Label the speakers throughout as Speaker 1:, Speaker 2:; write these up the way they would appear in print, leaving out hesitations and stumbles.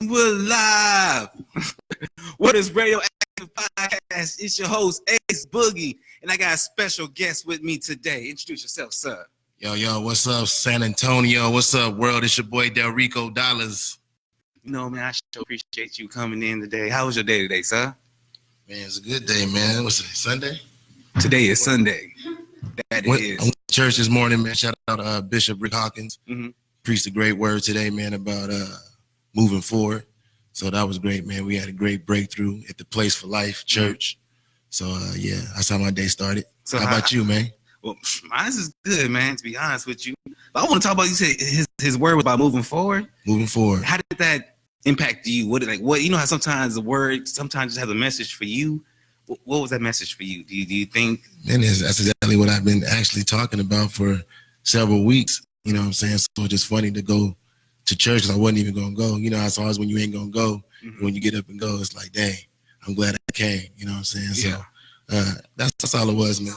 Speaker 1: We're live. What is Radio Active Podcast? It's your host, Ace Boogie, and I got a special guest with me today. Introduce yourself, sir.
Speaker 2: Yo, what's up, San Antonio? What's up, world? It's your boy, Del Rico Dollars.
Speaker 1: You know, man, I sure appreciate you coming in today. How was your day today, sir?
Speaker 2: Man, it's a good day, man. What's it, Sunday?
Speaker 1: Today is Sunday. I went
Speaker 2: to church this morning, man. Shout out to Bishop Rick Hawkins. Preached a great word today, man, about moving forward. So that was great, man. We had a great breakthrough at the Place for Life Church. So, yeah, that's how my day started. So how about you, man?
Speaker 1: Well, mine is good, man, to be honest with you. But I want to talk about, you said his word was about moving forward.
Speaker 2: Moving forward.
Speaker 1: How did that impact you? What you know how sometimes the word sometimes just has a message for you? What was that message for you? Do you think?
Speaker 2: And that's exactly what I've been actually talking about for several weeks. You know what I'm saying? So it's just funny to go to church because I wasn't even going to go. You know, it's always when you ain't going to go, when you get up and go, it's like, dang, I'm glad I came. You know what I'm saying?
Speaker 1: Yeah.
Speaker 2: So that's all it was, man.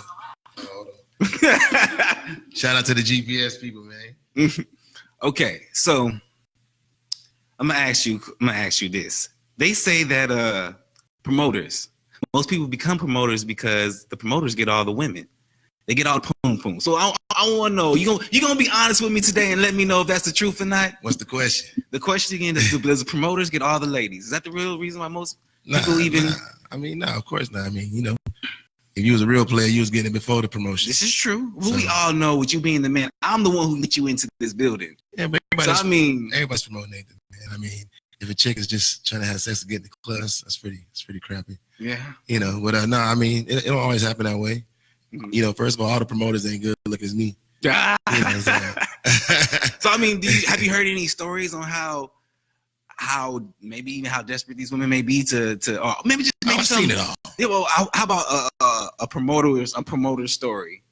Speaker 2: Shout out to the GPS people, man.
Speaker 1: Okay, so I'm gonna ask you this. They say that most people become promoters because the promoters get all the women. They get all the poom. So I want to know, you gonna be honest with me today and let me know if that's the truth or not?
Speaker 2: What's the question?
Speaker 1: The question again is, does the promoters get all the ladies? Is that the real reason why most people even?
Speaker 2: Nah. I mean, no, of course not. I mean, you know, if you was a real player, you was getting it before the promotion.
Speaker 1: This is true. Well, we all know, with you being the man, I'm the one who let you into this building.
Speaker 2: Yeah, but everybody's promoting anything, man. I mean, if a chick is just trying to have sex to get in the club, that's pretty crappy.
Speaker 1: Yeah.
Speaker 2: You know, but no, I mean, it don't always happen that way. You know, first of all the promoters ain't good looking as me. You know what I'm saying?
Speaker 1: So I mean, have you heard any stories on how maybe even how desperate these women may be to or maybe just maybe
Speaker 2: I've seen it all.
Speaker 1: Yeah, well, how about a promoter story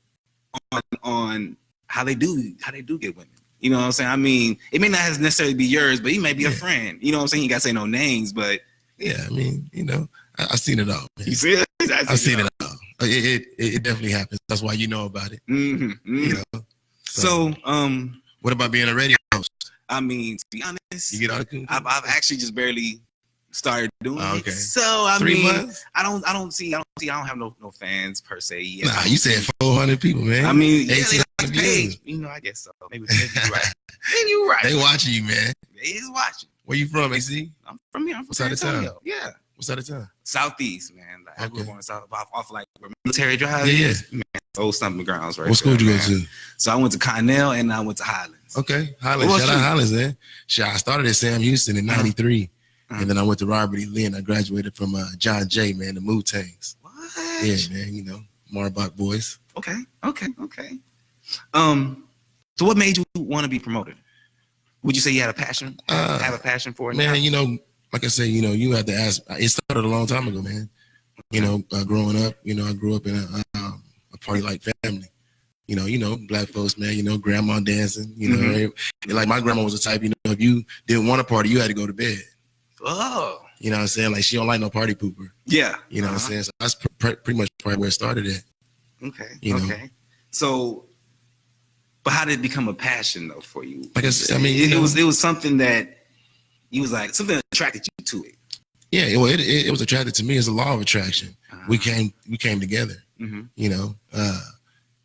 Speaker 1: on how they do get women? You know what I'm saying? I mean, it may not necessarily be yours, but he may be a friend. You know what I'm saying? You gotta say no names, but
Speaker 2: yeah, I mean, you know, I've seen it all. Man.
Speaker 1: You see it?
Speaker 2: I've seen it all. It definitely happens. That's why you know about it. You know.
Speaker 1: So
Speaker 2: what about being a radio host?
Speaker 1: I mean, to be honest,
Speaker 2: you get all the
Speaker 1: I've actually just barely started doing it. So I
Speaker 2: 3
Speaker 1: mean,
Speaker 2: months?
Speaker 1: I don't have no fans per se yet.
Speaker 2: Nah, you said 400 people, man.
Speaker 1: I mean,
Speaker 2: 1,800 views.
Speaker 1: You know, I guess so. Maybe you're right. Maybe you're right.
Speaker 2: They watching you, man.
Speaker 1: They is watching.
Speaker 2: Where you from, AC?
Speaker 1: I'm from here. I'm from
Speaker 2: San
Speaker 1: Antonio. Yeah.
Speaker 2: What's out of town?
Speaker 1: Southeast, man. Like, I grew up on the south, off like where Military Drive.
Speaker 2: Yeah.
Speaker 1: Man, old stumping grounds, right?
Speaker 2: What school did you go to?
Speaker 1: So I went to Cornell and I went to Highlands.
Speaker 2: Okay, Highlands. Shout out Highlands, man. I started at Sam Houston in '93, and then I went to Robert E. Lee, and I graduated from John Jay, man, the Wu-Tangs.
Speaker 1: What?
Speaker 2: Yeah, man. You know, Marbach boys.
Speaker 1: Okay. So what made you want to be promoted? Would you say you had a passion? Have a passion for it?
Speaker 2: Man,
Speaker 1: now?
Speaker 2: you know, like I say, you know, you have to ask. It started a long time ago, man. You know, growing up, you know, I grew up in a party-like family. You know, black folks, man, you know, grandma dancing, you know, like my grandma was the type, you know, if you didn't want to party, you had to go to bed.
Speaker 1: Oh.
Speaker 2: You know what I'm saying? Like, she don't like no party pooper.
Speaker 1: Yeah.
Speaker 2: You know what I'm saying? So that's pretty much probably where it started at.
Speaker 1: Okay.
Speaker 2: You know?
Speaker 1: Okay. So, but how did it become a passion, though, for you?
Speaker 2: Like I mean,
Speaker 1: it was something that you was like, something attracted you to it.
Speaker 2: Yeah, it was attracted to me as a law of attraction. We came together, you know,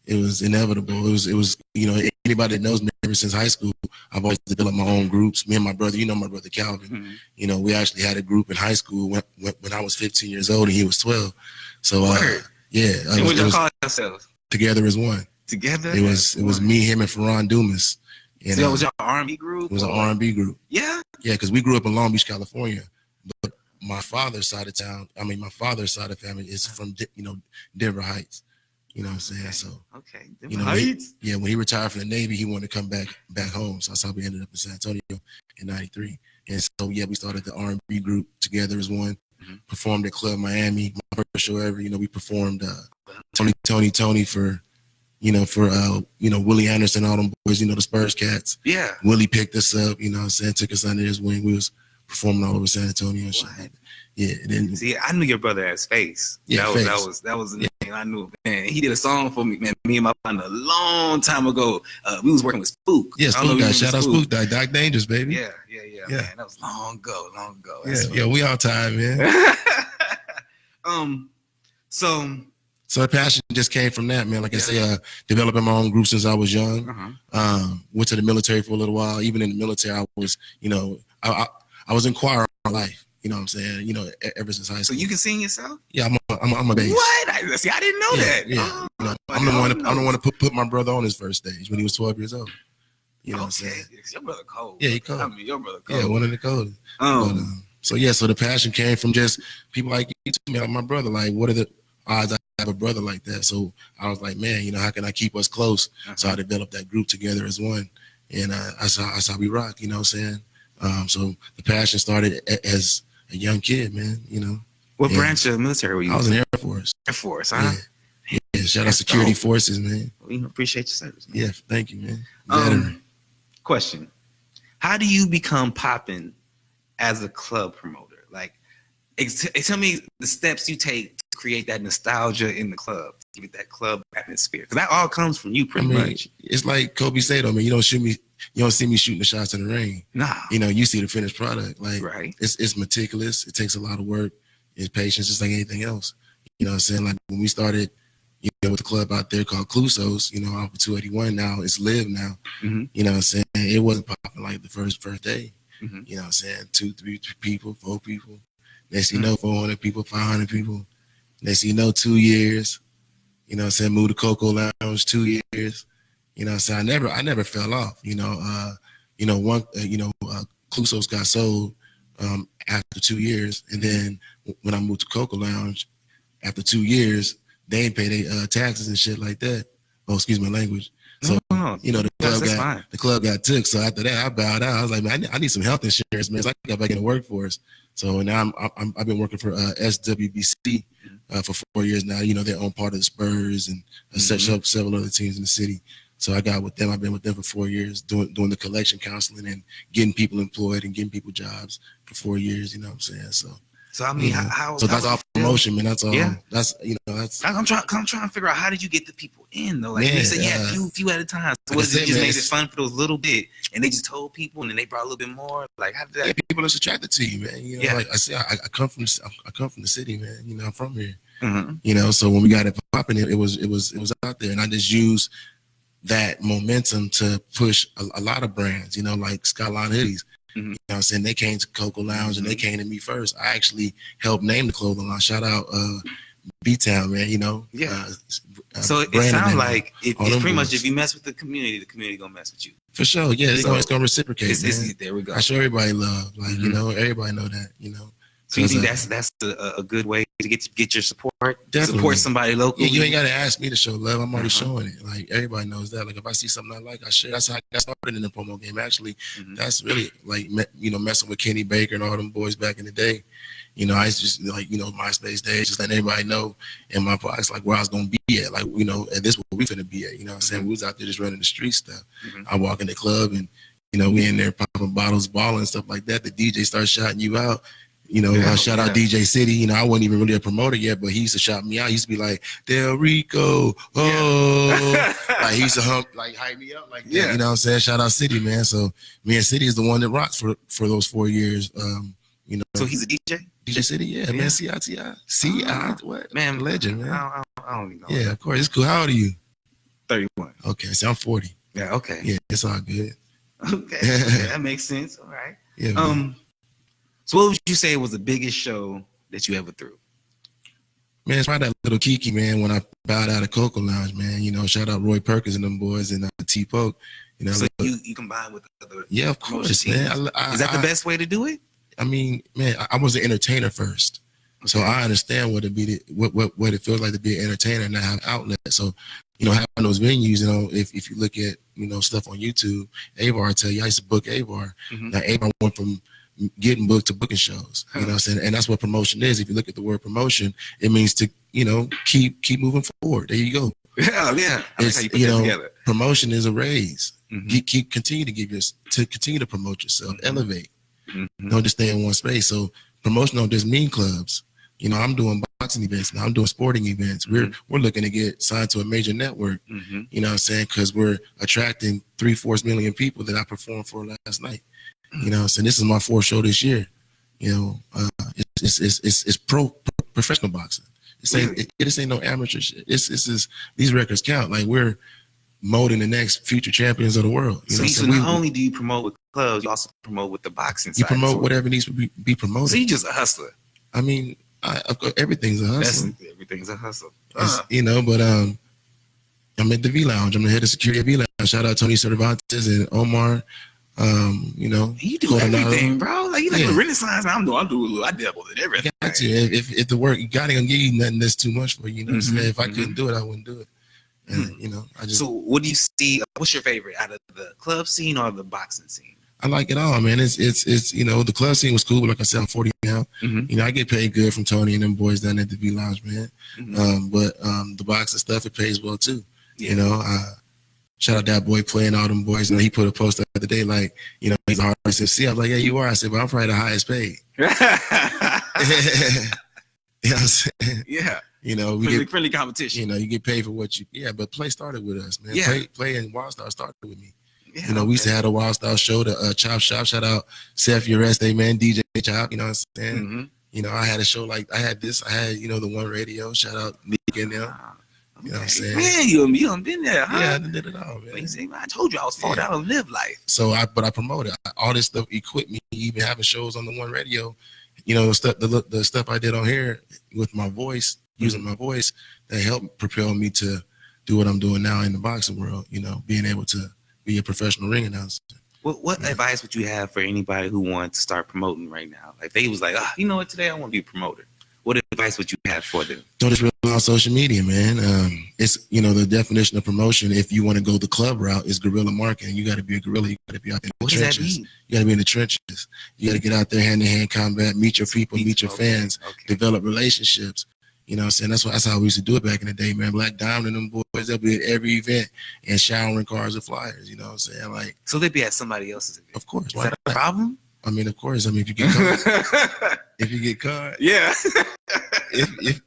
Speaker 2: it was inevitable. It was, you know, anybody that knows me ever since high school, I've always developed my own groups. Me and my brother, you know, my brother Calvin, you know, we actually had a group in high school when I was 15 years old and he was 12. So, yeah.
Speaker 1: And what did you call yourselves?
Speaker 2: Together as One.
Speaker 1: Together?
Speaker 2: It was me, him, and Ferran Dumas. And,
Speaker 1: so that was your R&B group?
Speaker 2: It was an R&B group.
Speaker 1: Yeah?
Speaker 2: Yeah, because we grew up in Long Beach, California. But my father's side of the family is from, you know, Denver Heights. You know what I'm saying? So,
Speaker 1: Denver
Speaker 2: you know,
Speaker 1: Heights?
Speaker 2: When he retired from the Navy, he wanted to come back home. So that's how we ended up in San Antonio in '93. And so, yeah, we started the R&B group Together as One, performed at Club Miami, my first show ever. You know, we performed Tony for, you know, Willie Anderson, all them boys, you know, the Spurs cats.
Speaker 1: Yeah.
Speaker 2: Willie picked us up, you know what I'm saying, took us under his wing. We was performing all over San Antonio and shit. Yeah.
Speaker 1: See, I knew your brother as Face.
Speaker 2: Yeah,
Speaker 1: that was
Speaker 2: yeah,
Speaker 1: I knew, man. He did a song for me, man. Me and my partner a long time ago. We was working with Spook.
Speaker 2: Yeah, Spook Guy. Shout out Spook Guy. Doc Dangerous, baby.
Speaker 1: Yeah, man. That was long ago.
Speaker 2: Yeah, we all time, man. So the passion just came from that, man. Like I say, developing my own group since I was young. Went to the military for a little while. Even in the military, I was, I was in choir all my life. You know what I'm saying? Ever since high school.
Speaker 1: So you can sing yourself?
Speaker 2: Yeah, I'm a bass.
Speaker 1: What? I didn't know that.
Speaker 2: Yeah. I'm the one to put my brother on his first stage when he was 12 years old. You know what I'm saying?
Speaker 1: Your brother cold.
Speaker 2: Yeah, he cold.
Speaker 1: I mean, your brother cold.
Speaker 2: Yeah, one of the coldest. So the passion came from just people like you to me, like my brother. Like, what are the odds I have a brother like that? So I was like, man, how can I keep us close? So I developed that group together as one, and that's how we rock. You know what I'm saying? So the passion started as a young kid, man.
Speaker 1: What branch of the military were you?
Speaker 2: I was in Air Force.
Speaker 1: Air Force, huh?
Speaker 2: Yeah. Shout out security forces, man.
Speaker 1: We appreciate your service, man.
Speaker 2: Yeah, thank you, man. Veteran.
Speaker 1: Question: how do you become popping as a club promoter? Like, tell me the steps you take to create that nostalgia in the club, to get that club atmosphere. Because that all comes from you, pretty much.
Speaker 2: It's like Kobe said, man. You don't see me shooting the shots in the rain.
Speaker 1: Nah.
Speaker 2: You see the finished product. Like,
Speaker 1: right.
Speaker 2: It's meticulous. It takes a lot of work. It's patience, just like anything else. You know what I'm saying? Like when we started, with the club out there called Cluso's, off of 281 now, it's Live now.
Speaker 1: Mm-hmm.
Speaker 2: You know what I'm saying? It wasn't popping like the first day.
Speaker 1: Mm-hmm.
Speaker 2: You know what I'm saying? 2, 3 people, 4 people. Next thing you know, 400 people, 500 people. Next thing you know, 2 years. You know what I'm saying? Moved to Coco Lounge, 2 years. You know what I'm saying? I never fell off. Cluso's got sold after 2 years. And then when I moved to Coco Lounge, after 2 years, they ain't pay their taxes and shit like that. Oh, excuse my language. So, the club got took. So after that, I bowed out. I was like, man, I need some health insurance, man. So I got back in the workforce. So now I've been working for SWBC for 4 years now. They own part of the Spurs and several other teams in the city. So I got with them. I've been with them for 4 years, doing the collection counseling and getting people employed and getting people jobs for 4 years. You know what I'm saying?
Speaker 1: So I mean, how?
Speaker 2: So that's all promotion, man. That's all.
Speaker 1: Yeah.
Speaker 2: That's
Speaker 1: I'm trying to figure out, how did you get the people in though? Like you said, few at a time. So was it just made it fun for those little bit, and they just told people, and then they brought a little bit more? Like how did that?
Speaker 2: Yeah, people are attracted to you, man. Like I said, I come from the city, man. I'm from here.
Speaker 1: Mm-hmm.
Speaker 2: So when we got it popping, it was out there, and I just used that momentum to push a lot of brands. Like Skyline Hoodies. Mm-hmm. You know what I'm saying? They came to Coco Lounge and they came to me first. I actually helped name the clothing line. Shout out B.A.M, man,
Speaker 1: so it sounds like it's pretty much, if you mess with the community gonna mess with you.
Speaker 2: For sure, yeah. It's gonna reciprocate.
Speaker 1: There we go.
Speaker 2: I show everybody love. Like, everybody know that,
Speaker 1: So you think that's a good way to get your support?
Speaker 2: Definitely.
Speaker 1: Support somebody locally?
Speaker 2: Yeah, you ain't got to ask me to show love. I'm already showing it. Like, everybody knows that. Like, if I see something I like, I share. That's how I got started in the promo game, actually. That's really, like, messing with Kenny Baker and all them boys back in the day. I used to just, like, MySpace days, just letting everybody know in my products, like, where I was going to be at. Like, and this is where we finna be at. You know what I'm saying? We was out there just running the street stuff. I walk in the club and, we in there popping bottles, balling and stuff like that. The DJ starts shouting you out. Shout out DJ City. I wasn't even really a promoter yet, but he used to shout me out. He used to be like, Del Rico, like he used to hype me up like that. You know what I'm saying? Shout out City, man. So me and City is the one that rocks for those 4 years.
Speaker 1: So he's a DJ?
Speaker 2: DJ City, yeah. Man. C.I. What?
Speaker 1: Man,
Speaker 2: legend, man.
Speaker 1: I don't even know.
Speaker 2: Yeah, of course. It's cool. How old are you?
Speaker 1: 31.
Speaker 2: Okay, so I'm 40.
Speaker 1: Yeah, okay.
Speaker 2: Yeah, it's all good.
Speaker 1: Okay. That makes sense. All right.
Speaker 2: Yeah. Man.
Speaker 1: So what would you say was the biggest show that you ever threw?
Speaker 2: Man, it's probably that little Kiki, man, when I bowed out of Coco Lounge, man. Shout out Roy Perkins and them boys and T-Poke.
Speaker 1: So you combine with the other.
Speaker 2: Yeah, of course, man.
Speaker 1: Is that the best way to do it?
Speaker 2: I mean, man, I was an entertainer first. Okay. So I understand what it feels like to be an entertainer and not have an outlet. So, having those venues, if you look at, stuff on YouTube, Avar tell you, I used to book Avar. Now, Avar went from getting booked to booking shows. You know what I'm saying? And that's what promotion is. If you look at the word promotion, it means to, keep moving forward. There you go.
Speaker 1: Yeah.
Speaker 2: It's, promotion is a raise. Continue to promote yourself, elevate. Don't just stay in one space. So promotion don't just mean clubs. You know, I'm doing boxing events now. I'm doing sporting events. We're looking to get signed to a major network. You know what I'm saying? Because we're attracting 3-4 million people that I performed for last night. You know what I'm saying? This is my 4th show this year. You know, it's professional boxing. This ain't no amateur shit. These records count. Like, we're molding the next future champions of the world. You know,
Speaker 1: so not only do you promote with clubs, you also promote with the boxing side.
Speaker 2: You promote whatever needs to be promoted.
Speaker 1: So you just a hustler.
Speaker 2: I mean, everything's a hustle.
Speaker 1: Everything's a hustle.
Speaker 2: You know, but I'm at the V Lounge. I'm the head of security at V Lounge. Shout out Tony Cervantes and Omar. You know,
Speaker 1: you do everything, bro. Like, you like the Renaissance. I dabble in everything.
Speaker 2: Got to. If the work, God ain't gonna give you nothing that's too much for you. You know what I'm saying? If I couldn't do it, I wouldn't do it. And you know, I just. So,
Speaker 1: what do you see? What's your favorite out of the club scene or the boxing scene?
Speaker 2: I like it all, man. It's you know, the club scene was cool, but like I said, I'm 40 now. You know, I get paid good from Tony and them boys down at the V Lounge, man. But the boxing stuff, it pays well too. You know, shout out that boy playing all them boys. You know, he put a post the other day like, you know, he's hard. He said, "See," I'm like, "Yeah, you are." I said, "But I'm probably the highest paid." You know what I'm saying? Yeah. You know, we get
Speaker 1: friendly competition.
Speaker 2: You know, you get paid for what you. Yeah, but Play started with us, man. Play and Wild Star started with me. Yeah, you know, we used to have a Wild Style show, the Chop Shop. Shout out Seth Ureste, man, DJ Chop. You know what I'm saying? You know, I had a show like I had, you know, the One Radio. Shout out Nick and them. You know what I'm saying?
Speaker 1: Man, you done been there, huh?
Speaker 2: Yeah, I did it all, man.
Speaker 1: I told you I was fought out of live life.
Speaker 2: So I promoted all this stuff, equipped me, even having shows on the One Radio. You know, the stuff I did on here with my voice, using my voice, that helped propel me to do what I'm doing now in the boxing world. You know, being able to be a professional ring announcer.
Speaker 1: What advice would you have for anybody who wants to start promoting right now? Like, they was like, you know what, today I want to be a promoter. What advice would you have for them?
Speaker 2: Don't just rely on social media, man. It's, you know, the definition of promotion, if you want to go the club route, is guerrilla marketing. You got to be a guerrilla. You got to be out there in the trenches. You got to be in the trenches. You got to get out there hand-to-hand combat, meet your people, meet your fans, develop relationships. You know what I'm saying? That's how we used to do it back in the day, man. Black Diamond and them boys, they'll be at every event and showering cars of flyers. You know what I'm saying? Like,
Speaker 1: so they'd be at somebody else's event.
Speaker 2: Of course.
Speaker 1: Is that a problem?
Speaker 2: I mean, of course. I mean, if you get caught,
Speaker 1: yeah.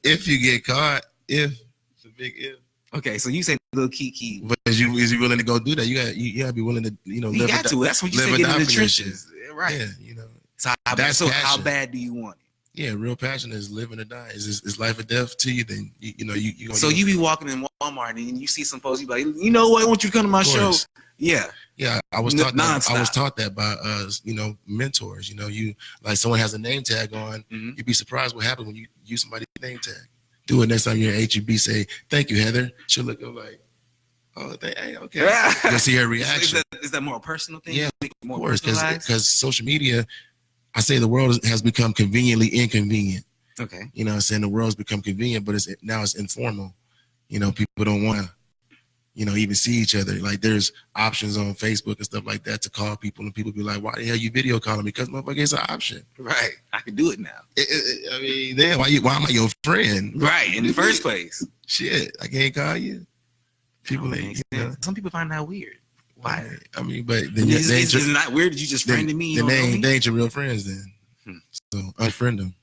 Speaker 2: if you get caught, it's a big if.
Speaker 1: Okay, so you say little Kiki,
Speaker 2: but is you willing to go do that? You gotta be willing to, you know.
Speaker 1: You got to. That's what you say. Get in the trenches, right?
Speaker 2: Yeah, you know.
Speaker 1: So how bad do you want it?
Speaker 2: Yeah, real passion is living or die. Is life or death to you? Then you know you.
Speaker 1: So you be walking in Walmart and you see some folks. You be like, you know what? I want you to come to my show. Yeah.
Speaker 2: Yeah, I was taught that. I was taught that by you know, mentors. You know, you like someone has a name tag on. You'd be surprised what happens when you use somebody's name tag. Do it next time you're at HEB. Say, "Thank you, Heather." She'll look up like, "Oh, hey, okay." You'll see her reaction.
Speaker 1: Is that more a personal thing?
Speaker 2: Yeah, of course, because social media. I say the world has become conveniently inconvenient.
Speaker 1: Okay.
Speaker 2: You know what I'm saying? The world's become convenient, but now it's informal. You know, people don't want to, you know, even see each other. Like, there's options on Facebook and stuff like that to call people, and people be like, "Why the hell you video calling me?" Because motherfucker, it's an option.
Speaker 1: Right. I can do it now.
Speaker 2: I mean, damn, why am I your friend?
Speaker 1: Right, in the first place.
Speaker 2: Shit, I can't call you. People ain't. You know?
Speaker 1: Some people find that weird. Why?
Speaker 2: I mean, but then
Speaker 1: it's not weird that you just friended me.
Speaker 2: Then they ain't your real friends then. So unfriend them.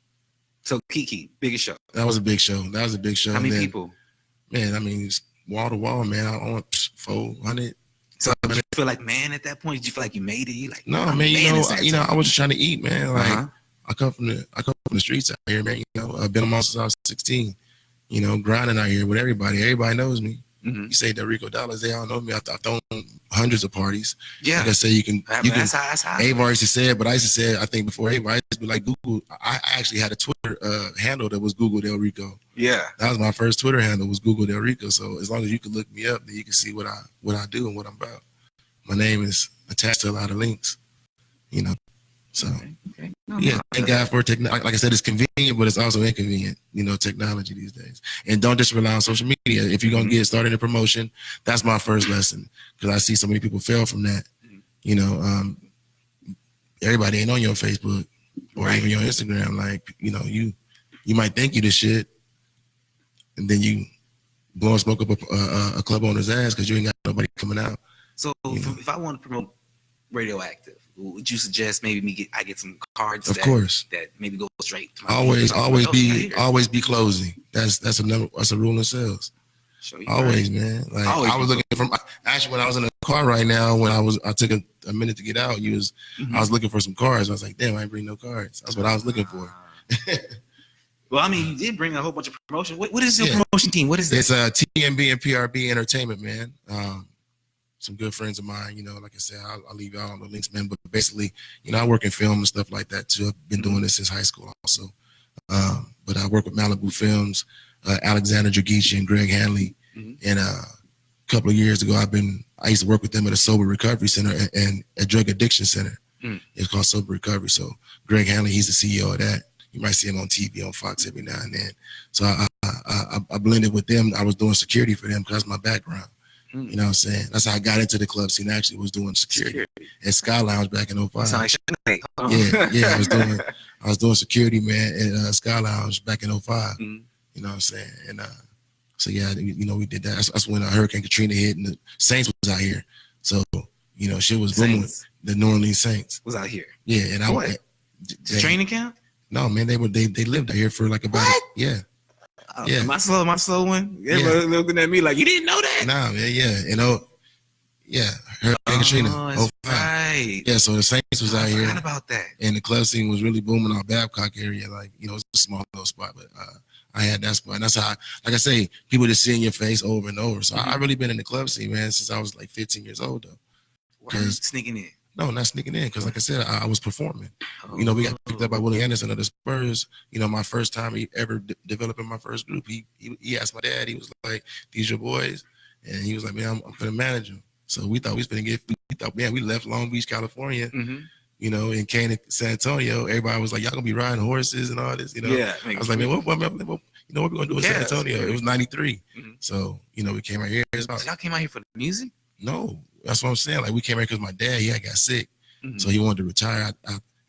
Speaker 1: So Kiki, biggest show.
Speaker 2: That was a big show.
Speaker 1: How many people?
Speaker 2: Man, I mean, wall to wall, man. I want 400.
Speaker 1: So did you feel like man at that point? Did you feel like you made it? You like,
Speaker 2: no, man. You know, I was just trying to eat, man. Like I come from the streets out here, man. You know, I've been on since I was 16. You know, grinding out here with everybody. Everybody knows me. You say the Rico Dollars, they all know me. I've thrown hundreds of parties. Yeah. Like I say, you can. That's how Ava used to say it, but I used to say it, I think before Ava, I used to be like Google. I actually had a Twitter handle that was Google Del Rico. Yeah. That was my first Twitter handle, was Google Del Rico. So as long as you can look me up, then you can see what I do and what I'm about. My name is attached to a lot of links, you know. So thank God for technology. Like I said, it's convenient, but it's also inconvenient, you know, technology these days. And don't just rely on social media. If you're gonna get started in promotion, that's my first lesson, because I see so many people fail from that. You know, everybody ain't on your Facebook or even your Instagram. Like, you know, you might think you the shit, and then you blow and smoke up a club owner's ass because you ain't got nobody coming out.
Speaker 1: So if I want to promote Radioactive, would you suggest maybe I get some cards?
Speaker 2: Of course.
Speaker 1: That maybe go straight to my
Speaker 2: always be closing. That's a rule in sales. Always, right. Man. Like always I was looking for actually when I was in the car right now, when I took a minute to get out, I was looking for some cards. I was like, damn, I ain't bring no cards. That's what I was looking for.
Speaker 1: Well, I mean, you did bring a whole bunch of promotion. What is your promotion team? What is that?
Speaker 2: It's TMB and PRB Entertainment, man. Some good friends of mine, like I said, I'll leave y'all on the links, man. But basically, I work in film and stuff like that too. I've been doing this since high school also. But I work with Malibu Films, Alexander Dragici and Greg Hanley. And a couple of years ago, I used to work with them at a sober recovery center and a drug addiction center. It's called Sober Recovery. So Greg Hanley, he's the CEO of that. You might see him on TV on Fox every now and then. So I blended with them. I was doing security for them because that's my background. You know what I'm saying? That's how I got into the club scene. I actually was doing security at Sky Lounge back in 05. Yeah, I was doing security, man, at Sky Lounge back in 05. You know what I'm saying? And so yeah, we did that. That's when Hurricane Katrina hit and the Saints was out here. So shit was booming. The New Orleans Saints
Speaker 1: was out here.
Speaker 2: Yeah, and
Speaker 1: what? Training camp?
Speaker 2: No, man, they lived out here for like about yeah.
Speaker 1: Yeah, my slow one. Everybody looking at me like you didn't know that.
Speaker 2: Nah, man, yeah, Hurricane Katrina.
Speaker 1: That's right.
Speaker 2: Yeah, so the Saints was out here. I
Speaker 1: forgot about that.
Speaker 2: And the club scene was really booming on Babcock area. Like it's a small little spot, but I had that spot. And that's how, like I say, people just see in your face over and over. So I really been in the club scene, man, since I was like 15 years old though.
Speaker 1: Why are you sneaking in?
Speaker 2: No, not sneaking in, because like I said, I was performing. We got picked up by Willie Anderson of the Spurs. My first time ever developing my first group, he asked my dad, he was like, these your boys? And he was like, man, I'm going to manage them. So we thought we left Long Beach, California, and came to San Antonio. Everybody was like, y'all going to be riding horses and all this, Yeah. I was like, man, what we going to do in San Antonio? It was 93. So, we came out here.
Speaker 1: So y'all came out here for the music?
Speaker 2: No. That's what I'm saying. Like we came here because my dad, he got sick, so he wanted to retire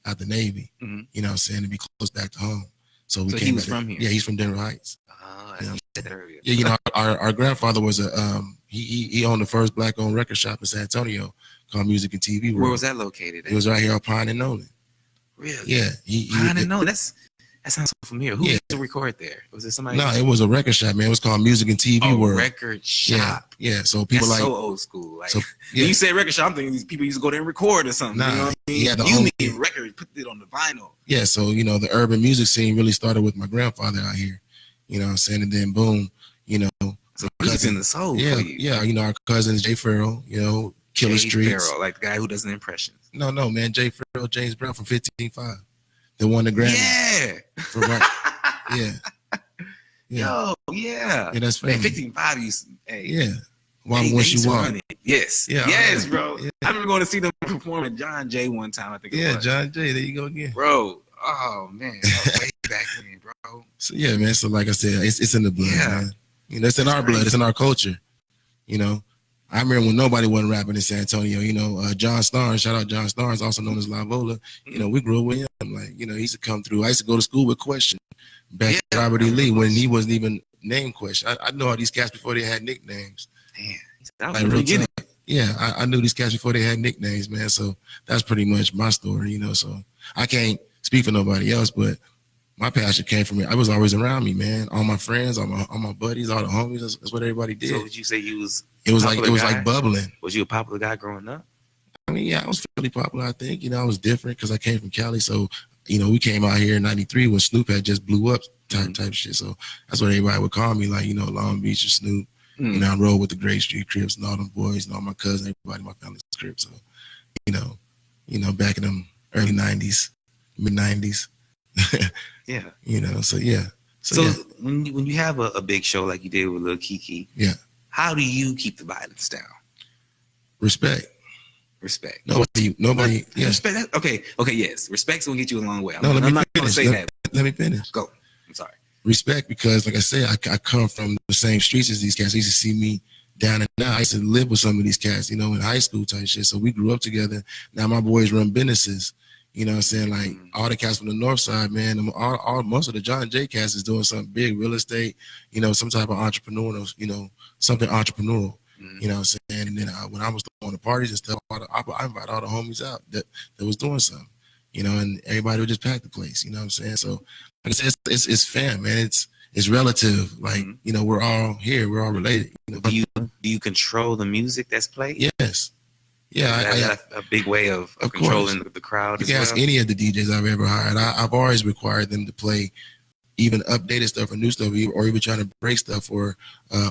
Speaker 2: out the Navy. You know what I'm saying, to be close back to home. So came.
Speaker 1: He was from here.
Speaker 2: Yeah, he's from Denver Heights.
Speaker 1: You said that earlier.
Speaker 2: Yeah, our grandfather was he owned the first black-owned record shop in San Antonio called Music and TV World.
Speaker 1: Where was that located?
Speaker 2: It was right here on Pine and Nolan.
Speaker 1: Really?
Speaker 2: Yeah.
Speaker 1: Pine and Nolan. That sounds so familiar. Who used to record there? Was it somebody?
Speaker 2: No, it was a record shop, man. It was called Music and TV World.
Speaker 1: Record shop.
Speaker 2: Yeah. So people
Speaker 1: That's
Speaker 2: like
Speaker 1: so old school. Like when you say record shop, I'm thinking these people used to go there and record or something.
Speaker 2: Nah,
Speaker 1: you know what I mean? You need record, put it on the vinyl.
Speaker 2: Yeah, so the urban music scene really started with my grandfather out here. You know what I'm saying? And then boom,
Speaker 1: So he's in the soul.
Speaker 2: Yeah,
Speaker 1: for you.
Speaker 2: yeah. Our cousin Jay Farrell, Killer
Speaker 1: Jay
Speaker 2: Streets.
Speaker 1: Farrell, like the guy who does the impressions.
Speaker 2: No, man. Jay Farrell, James Brown from 15.5. The one that grabbed Yeah.
Speaker 1: Yo, yeah.
Speaker 2: Yeah, that's funny.
Speaker 1: 15.5
Speaker 2: Yeah. When she won.
Speaker 1: Yes.
Speaker 2: Yeah,
Speaker 1: yes, bro. Yeah. I remember going to see them perform at John Jay one time, I think.
Speaker 2: Yeah, John Jay. There you go again.
Speaker 1: Bro. Oh man. That was way back then, bro.
Speaker 2: So yeah, man. So like I said, it's in the blood, man. It's in our blood, it's in our culture. I remember when nobody wasn't rapping in San Antonio, John Starnes, shout out John Starnes, also known as Lavola. We grew up with him. Like, he used to come through. I used to go to school with Question back at Robert E. Lee when he wasn't even named Question. I know all these cats before they had nicknames.
Speaker 1: Damn. That was really good.
Speaker 2: Yeah, I knew these cats before they had nicknames, man. So that's pretty much my story, So I can't speak for nobody else, but my passion came from me. I was always around me, man. All my friends, all my buddies, all the homies. That's what everybody did.
Speaker 1: So did you say you was?
Speaker 2: It was like bubbling.
Speaker 1: Was you a popular guy growing up?
Speaker 2: I mean, yeah, I was fairly popular. I think I was different because I came from Cali. So we came out here in '93 when Snoop had just blew up type shit. So that's what everybody would call me, like Long Beach or Snoop. I rode with the Great Street Crips and all them boys and all my cousins, everybody in my family's Crips. So back in them early '90s, mid '90s.
Speaker 1: Yeah.
Speaker 2: So yeah.
Speaker 1: So when you have a big show like you did with Lil Kiki, how do you keep the violence down?
Speaker 2: Respect. Nobody. Yeah.
Speaker 1: Respect. Okay. Yes. Respect's gonna get you a long way.
Speaker 2: I'm not
Speaker 1: gonna say that.
Speaker 2: Let me finish.
Speaker 1: Go. I'm sorry.
Speaker 2: Respect, because like I said, I come from the same streets as these cats. They used to see me down and out. I used to live with some of these cats, in high school type shit. So we grew up together. Now my boys run businesses. You know what I'm saying? Like all the cats from the north side, man, most of the John J cats is doing something big, real estate, some type of entrepreneurial, something entrepreneurial. You know what I'm saying? And then when I was on throwing the parties and stuff, I invite all the homies out that was doing something, you know, and everybody would just pack the place. You know what I'm saying? So like I said, it's fam, man. It's relative. Like, you know, we're all here. We're all related. You know?
Speaker 1: Do you control the music that's played?
Speaker 2: Yes. Yeah,
Speaker 1: that's a big way of controlling the crowd.
Speaker 2: You can ask any of the DJs I've ever hired. I've always required them to play even updated stuff or new stuff, or even trying to break stuff for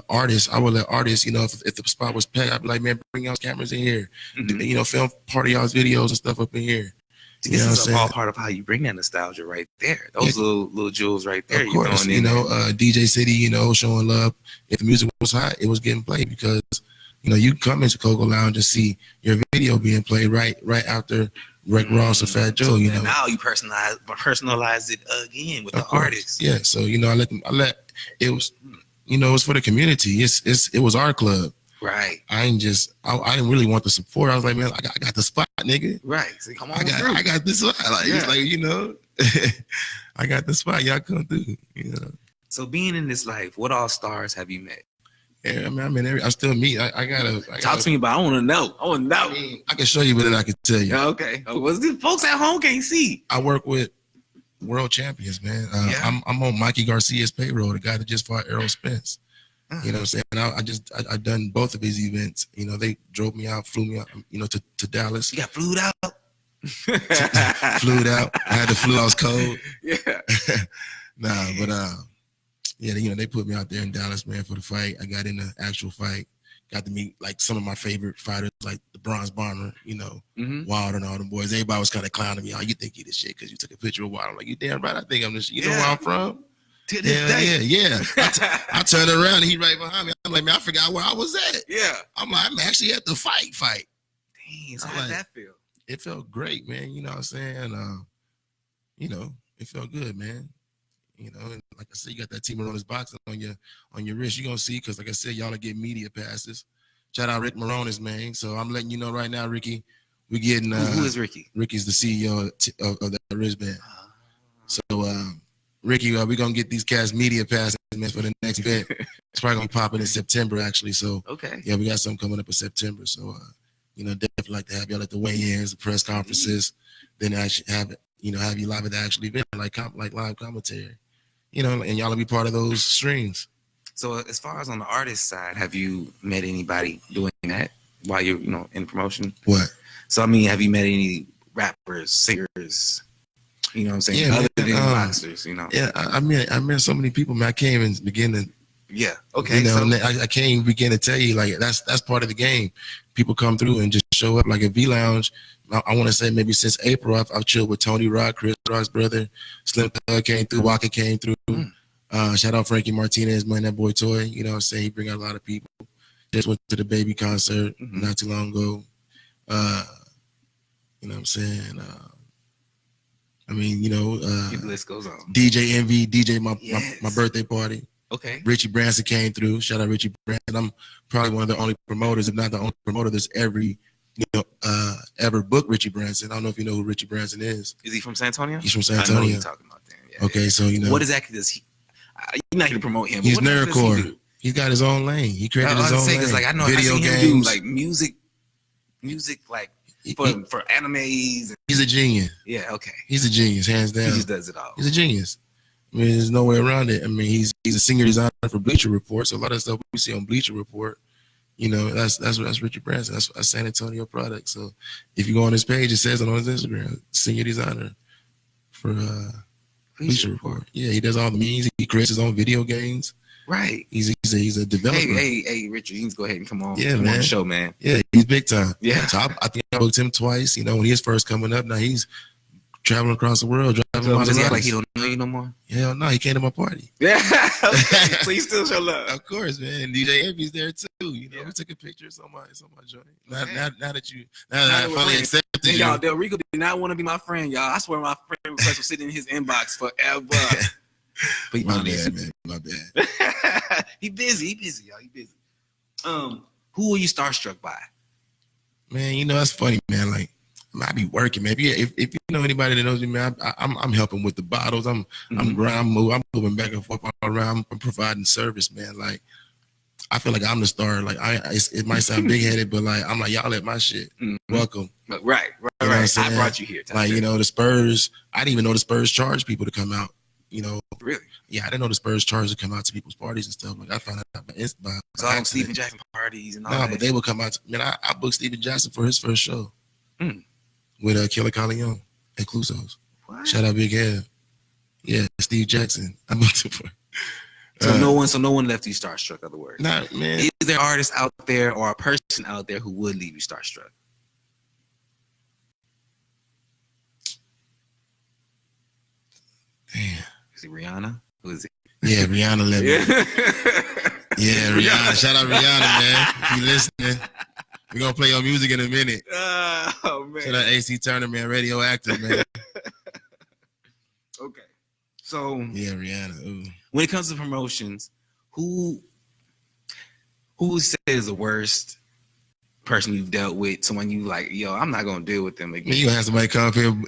Speaker 2: artists. I would let artists, you know, if the spot was packed, I'd be like, man, bring y'all's cameras in here. You know, film part of y'all's videos and stuff up in here.
Speaker 1: This is all part of how you bring that nostalgia right there. Those little jewels right there.
Speaker 2: Of course, you know, DJ City, you know, showing love. If the music was hot, it was getting played because, you know, you come into Coco Lounge and see your video being played right after Rick Ross or Fat Joe. You know,
Speaker 1: now you personalize it again with the artists.
Speaker 2: Yeah, so you know, it was, you know, it was for the community. It was our club.
Speaker 1: Right.
Speaker 2: I didn't really want the support. I was like, man, I got the spot, nigga.
Speaker 1: Right. So come on,
Speaker 2: I got this spot. Like, it's like, you know, I got the spot. Y'all come through. You know.
Speaker 1: So being in this life, what all stars have you met?
Speaker 2: Yeah, I mean, I still meet. I gotta
Speaker 1: talk to me about. I want to know. I want to know.
Speaker 2: I mean, I can show you, but then I can tell you.
Speaker 1: Okay. Well, these folks at home can't see.
Speaker 2: I work with world champions, man. I'm on Mikey Garcia's payroll, the guy that just fought Errol Spence. You know what I'm saying? I done both of his events. You know, they drove me out, flew me out, you know, to Dallas.
Speaker 1: You got flued out?
Speaker 2: Flued out. I had the flu. I was cold.
Speaker 1: Yeah.
Speaker 2: But yeah, you know, they put me out there in Dallas, man, for the fight. I got in the actual fight. Got to meet like some of my favorite fighters, like the Bronze Bomber, you know, Wild and all them boys. Everybody was kind of clowning me. Oh, you think you the shit because you took a picture of Wild. I'm like, you damn right, I think I'm the shit. You know where I'm from?
Speaker 1: To this day.
Speaker 2: Yeah. I turned around and he right behind me. I'm like, man, I forgot where I was at.
Speaker 1: Yeah.
Speaker 2: I'm like, I'm actually at the fight.
Speaker 1: Dang, so how'd that feel?
Speaker 2: It felt great, man. You know what I'm saying? You know, it felt good, man. You know, and like I said, you got that Team Moronis boxing on your wrist. You're gonna see, because like I said, y'all are getting media passes. Shout out Rick Moronis, man. So I'm letting you know right now, Ricky, we getting
Speaker 1: who is Ricky?
Speaker 2: Ricky's the CEO of that wristband. So Ricky, we're gonna get these cats media passes, man, for the next event. It's probably gonna pop in September, actually. So yeah, we got something coming up in September. So you know, definitely like to have y'all at the weigh-ins, the press conferences, then actually have it, you know, have you live at the actual event, like live commentary. You know, and y'all will be part of those streams.
Speaker 1: So as far as on the artist side, have you met anybody doing that while you're, you know, in promotion?
Speaker 2: What?
Speaker 1: So, I mean, have you met any rappers, singers, you know what I'm saying?
Speaker 2: Yeah,
Speaker 1: other than boxers, you know?
Speaker 2: Yeah, I met so many people, man. I can't even begin to.
Speaker 1: Yeah. Okay.
Speaker 2: You know, I can't even begin to tell you, like, that's part of the game. People come through and just show up. Like at V Lounge, I want to say maybe since April, I've chilled with Tony Rock, Chris Rock's brother, Slim Thug came through, Walker came through. Shout out Frankie Martinez, man, that boy Toy. You know what I'm saying? He bring out a lot of people. Just went to the Baby concert not too long ago. You know what I'm saying? I mean, you know,
Speaker 1: the list goes on.
Speaker 2: DJ Envy, DJ my birthday party.
Speaker 1: Okay.
Speaker 2: Richie Branson came through. Shout out Richie Branson. I'm probably one of the only promoters, if not the only promoter, that's ever booked Richie Branson. I don't know if you know who Richie Branson is.
Speaker 1: Is he from San Antonio?
Speaker 2: He's from San Antonio.
Speaker 1: I know what you're talking about then. Yeah,
Speaker 2: okay, so you know.
Speaker 1: What exactly does he? You're not going to promote him.
Speaker 2: He's nerdcore. He's got his own lane. He created his own lane.
Speaker 1: Like I know
Speaker 2: video
Speaker 1: games.
Speaker 2: Him do
Speaker 1: like music like for animes.
Speaker 2: He's a genius.
Speaker 1: Yeah. Okay.
Speaker 2: He's a genius, hands down.
Speaker 1: He just does it all.
Speaker 2: He's a genius. I mean, there's no way around it. I mean, he's a senior designer for Bleacher Report, so a lot of stuff we see on Bleacher Report, you know, that's Richard Branson. That's a San Antonio product. So if you go on his page, it says it on his Instagram, senior designer for Bleacher Report. Yeah, he does all the memes. He creates his own video games.
Speaker 1: Right.
Speaker 2: He's a developer.
Speaker 1: Hey, Richard, you need to go ahead and come on.
Speaker 2: Yeah,
Speaker 1: come
Speaker 2: man.
Speaker 1: on the show, man.
Speaker 2: Yeah, he's big time.
Speaker 1: Yeah.
Speaker 2: So I think I booked him twice. You know, when he was first coming up, now he's traveling across the world, driving.
Speaker 1: Does he act like he don't know you no more?
Speaker 2: Hell no, he came to my party.
Speaker 1: Yeah. So you still show love.
Speaker 2: Of course, man. DJ Envy's there too. You know, we took a picture on my joint. Now that I finally accepted you.
Speaker 1: Y'all, Del Rico did not want to be my friend, y'all. I swear my friend request was sitting in his inbox forever. But
Speaker 2: my bad, man. My bad.
Speaker 1: He busy, y'all. He busy. Who were you starstruck by?
Speaker 2: Man, you know, that's funny, man. Like, I be working, man. If you know anybody that knows me, man, I'm helping with the bottles. I'm moving back and forth all around. I'm providing service, man. Like, I feel like I'm the star. Like it might sound big headed, but like I'm like y'all at my shit. Welcome.
Speaker 1: Right.
Speaker 2: You know what
Speaker 1: I brought you here.
Speaker 2: Like the Spurs. I didn't even know the Spurs charged people to come out.
Speaker 1: Really?
Speaker 2: Yeah, I didn't know the Spurs charged to come out to people's parties and stuff. Like I found out by
Speaker 1: all Stephen Jackson parties and all that.
Speaker 2: No, but they would come out. Man, I booked Stephen Jackson for his first show with Killer Leon at Cluso's.
Speaker 1: What?
Speaker 2: Shout out Big Head. Yeah, Steve Jackson. I booked it for.
Speaker 1: So no one left you starstruck. Other words,
Speaker 2: nah, man.
Speaker 1: Is there an artist out there or a person out there who would leave you starstruck?
Speaker 2: Damn.
Speaker 1: Is it Rihanna? Who is it?
Speaker 2: Yeah, Rihanna left me. Yeah, Rihanna. Shout out Rihanna, man. If you listening, we're gonna play your music in a minute.
Speaker 1: Oh man.
Speaker 2: Shout out Acey Turner, man. Radioactive, man.
Speaker 1: Okay. So
Speaker 2: yeah, Rihanna. Ooh.
Speaker 1: When it comes to promotions, who says the worst person you've dealt with? Someone you like, yo, I'm not gonna deal with them again.
Speaker 2: You gonna have somebody come up here and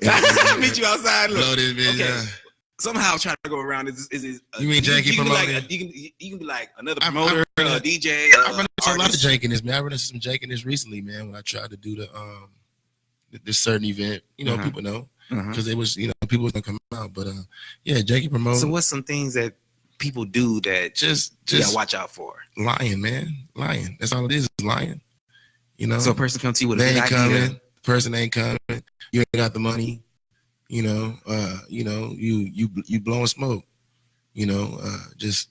Speaker 1: meet you outside. Look.
Speaker 2: Blow this bitch.
Speaker 1: Okay. Somehow try to go around. Is
Speaker 2: you mean janky promoting?
Speaker 1: You can be like another promoter, a DJ.
Speaker 2: I run into a lot of jankiness, man. I run into some jankiness recently, man. When I tried to do this certain event, people know because it was, people was gonna come out, but yeah, janky promoting.
Speaker 1: So what's some things that people do that
Speaker 2: just
Speaker 1: you gotta watch out for?
Speaker 2: Lying, man. Lying. That's all it is lying.
Speaker 1: So a person comes to you with
Speaker 2: they
Speaker 1: a
Speaker 2: ain't
Speaker 1: idea.
Speaker 2: coming. The person ain't coming. You ain't got the money. You blowing smoke. Just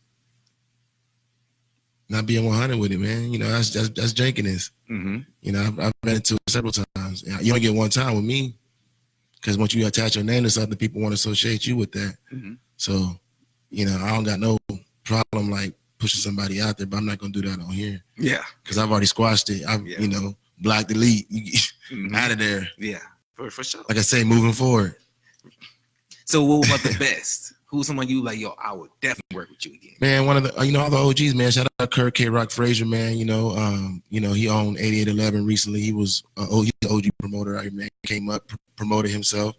Speaker 2: not being 100 with it, man. That's jankiness. I've been into it several times. You only get one time with me, because once you attach your name to something, people want to associate you with that. So, I don't got no problem like pushing somebody out there, but I'm not gonna do that on here.
Speaker 1: Yeah,
Speaker 2: because I've already squashed it. I've block delete, out of there.
Speaker 1: Yeah, for sure.
Speaker 2: Like I say, moving forward. So
Speaker 1: what about the best? Who's someone you like? Yo, I would definitely work with you again.
Speaker 2: Man, one of the all the OGs, man. Shout out Kurt K-Rock Frazier, man. He owned 8811 recently. He was he's an OG promoter. Man, came up, promoted himself.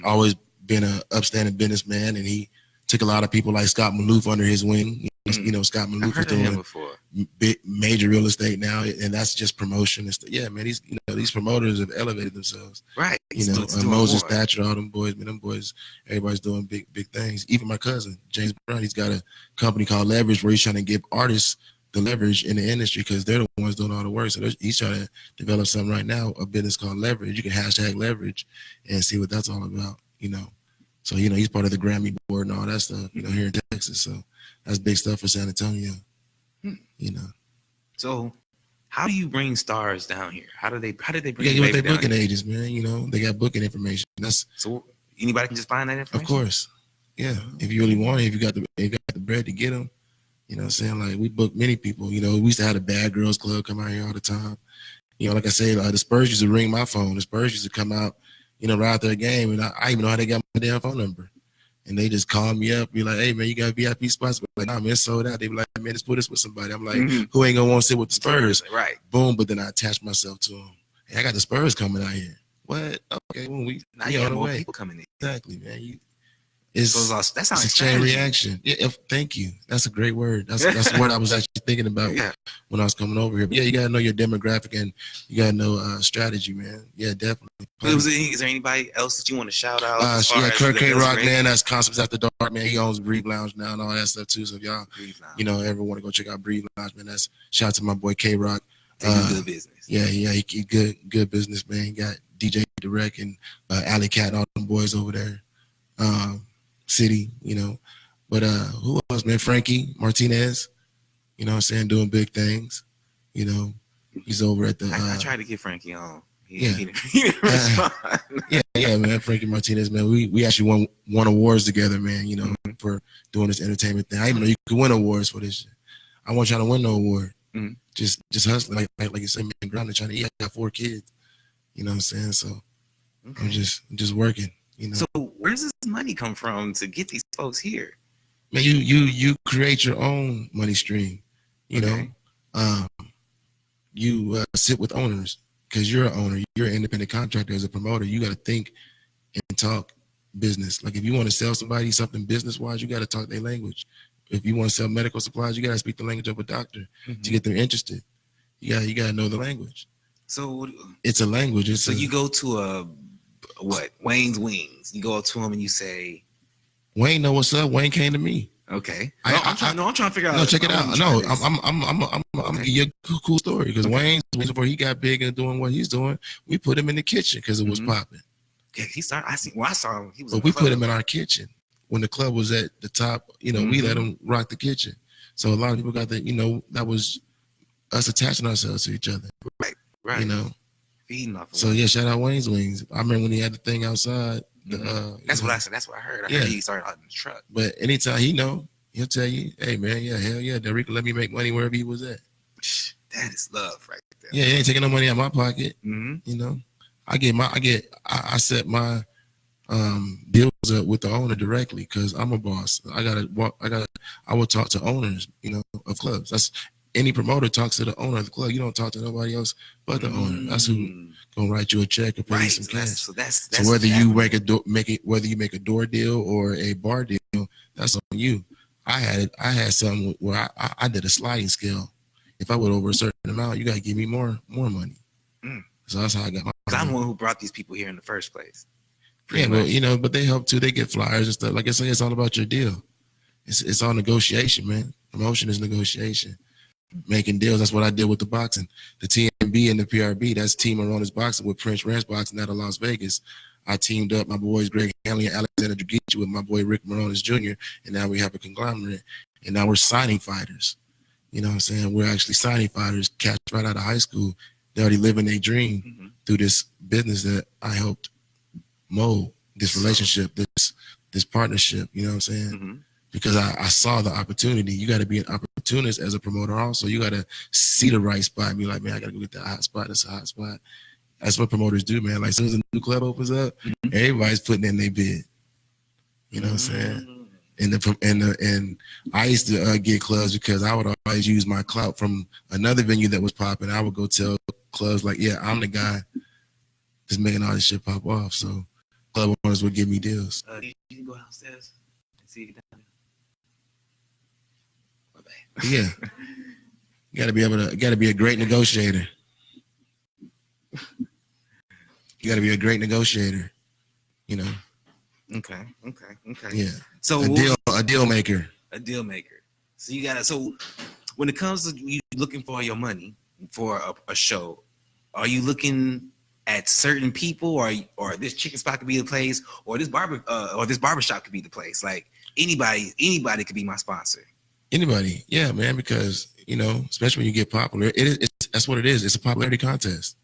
Speaker 2: Always been an upstanding businessman, and he took a lot of people like Scott Maloof under his wing. Scott Maloof was doing big, major real estate now, and that's just promotion. Yeah, man, these promoters have elevated themselves.
Speaker 1: Right.
Speaker 2: Moses Thatcher, all them boys, man, everybody's doing big things. Even my cousin, James Brown, he's got a company called Leverage where he's trying to give artists the leverage in the industry because they're the ones doing all the work. So he's trying to develop something right now, a business called Leverage. You can hashtag Leverage and see what that's all about, So, he's part of the Grammy board and all that stuff, here in Texas. So that's big stuff for San Antonio,
Speaker 1: So how do you bring stars down here? How do they bring
Speaker 2: you with their booking agents, man? They got booking information.
Speaker 1: So anybody can just find that information?
Speaker 2: Of course. Yeah. If you really want it, if you got the bread to get them, what I'm saying? Like we book many people, we used to have the Bad Girls Club come out here all the time. Like I say, the Spurs used to ring my phone. The Spurs used to come out, right after a game, and I even know how they got my damn phone number. And they just call me up, be like, hey, man, you got VIP spots? But like, nah, man, it's sold out. They be like, man, let's put this with somebody. I'm like, who ain't going to want to sit with the Spurs?
Speaker 1: Right.
Speaker 2: Boom, but then I attach myself to them. Hey, I got the Spurs coming out here. What? Okay, well,
Speaker 1: now you got more people coming in.
Speaker 2: Exactly, man.
Speaker 1: That sounds
Speaker 2: a chain reaction. Yeah, thank you. That's a great word. That's the word I was actually thinking about when I was coming over here. But yeah, you gotta know your demographic and you gotta know strategy, man. Yeah, definitely.
Speaker 1: Is there anybody else that you want to shout out?
Speaker 2: Kurt K-Rock, man. That's Concepts After Dark, man. He owns Breathe Lounge now and all that stuff too. So if y'all, ever want to go check out Breathe Lounge, man, that's shout out to my boy K-Rock.
Speaker 1: Good business.
Speaker 2: Yeah, he good business, man. He got DJ Direct and Alley Cat, all them boys over there. City, but who else, man? Frankie Martinez, what I'm saying, doing big things. He's over at the
Speaker 1: I tried to get Frankie on. He didn't
Speaker 2: respond. Yeah, man. Frankie Martinez, man. We actually won awards together, man, for doing this entertainment thing. I didn't even know you could win awards for this shit. I wasn't trying to win no award. Just hustling, like you said, man, grinding, trying to eat. I got 4 kids. You know what I'm saying? So I'm just working.
Speaker 1: So where does this money come from to get these folks here?
Speaker 2: Man, you create your own money stream. You sit with owners because you're an owner. You're an independent contractor. As a promoter, you got to think and talk business. Like if you want to sell somebody something business wise, you got to talk their language. if you want to sell medical supplies, you got to speak the language of a doctor to get them interested. You got to know the language.
Speaker 1: So
Speaker 2: it's a language.
Speaker 1: You go to Wayne's Wings. You go up to him and you say,
Speaker 2: Wayne know what's up. Wayne came to me.
Speaker 1: Okay. I'm trying to figure out.
Speaker 2: No, check it out. No, I'm gonna give you a cool story because Wayne, before he got big and doing what he's doing, we put him in the kitchen because it was popping.
Speaker 1: Yeah, he started. I saw him. He was.
Speaker 2: But we put him in our kitchen when the club was at the top. We let him rock the kitchen. So a lot of people got that. That was us attaching ourselves to each other.
Speaker 1: Right. Feeding off.
Speaker 2: So yeah, shout out Wayne's Wings. I remember when he had the thing outside.
Speaker 1: That's what I said. That's what I heard. I heard he started out in the truck.
Speaker 2: But anytime he'll tell you, hey man, yeah, hell yeah, Derica let me make money wherever he was at.
Speaker 1: That is love right there.
Speaker 2: Yeah, he ain't taking no money out of my pocket. I set my deals up with the owner directly because I'm a boss. I will talk to owners, of clubs. That's any promoter talks to the owner of the club. You don't talk to nobody else but the owner. That's who gonna write you a check or pay you some cash. So whether you make a door deal or a bar deal, that's on you. I had something where I did a sliding scale. If I went over a certain amount, you gotta give me more money. So that's how I got my.
Speaker 1: I'm the one who brought these people here in the first place.
Speaker 2: But they help too. They get flyers and stuff. Like I say, it's all about your deal. It's all negotiation, man. Promotion is negotiation. Making deals. That's what I did with the boxing. The TMB and the PRB, that's Team Arona's Boxing with Prince Ranch Boxing out of Las Vegas. I teamed up my boys Greg Hanley and Alexander Dragici with my boy Rick Moronis Jr. And now we have a conglomerate. And now we're signing fighters. You know what I'm saying? We're actually signing fighters, cats right out of high school. They're already living their dream through this business that I helped mold, this relationship, this partnership. You know what I'm saying? Because I saw the opportunity. You got to be an opportunist as a promoter also. You got to see the right spot and be like, man, I got to go get that hot spot. That's a hot spot. That's what promoters do, man. Like as soon as a new club opens up, everybody's putting in their bid. You know what I'm saying? And I used to get clubs because I would always use my clout from another venue that was popping. I would go tell clubs like, yeah, I'm the guy that's making all this shit pop off. So club owners would give me deals.
Speaker 1: You can go downstairs and see you down there.
Speaker 2: Yeah, you got to be a great negotiator. You got to be a great negotiator.
Speaker 1: Okay.
Speaker 2: Yeah.
Speaker 1: So
Speaker 2: a deal maker.
Speaker 1: A deal maker. So you got. So when it comes to you looking for your money for a show, are you looking at certain people, or this chicken spot could be the place, or this barbershop could be the place? Like anybody could be my sponsor. Anybody,
Speaker 2: yeah, man, because especially when you get popular, that's what it is. It's a popularity contest.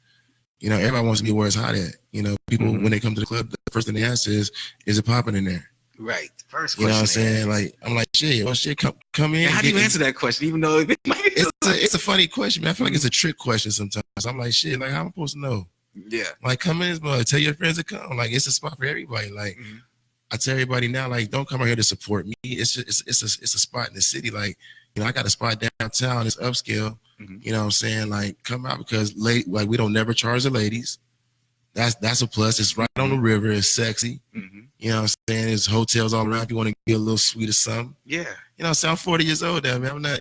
Speaker 2: Everybody wants to be where it's hot at. People when they come to the club, the first thing they ask is it popping in there?
Speaker 1: Right. First question.
Speaker 2: You know what I'm saying? Like I'm like, shit, come in.
Speaker 1: And how do you answer that question? Even though
Speaker 2: it's a funny question, man. I feel like it's a trick question sometimes. I'm like, shit, like how am I supposed to know?
Speaker 1: Yeah.
Speaker 2: Like come in, bro. Tell your friends to come. Like it's a spot for everybody. Like. I tell everybody now, like, don't come out here to support me. It's a spot in the city. Like, I got a spot downtown. It's upscale. You know what I'm saying? Like, come out because we don't never charge the ladies. That's a plus. It's right on the river. It's sexy. You know what I'm saying? There's hotels all around if you want to get a little sweet or something.
Speaker 1: Yeah.
Speaker 2: You know what I'm saying? I'm 40 years old now, man. I'm not,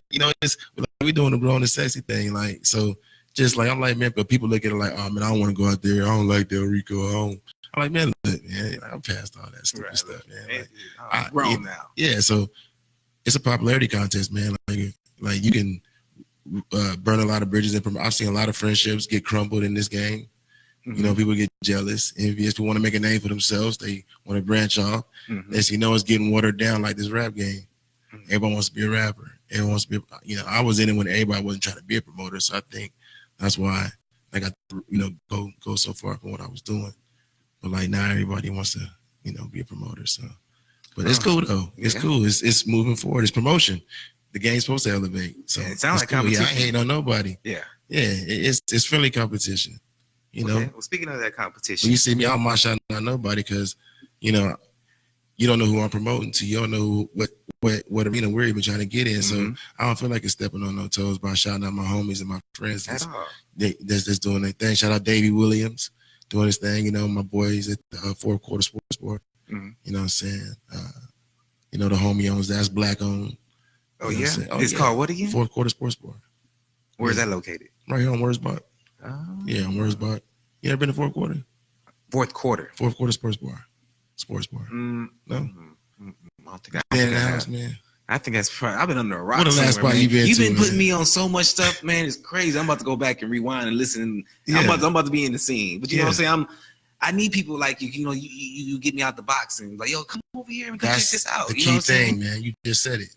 Speaker 2: we doing the grown and sexy thing. Like, so just like, I'm like, man, but people look at it like, oh, man, I don't want to go out there. I don't like Del Rico. I'm like, man, look, man, I'm past all that stupid stuff, man. Like,
Speaker 1: I'm grown now.
Speaker 2: Yeah, so it's a popularity contest, man. Like you can burn a lot of bridges. And I've seen a lot of friendships get crumbled in this game. People get jealous, envious. People want to make a name for themselves. They want to branch off. They say, it's getting watered down like this rap game. Everybody wants to be a rapper. Everyone wants to be, I was in it when everybody wasn't trying to be a promoter. So I think that's why I got, go so far from what I was doing. But like now everybody wants to, be a promoter. So, but it's cool though. It's cool. It's moving forward. It's promotion. The game's supposed to elevate. So
Speaker 1: it sounds like
Speaker 2: cool.
Speaker 1: competition.
Speaker 2: Yeah, I ain't hating on nobody.
Speaker 1: Yeah.
Speaker 2: Yeah. It's friendly competition.
Speaker 1: Okay. Well, speaking of that competition,
Speaker 2: when you see me, I'm not shouting out nobody because, you don't know who I'm promoting to. You don't know what arena we're even trying to get in. So I don't feel like it's stepping on no toes by shouting out my homies and my friends that's doing their thing. Shout out Davey Williams. Doing his thing, my boys at the Fourth Quarter Sports Sport. You know what I'm saying? The homie owns that's black owned.
Speaker 1: Oh, yeah? It's called what again?
Speaker 2: Fourth Quarter Sports Bar.
Speaker 1: Where's that located?
Speaker 2: Right here on Wurzbach.
Speaker 1: Oh.
Speaker 2: Yeah, on Wurzbach. You ever been to Fourth Quarter?
Speaker 1: Fourth Quarter.
Speaker 2: Fourth Quarter Sports Bar. Sports Bar. No?
Speaker 1: I don't think
Speaker 2: Man.
Speaker 1: I think that's probably, I've been under a rock.
Speaker 2: What the last spot you been to?
Speaker 1: You've been putting
Speaker 2: man?
Speaker 1: me on so much stuff, man. It's crazy. I'm about to go back and rewind and listen. Yeah. I'm about to be in the scene. But you know what I'm saying? I need people like you. You know, you get me out the box and like, yo, come over here and come check this out.
Speaker 2: The
Speaker 1: you know
Speaker 2: key thing, man. You just said it.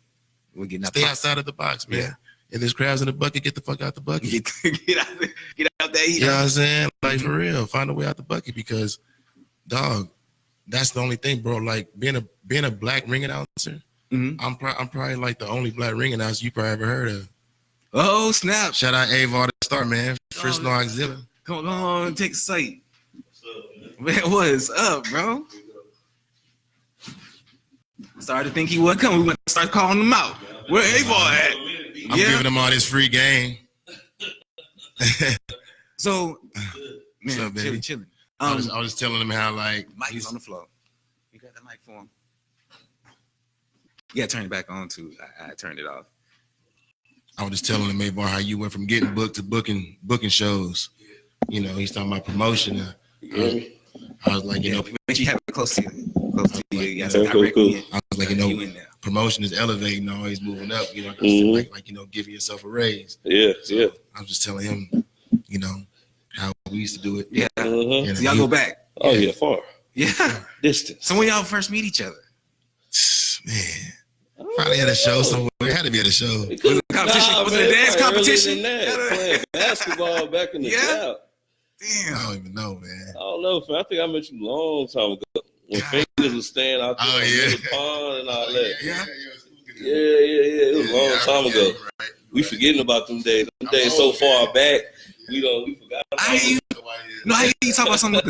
Speaker 1: We're getting
Speaker 2: Stay outside of the box, man. Yeah. If there's crabs in the bucket, get the fuck out the bucket.
Speaker 1: Get out there.
Speaker 2: You know what I'm saying? Like for real, find a way out the bucket because, dog, that's the only thing, bro. Like being a black ring announcer. Mm-hmm. I'm probably like the only black ring announcer you probably ever heard of. Oh snap! Shout out Avar the Star, man. First no auxiliary.
Speaker 1: Come on, take a sight. Man, what is up, bro? Started to think he wasn't coming. We went to start calling him out. Where Avar at?
Speaker 2: I'm giving him all this free game.
Speaker 1: So, man,
Speaker 2: up,
Speaker 1: chilling.
Speaker 2: I was telling him how like
Speaker 1: Mike's on the floor. You got the mic for him? You gotta turn it back on too. I turned it off.
Speaker 2: I was just telling him, Avar, how you went from getting booked to booking shows. You know, he's talking about promotion. I was like, you know,
Speaker 1: make sure you have it close to you.
Speaker 2: I was like, you know, promotion is elevating, always moving up. You know, like you know, giving yourself a raise.
Speaker 3: Yeah.
Speaker 2: I was just telling him, you know, how we used to do it.
Speaker 1: Yeah. So y'all go back.
Speaker 3: Oh yeah, far.
Speaker 1: Yeah.
Speaker 3: Distance.
Speaker 1: So when y'all first meet each other?
Speaker 2: Man. Probably at a show somewhere. It had to be at a show.
Speaker 1: Was it a competition? Was it a dance competition?
Speaker 3: Playing basketball back in the South.
Speaker 1: Damn.
Speaker 2: I don't even know, man.
Speaker 3: I don't know, man. I think I met you a long time ago. When fingers was staying out there in the pond and all that.
Speaker 1: Yeah.
Speaker 3: It was a long time ago. Right. We forgetting about them days. Them days so far back. We forgot about
Speaker 1: I hear you talk about something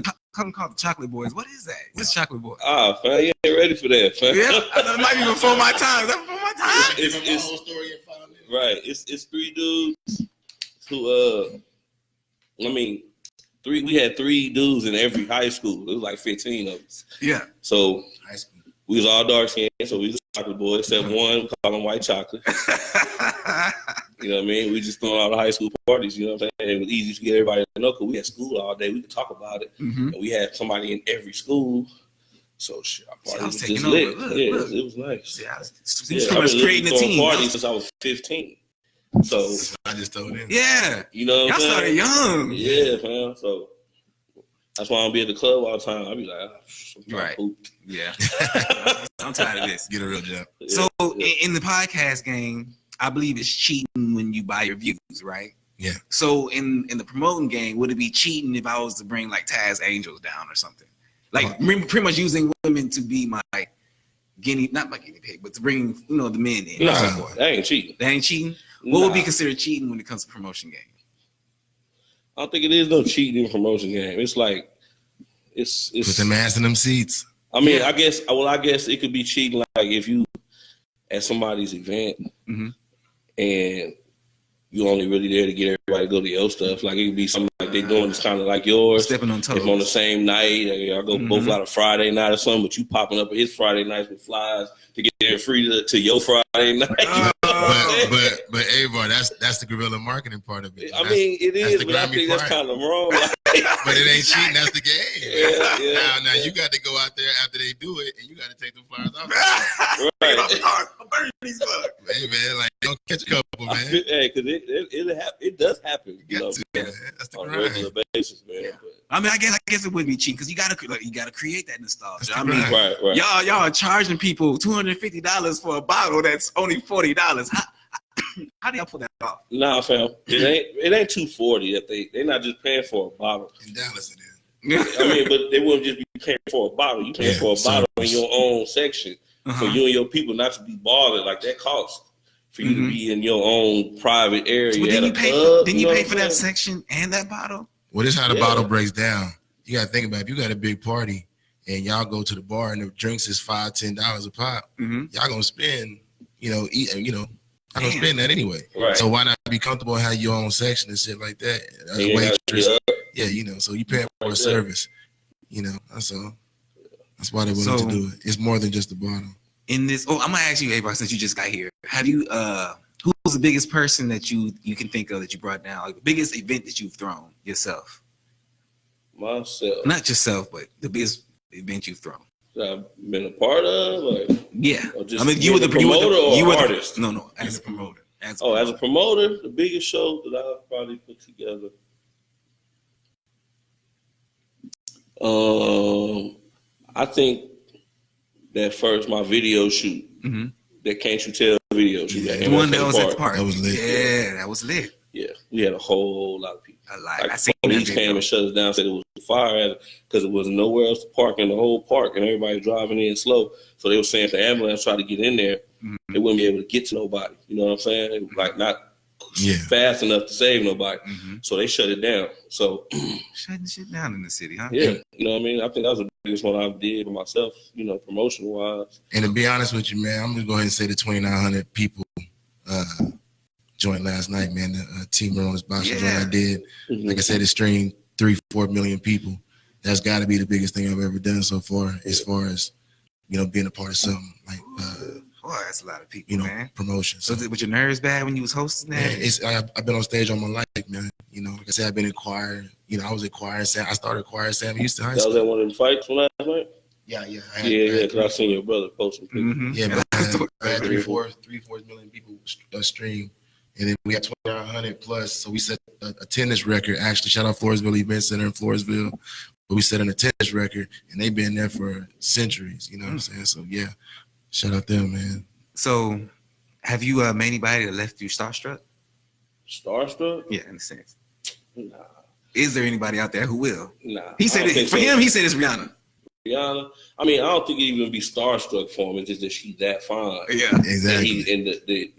Speaker 1: called the Chocolate Boys. What is that? What's Chocolate Boys?
Speaker 3: Ah, fam, you ain't ready for that, fam.
Speaker 1: Yeah, it might be before my time. Is that before my time?
Speaker 3: It's right. It's three dudes who we had three dudes in every high school. It was like 15 of us.
Speaker 1: Yeah.
Speaker 3: So high school. We was all dark skinned, so we was chocolate boys, except one, we call him white chocolate. You know what I mean? We just throwing all the high school parties, you know what I'm saying? It was easy to get everybody to know because we had school all day. We could talk about it. Mm-hmm. And we had somebody in every school. So shit, our party was just lit. Look. It was nice. Yeah,
Speaker 1: I've been
Speaker 3: creating a team parties since I was 15. So
Speaker 2: I just told him.
Speaker 1: Yeah.
Speaker 3: You know what
Speaker 1: y'all started young.
Speaker 3: Yeah, man. So that's why I don't be at the club all the time. I be like,
Speaker 1: right. Yeah. I'm tired of this.
Speaker 2: Get a real job.
Speaker 1: So in the podcast game, I believe it's cheating when you buy your views, right?
Speaker 2: Yeah.
Speaker 1: So in the promoting game, would it be cheating if I was to bring like Taz Angels down or something? Like pretty much using women to be my not my guinea pig, but to bring the men in.
Speaker 3: No, that ain't cheating.
Speaker 1: That ain't cheating. What would be considered cheating when it comes to promotion game?
Speaker 3: I don't think it is no cheating in promotion game. It's like it's
Speaker 2: put them ass in them seats.
Speaker 3: I mean, I guess it could be cheating like if you at somebody's event and you only really there to get everybody to go to your stuff. Like it could be something like they doing this kind of like yours.
Speaker 1: Stepping on toes.
Speaker 3: If on the same night, I go both out of Friday night or something, but you popping up at his Friday nights with flies to get there free to your Friday night.
Speaker 2: But Avar, that's the guerrilla marketing part of it.
Speaker 3: I mean, it is, but I think that's kind of wrong.
Speaker 2: But it ain't cheating. That's the game.
Speaker 3: Yeah.
Speaker 2: Now you got to go out there after they do it, and you got to take them flyers off.
Speaker 3: Right.
Speaker 1: I'm burning these bugs.
Speaker 2: Hey man, like don't catch a couple, man.
Speaker 3: Hey, because it does happen.
Speaker 2: That's the
Speaker 3: on
Speaker 2: grind.
Speaker 3: a regular basis, man.
Speaker 1: Yeah. I mean, I guess it wouldn't be cheating because you gotta create that nostalgia. I mean,
Speaker 3: right.
Speaker 1: y'all are charging people $250 for a bottle that's only $40. How do y'all pull that off?
Speaker 3: Nah, fam, it ain't $240 that they're not just paying for a bottle.
Speaker 2: In Dallas, it is.
Speaker 3: I mean, but they wouldn't just be paying for a bottle. You paying for a bottle in your own section for you and your people not to be bothered. Like that cost for you to be in your own private area.
Speaker 1: Well, didn't you pay for that section and that bottle?
Speaker 2: Well, this is how the bottle breaks down. You got to think about it. If you got a big party and y'all go to the bar and the drinks is $5-10 a pop, y'all gonna spend, I'm gonna spend that anyway.
Speaker 3: Right.
Speaker 2: So why not be comfortable and have your own section and shit like that? Waitress, so you paying for a service. That's all. That's why they're willing to do it. It's more than just the bottle.
Speaker 1: in this. Oh, I'm gonna ask you, April, since you just got here. Have you who was the biggest person that you can think of that you brought down? Like the biggest event that you've thrown yourself?
Speaker 3: Myself.
Speaker 1: Not yourself, but the biggest event you've thrown.
Speaker 3: That I've been a part of, like
Speaker 1: yeah.
Speaker 3: I mean, you were the promoter or artist?
Speaker 1: No, as a promoter.
Speaker 3: As a promoter, the biggest show that I've probably put together. I think that first my video shoot, that Can't You Tell video shoot.
Speaker 1: The one that was at the park.
Speaker 2: That was lit.
Speaker 1: Yeah, that was lit.
Speaker 3: Yeah, we had a whole lot of people.
Speaker 1: I seen
Speaker 3: police came and shut us down, said it was a fire because it was nowhere else to park in the whole park, and everybody driving in slow. So they were saying if the ambulance tried to get in there, they wouldn't be able to get to nobody. You know what I'm saying? It was like not fast enough to save nobody. So they shut it down. So
Speaker 1: shutting shit down in the city, huh?
Speaker 3: Yeah, you know what I mean? I think that was the biggest one I did for myself, you know, promotion wise.
Speaker 2: And to be honest with you, man, I'm gonna go ahead and say the 2,900 people joint last night, man. The Team Maroon's boxing joint I did. Like I said, it streamed 3-4 million people. That's got to be the biggest thing I've ever done so far, as far as, you know, being a part of something like
Speaker 1: boy, that's a lot of people,
Speaker 2: you know,
Speaker 1: man.
Speaker 2: promotion.
Speaker 1: So was your nerves bad when you was hosting that?
Speaker 2: Man, I've been on stage all my life, man. You know, like I said, I've been in choir. You know, I was in choir. I started choir Sam Houston High School.
Speaker 3: That was at one of them fights from last night?
Speaker 2: Yeah.
Speaker 3: Because I seen your brother posting pictures.
Speaker 2: Yeah, man. I had 3-4 million people stream. And then we had 2,900 plus. So we set a tennis record. Actually, shout out Floresville Event Center in Floresville. But we set a tennis record, and they've been there for centuries. You know what I'm saying? So, yeah, shout out them, man.
Speaker 1: So have you met anybody that left you starstruck?
Speaker 3: Starstruck?
Speaker 1: Yeah, in a sense.
Speaker 3: Nah.
Speaker 1: Is there anybody out there who will?
Speaker 3: Nah.
Speaker 1: He said it, for him, he said it's Rihanna.
Speaker 3: Rihanna? I mean, I don't think it even be starstruck for him. It's just that she's that fine.
Speaker 1: Yeah,
Speaker 2: exactly.
Speaker 3: And the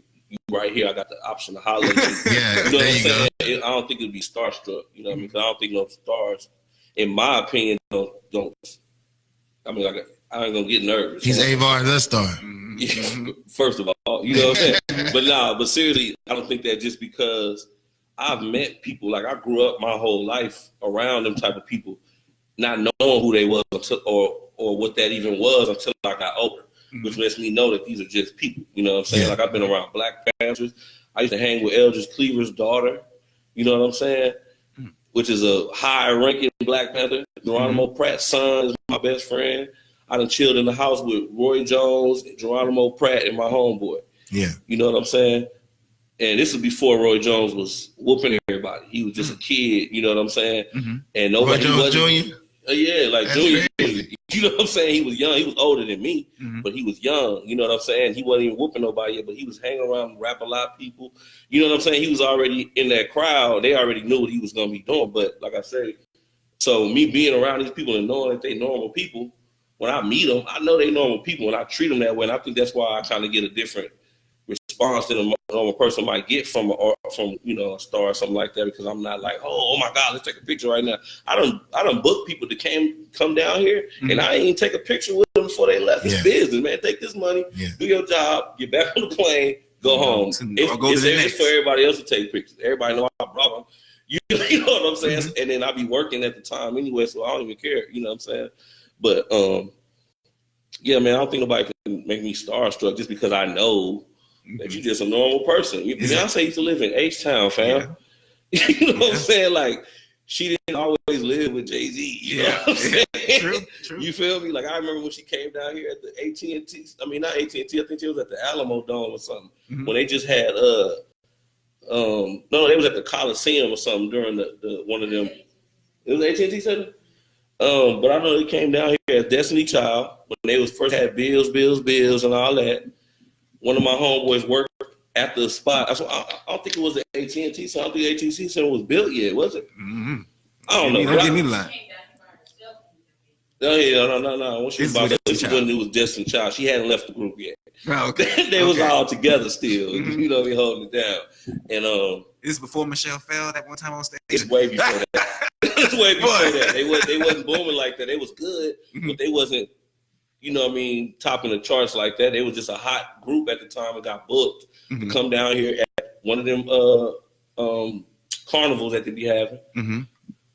Speaker 3: right here, I got the option to holler at you.
Speaker 2: Yeah,
Speaker 3: you know
Speaker 2: there you go.
Speaker 3: I don't think it'd be starstruck. You know what I mean? Because I don't think no stars, in my opinion, don't. I mean, like, I ain't gonna get nervous.
Speaker 2: He's Avar the star.
Speaker 3: Yeah, first of all, you know what I'm saying? But seriously, I don't think that just because I've met people, like I grew up my whole life around them type of people, not knowing who they was until, or what that even was until I got older. Which lets me know that these are just people. You know what I'm saying?
Speaker 2: Yeah.
Speaker 3: Like I've been around Black Panthers. I used to hang with Eldridge Cleaver's daughter. You know what I'm saying? Which is a high-ranking Black Panther. Geronimo Pratt's son is my best friend. I done chilled in the house with Roy Jones, Geronimo Pratt, and my homeboy.
Speaker 2: Yeah.
Speaker 3: You know what I'm saying? And this was before Roy Jones was whooping everybody. He was just a kid. You know what I'm saying? And nobody
Speaker 2: Roy Jones Jr.?
Speaker 3: Yeah, like
Speaker 2: That's
Speaker 3: Junior.
Speaker 2: crazy.
Speaker 3: You know what I'm saying? He was young. He was older than me, but he was young. You know what I'm saying? He wasn't even whooping nobody yet, but he was hanging around rap a lot people. You know what I'm saying? He was already in that crowd. They already knew what he was going to be doing. But like I said, so me being around these people and knowing that they normal people, when I meet them, I know they normal people and I treat them that way. And I think that's why I kind of get a different response that a normal person might get from you know, a star or something like that, because I'm not like, oh my God, let's take a picture right now. I done booked people that come down here and I ain't take a picture with them before they left. It's business, man. Take this money, do your job, get back on the plane, go home. It's for everybody else to take pictures. Everybody know I brought them. You know what I'm saying? And then I be working at the time anyway, so I don't even care. You know what I'm saying? But yeah, man, I don't think nobody can make me starstruck just because I know that you're just a normal person. Beyonce used to live in H-Town, fam. Yeah. You know what I'm saying? Like, she didn't always live with Jay-Z. You know what I'm saying? True. You feel me? Like, I remember when she came down here at the AT&T. I mean, not AT&T. I think she was at the Alamo Dome or something. When they just had, no, they was at the Coliseum or something during the one of them. It was AT&T Center? But I know they came down here as Destiny Child when they was first had Bills, and all that. One of my homeboys worked at the spot. I don't think it was the AT&T, so I don't think AT&T Center was built yet, was it? I don't know.
Speaker 1: Don't give me the line.
Speaker 3: No. When she was about when it was Destiny Child, she hadn't left the group yet.
Speaker 1: Oh, okay.
Speaker 3: They was all together still. You know, we holding it down. And
Speaker 1: this before Michelle fell that one time on stage.
Speaker 3: It's way before that. It's way before that. They wasn't booming like that. They was good, but they wasn't, you know what I mean, topping the charts like that. They was just a hot group at the time and got booked to come down here at one of them carnivals that they be having.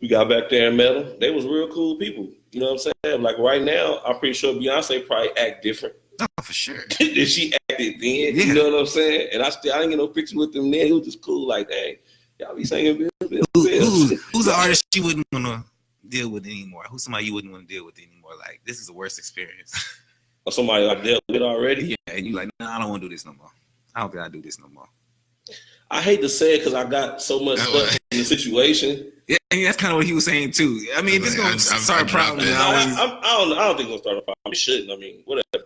Speaker 3: We got back there and met them. They was real cool people. You know what I'm saying? Like right now, I'm pretty sure Beyonce probably act different.
Speaker 1: for sure.
Speaker 3: Then she acted then.
Speaker 1: Yeah.
Speaker 3: You know what I'm saying? And I didn't get no picture with them then. It was just cool. Like, hey, y'all be singing Bill.
Speaker 1: Who's an artist you wouldn't want to deal with anymore? Who's somebody you wouldn't want to deal with anymore? Like, this is the worst experience.
Speaker 3: Or somebody I dealt with already?
Speaker 1: Yeah, and you like, nah, I don't want to do this no more. I don't think I do this no more.
Speaker 3: I hate to say it because I got so much stuff in the situation.
Speaker 1: Yeah, and that's kind of what he was saying too. I mean, if it's gonna start a problem,
Speaker 3: I don't think it's gonna start a problem. It shouldn't. I mean, whatever.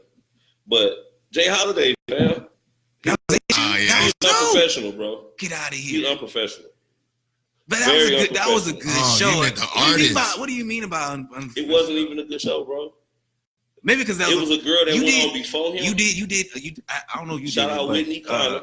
Speaker 3: But Jay Holiday, man, he's unprofessional, bro.
Speaker 1: Get out of here.
Speaker 3: He's unprofessional.
Speaker 1: But that was a good show. What do you mean about
Speaker 3: it wasn't even a good show, bro?
Speaker 1: Maybe because
Speaker 3: it was a girl that went on before him.
Speaker 1: You did. I don't know if you
Speaker 3: shout
Speaker 1: did.
Speaker 3: Shout out Whitney Connor.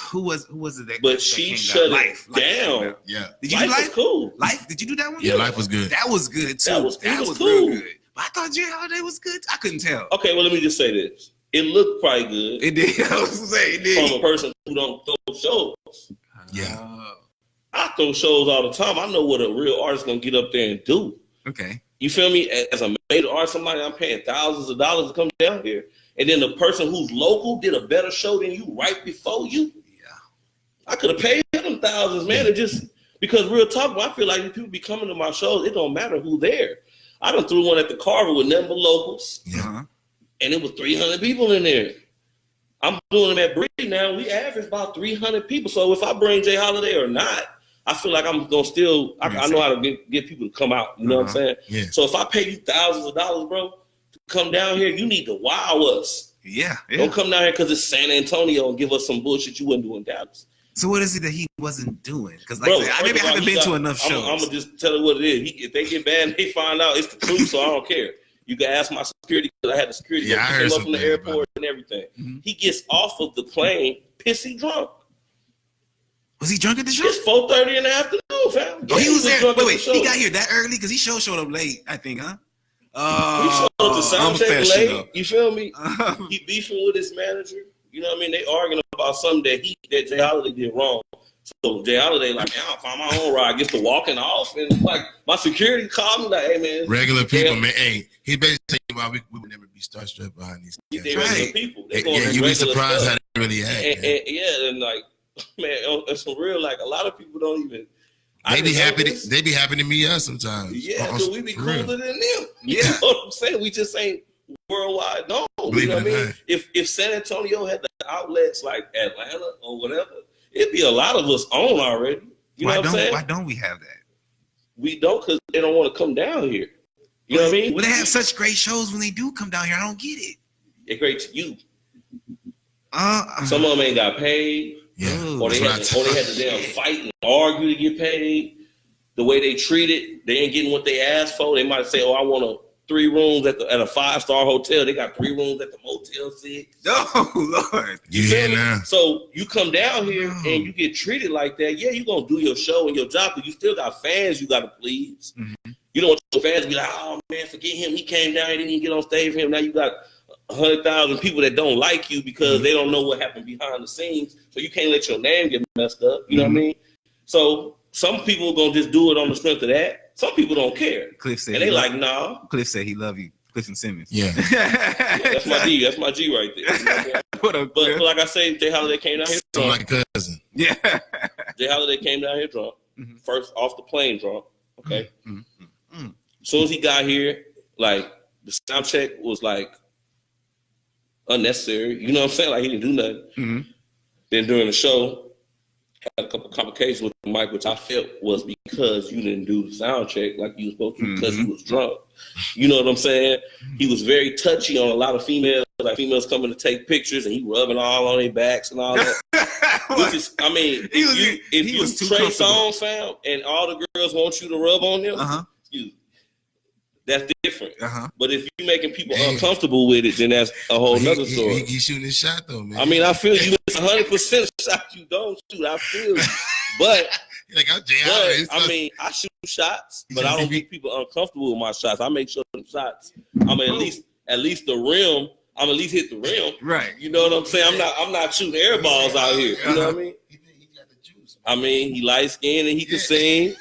Speaker 1: Who was it that?
Speaker 3: But she shut it down.
Speaker 2: Yeah.
Speaker 1: Did you do Life?
Speaker 3: Was cool.
Speaker 1: Life? Did you do that one?
Speaker 2: Yeah, Life was good.
Speaker 1: That was good too.
Speaker 3: That was cool.
Speaker 1: Real good. But I thought Jay Holiday was good. I couldn't tell.
Speaker 3: Okay, well let me just say this. It looked probably good.
Speaker 1: It did. I was saying it did.
Speaker 3: From a person who don't throw shows.
Speaker 2: Yeah.
Speaker 3: I throw shows all the time. I know what a real artist gonna get up there and do.
Speaker 1: Okay.
Speaker 3: You feel me? As a major artist, somebody I'm paying thousands of dollars to come down here, and then the person who's local did a better show than you right before you. I could have paid them thousands, man. It just because real talk, I feel like if people be coming to my shows, it don't matter who there. I done threw one at the Carver with nothing but locals, and it was 300 people in there. I'm doing them at Bree now. We average about 300 people. So if I bring Jay Holiday or not, I feel like I'm gonna still. I know how to get people to come out. You know what I'm saying?
Speaker 2: Yeah.
Speaker 3: So if I pay you thousands of dollars, bro, to come down here, you need to wow us.
Speaker 1: Yeah.
Speaker 3: Don't come down here because it's San Antonio and give us some bullshit you wouldn't do in Dallas.
Speaker 1: So what is it that he wasn't doing? Because maybe I haven't been to enough shows.
Speaker 3: I'm gonna just tell it what it is. If they get bad and they find out, it's the truth. So I don't care. You can ask my security because I had the security.
Speaker 2: Yeah, I heard
Speaker 3: up from the airport and everything. Mm-hmm. He gets off of the plane pissy drunk.
Speaker 1: Was he drunk at the show?
Speaker 3: It's 4:30 in the afternoon, fam.
Speaker 1: Oh, he was there. Wait, he got here that early because he showed up late. I think, huh?
Speaker 3: He showed up to sound check late. You feel me? He beefing with his manager. You know what I mean? They arguing about something that Jay Holiday did wrong. So Jay Holiday like, I'll find my own ride. Gets to walking off, and like my security called me like, hey man,
Speaker 2: regular people, man. Hey, he basically about we would never be starstruck behind these guys.
Speaker 3: They're regular people.
Speaker 2: You'd be surprised how they really act.
Speaker 3: And like, man, it's some real like a lot of people don't even.
Speaker 2: They be happy to meet us sometimes.
Speaker 3: Yeah, because we be cooler than them.
Speaker 1: Yeah,
Speaker 3: you know what I'm saying? We just ain't worldwide known. You know what I mean? If San Antonio had the outlets like Atlanta or whatever, it'd be a lot of us on already. You know what I'm saying?
Speaker 1: Why don't we have that? We
Speaker 3: don't because they don't want to come down here. You know what I mean?
Speaker 1: Well, they have such great shows when they do come down here. I don't get it.
Speaker 3: They're great to you. Some of them ain't got paid.
Speaker 2: Yeah.
Speaker 3: Or they had to damn fight and argue to get paid. The way they treat it, they ain't getting what they asked for. They might say, I want 3 rooms at a 5-star hotel. They got 3 rooms at the Motel 6.
Speaker 1: Oh, Lord.
Speaker 2: Yeah, now.
Speaker 3: So you come down here and you get treated like that. Yeah, you're going to do your show and your job, but you still got fans you got to please. Mm-hmm. You don't want your fans to be like, oh, man, forget him. He came down here, didn't even get on stage for him. Now you got 100,000 people that don't like you because they don't know what happened behind the scenes. So you can't let your name get messed up. You know what I mean? So some people are going to just do it on the strength of that. Some people don't care.
Speaker 1: Cliff said
Speaker 3: and they like, nah.
Speaker 1: Cliff said he love you. Cliff and Simmons.
Speaker 2: Yeah.
Speaker 3: That's my G. That's my G right there. You know but like I say, Jay Holiday came down here drunk.
Speaker 2: Like a cousin.
Speaker 1: Yeah.
Speaker 3: Jay Holiday came down here drunk. Mm-hmm. First off the plane drunk. Okay.
Speaker 1: Mm-hmm.
Speaker 3: As soon as he got here, like the sound check was like unnecessary. You know what I'm saying? Like he didn't do nothing. Mm-hmm. Then during the show, had a couple of complications with the mic, which I felt was because you didn't do the sound check like you were supposed to because he was drunk. You know what I'm saying? He was very touchy on a lot of females, like females coming to take pictures and he rubbing all on their backs and all that. Which is, I mean, if you Trey Songz, fam, and all the girls want you to rub on them, that's different. But if you're making people uncomfortable with it, then that's a whole nother story.
Speaker 2: He's shooting his shot though, man.
Speaker 3: I mean, I feel you. It's 100% shot you don't shoot. I feel you. But I mean, I shoot shots, but I don't make people uncomfortable with my shots. I make sure them shots, I'm at least the rim. I'm at least hit the rim.
Speaker 1: Right.
Speaker 3: You know what I'm saying? I'm not shooting air balls out here. You know what I mean?
Speaker 2: He got the juice.
Speaker 3: I mean, he light skinned and he can sing.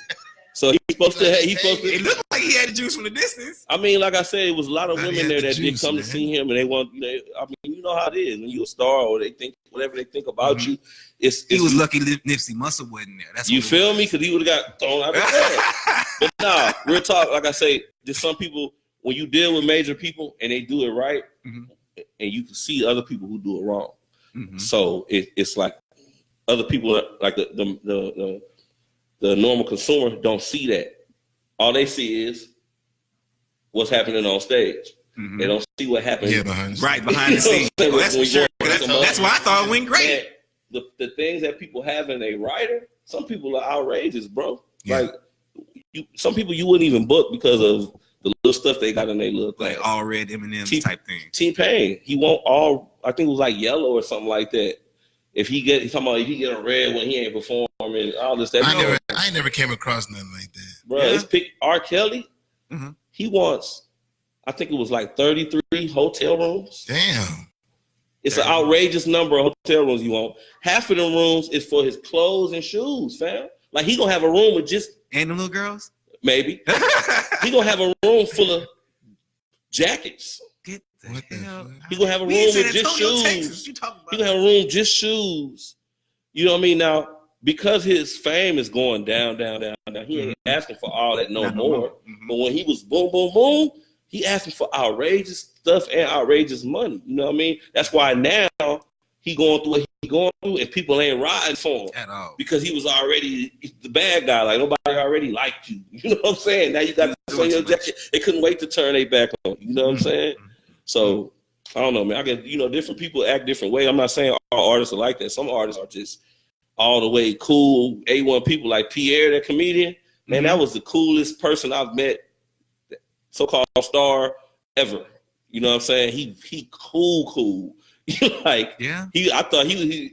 Speaker 3: So he's supposed to.
Speaker 1: It looked like he had the juice from the distance.
Speaker 3: I mean, like I said, it was a lot of women there that did come
Speaker 2: man.
Speaker 3: to see him, and they want. I mean, you know how it is when you're a star, or they think whatever they think about you. He
Speaker 1: was lucky Nipsey Hussle wasn't there. That's
Speaker 3: you feel me? Because he would have got thrown out the club. But nah, real talk. Like I say, there's some people when you deal with major people and they do it right, and you can see other people who do it wrong. So it's like other people, like the normal consumer, don't see that. All they see is what's happening on stage. They don't see what happened
Speaker 2: behind
Speaker 1: the scenes. That's for sure. That's why I thought it went great.
Speaker 3: The things that people have in a writer, some people are outrageous, bro. Yeah. Like some people you wouldn't even book because of the little stuff they got in their little thing.
Speaker 1: Like all red M&M's type thing.
Speaker 3: T-Pain, he won't all. I think it was like yellow or something like that. If he get a red when he ain't performing, all this stuff.
Speaker 2: I never came across nothing like that,
Speaker 3: bro. It's pick R. Kelly. He wants, I think it was like 33 hotel rooms.
Speaker 2: Damn.
Speaker 3: It's an outrageous number of hotel rooms you want. Half of the rooms is for his clothes and shoes, fam. Like he gonna have a room with just
Speaker 1: and the little girls.
Speaker 3: Maybe he gonna have a room full of jackets.
Speaker 1: Get the hell.
Speaker 3: He gonna have a room with just shoes. He gonna have a room just shoes. You know what I mean? Now, because his fame is going down, he ain't asking for all that no more. But when he was boom, boom, boom, he asking for outrageous stuff and outrageous money. You know what I mean? That's why now he going through what he going through, and people ain't riding for him
Speaker 1: at all
Speaker 3: because he was already the bad guy. Like nobody already liked you. You know what I'm saying? Now you got to say your jacket. They couldn't wait to turn their back on you. You know what I'm saying? So I don't know, man. I get different people act different way. I'm not saying all artists are like that. Some artists are just all the way cool. A1 people like Pierre, that comedian. Man, that was the coolest person I've met. So-called star ever. You know what I'm saying? He cool. Like I thought he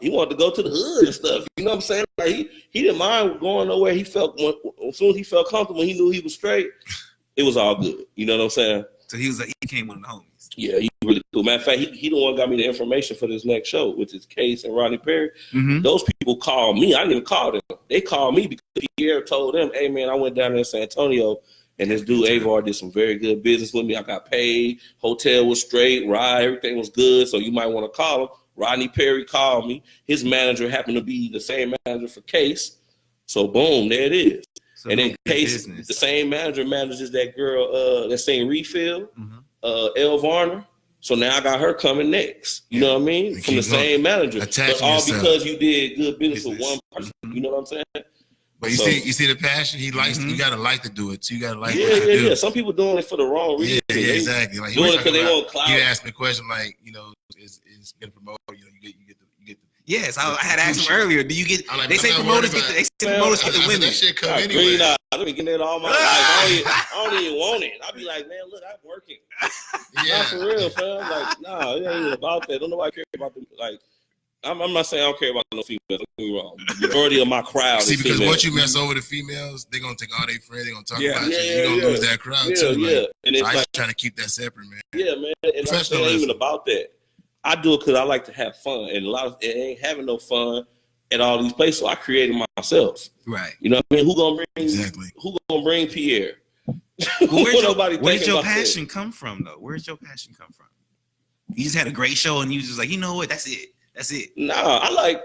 Speaker 3: wanted to go to the hood and stuff. You know what I'm saying? Like he didn't mind going nowhere. He felt as soon as he felt comfortable, he knew he was straight. It was all good. You know what I'm saying?
Speaker 1: So he became one of the homies.
Speaker 3: Yeah, he really cool. Matter of fact, he the one got me the information for this next show, which is Case and Rodney Perry. Those people called me. I didn't even call them. They called me because Pierre told them, "Hey man, I went down there in San Antonio." And this dude, Avar, did some very good business with me. I got paid. Hotel was straight. Ride, everything was good. So you might want to call him. Rodney Perry called me. His manager happened to be the same manager for Case. So boom, there it is. So and then Case, the same manager manages that girl that sang Refill, Elle Varner. So now I got her coming next. You know what I mean? From the same manager. But all because you did good business with one person. You know what I'm saying?
Speaker 2: But you see the passion he likes. You gotta like to do it. So you gotta like.
Speaker 3: Yeah. Some people doing it for the wrong reason.
Speaker 2: Yeah, exactly. Like
Speaker 3: doing it because they want clout.
Speaker 2: You asked me a question like, it's been promoted. You get the.
Speaker 1: Yes, I had asked him earlier. Do you get? They say promoters get the women.
Speaker 2: That shit come anyway.
Speaker 3: I've been getting that all my life. I don't even want it. I be like, man, look, I'm working. Not for real, fam. Like, nah, it ain't even about that. Don't nobody care about them. Like. I'm not saying I don't care about no females. Don't get me wrong. The majority of my crowd is
Speaker 2: because
Speaker 3: females.
Speaker 2: once you mess over the females, they're gonna take all their friends. They're gonna talk about you. You're gonna lose that crowd too. Like, and it's I'm trying to keep that separate, man.
Speaker 3: Yeah, man. And it's not even about that. I do it because I like to have fun, and a lot of it ain't having no fun at all these places. So I created myself.
Speaker 1: Right.
Speaker 3: You know what I mean? Who gonna bring Pierre?
Speaker 1: Where's your passion come from, though? Where's your passion come from? You just had a great show, and you just like, you know what? That's it.
Speaker 3: Nah, I like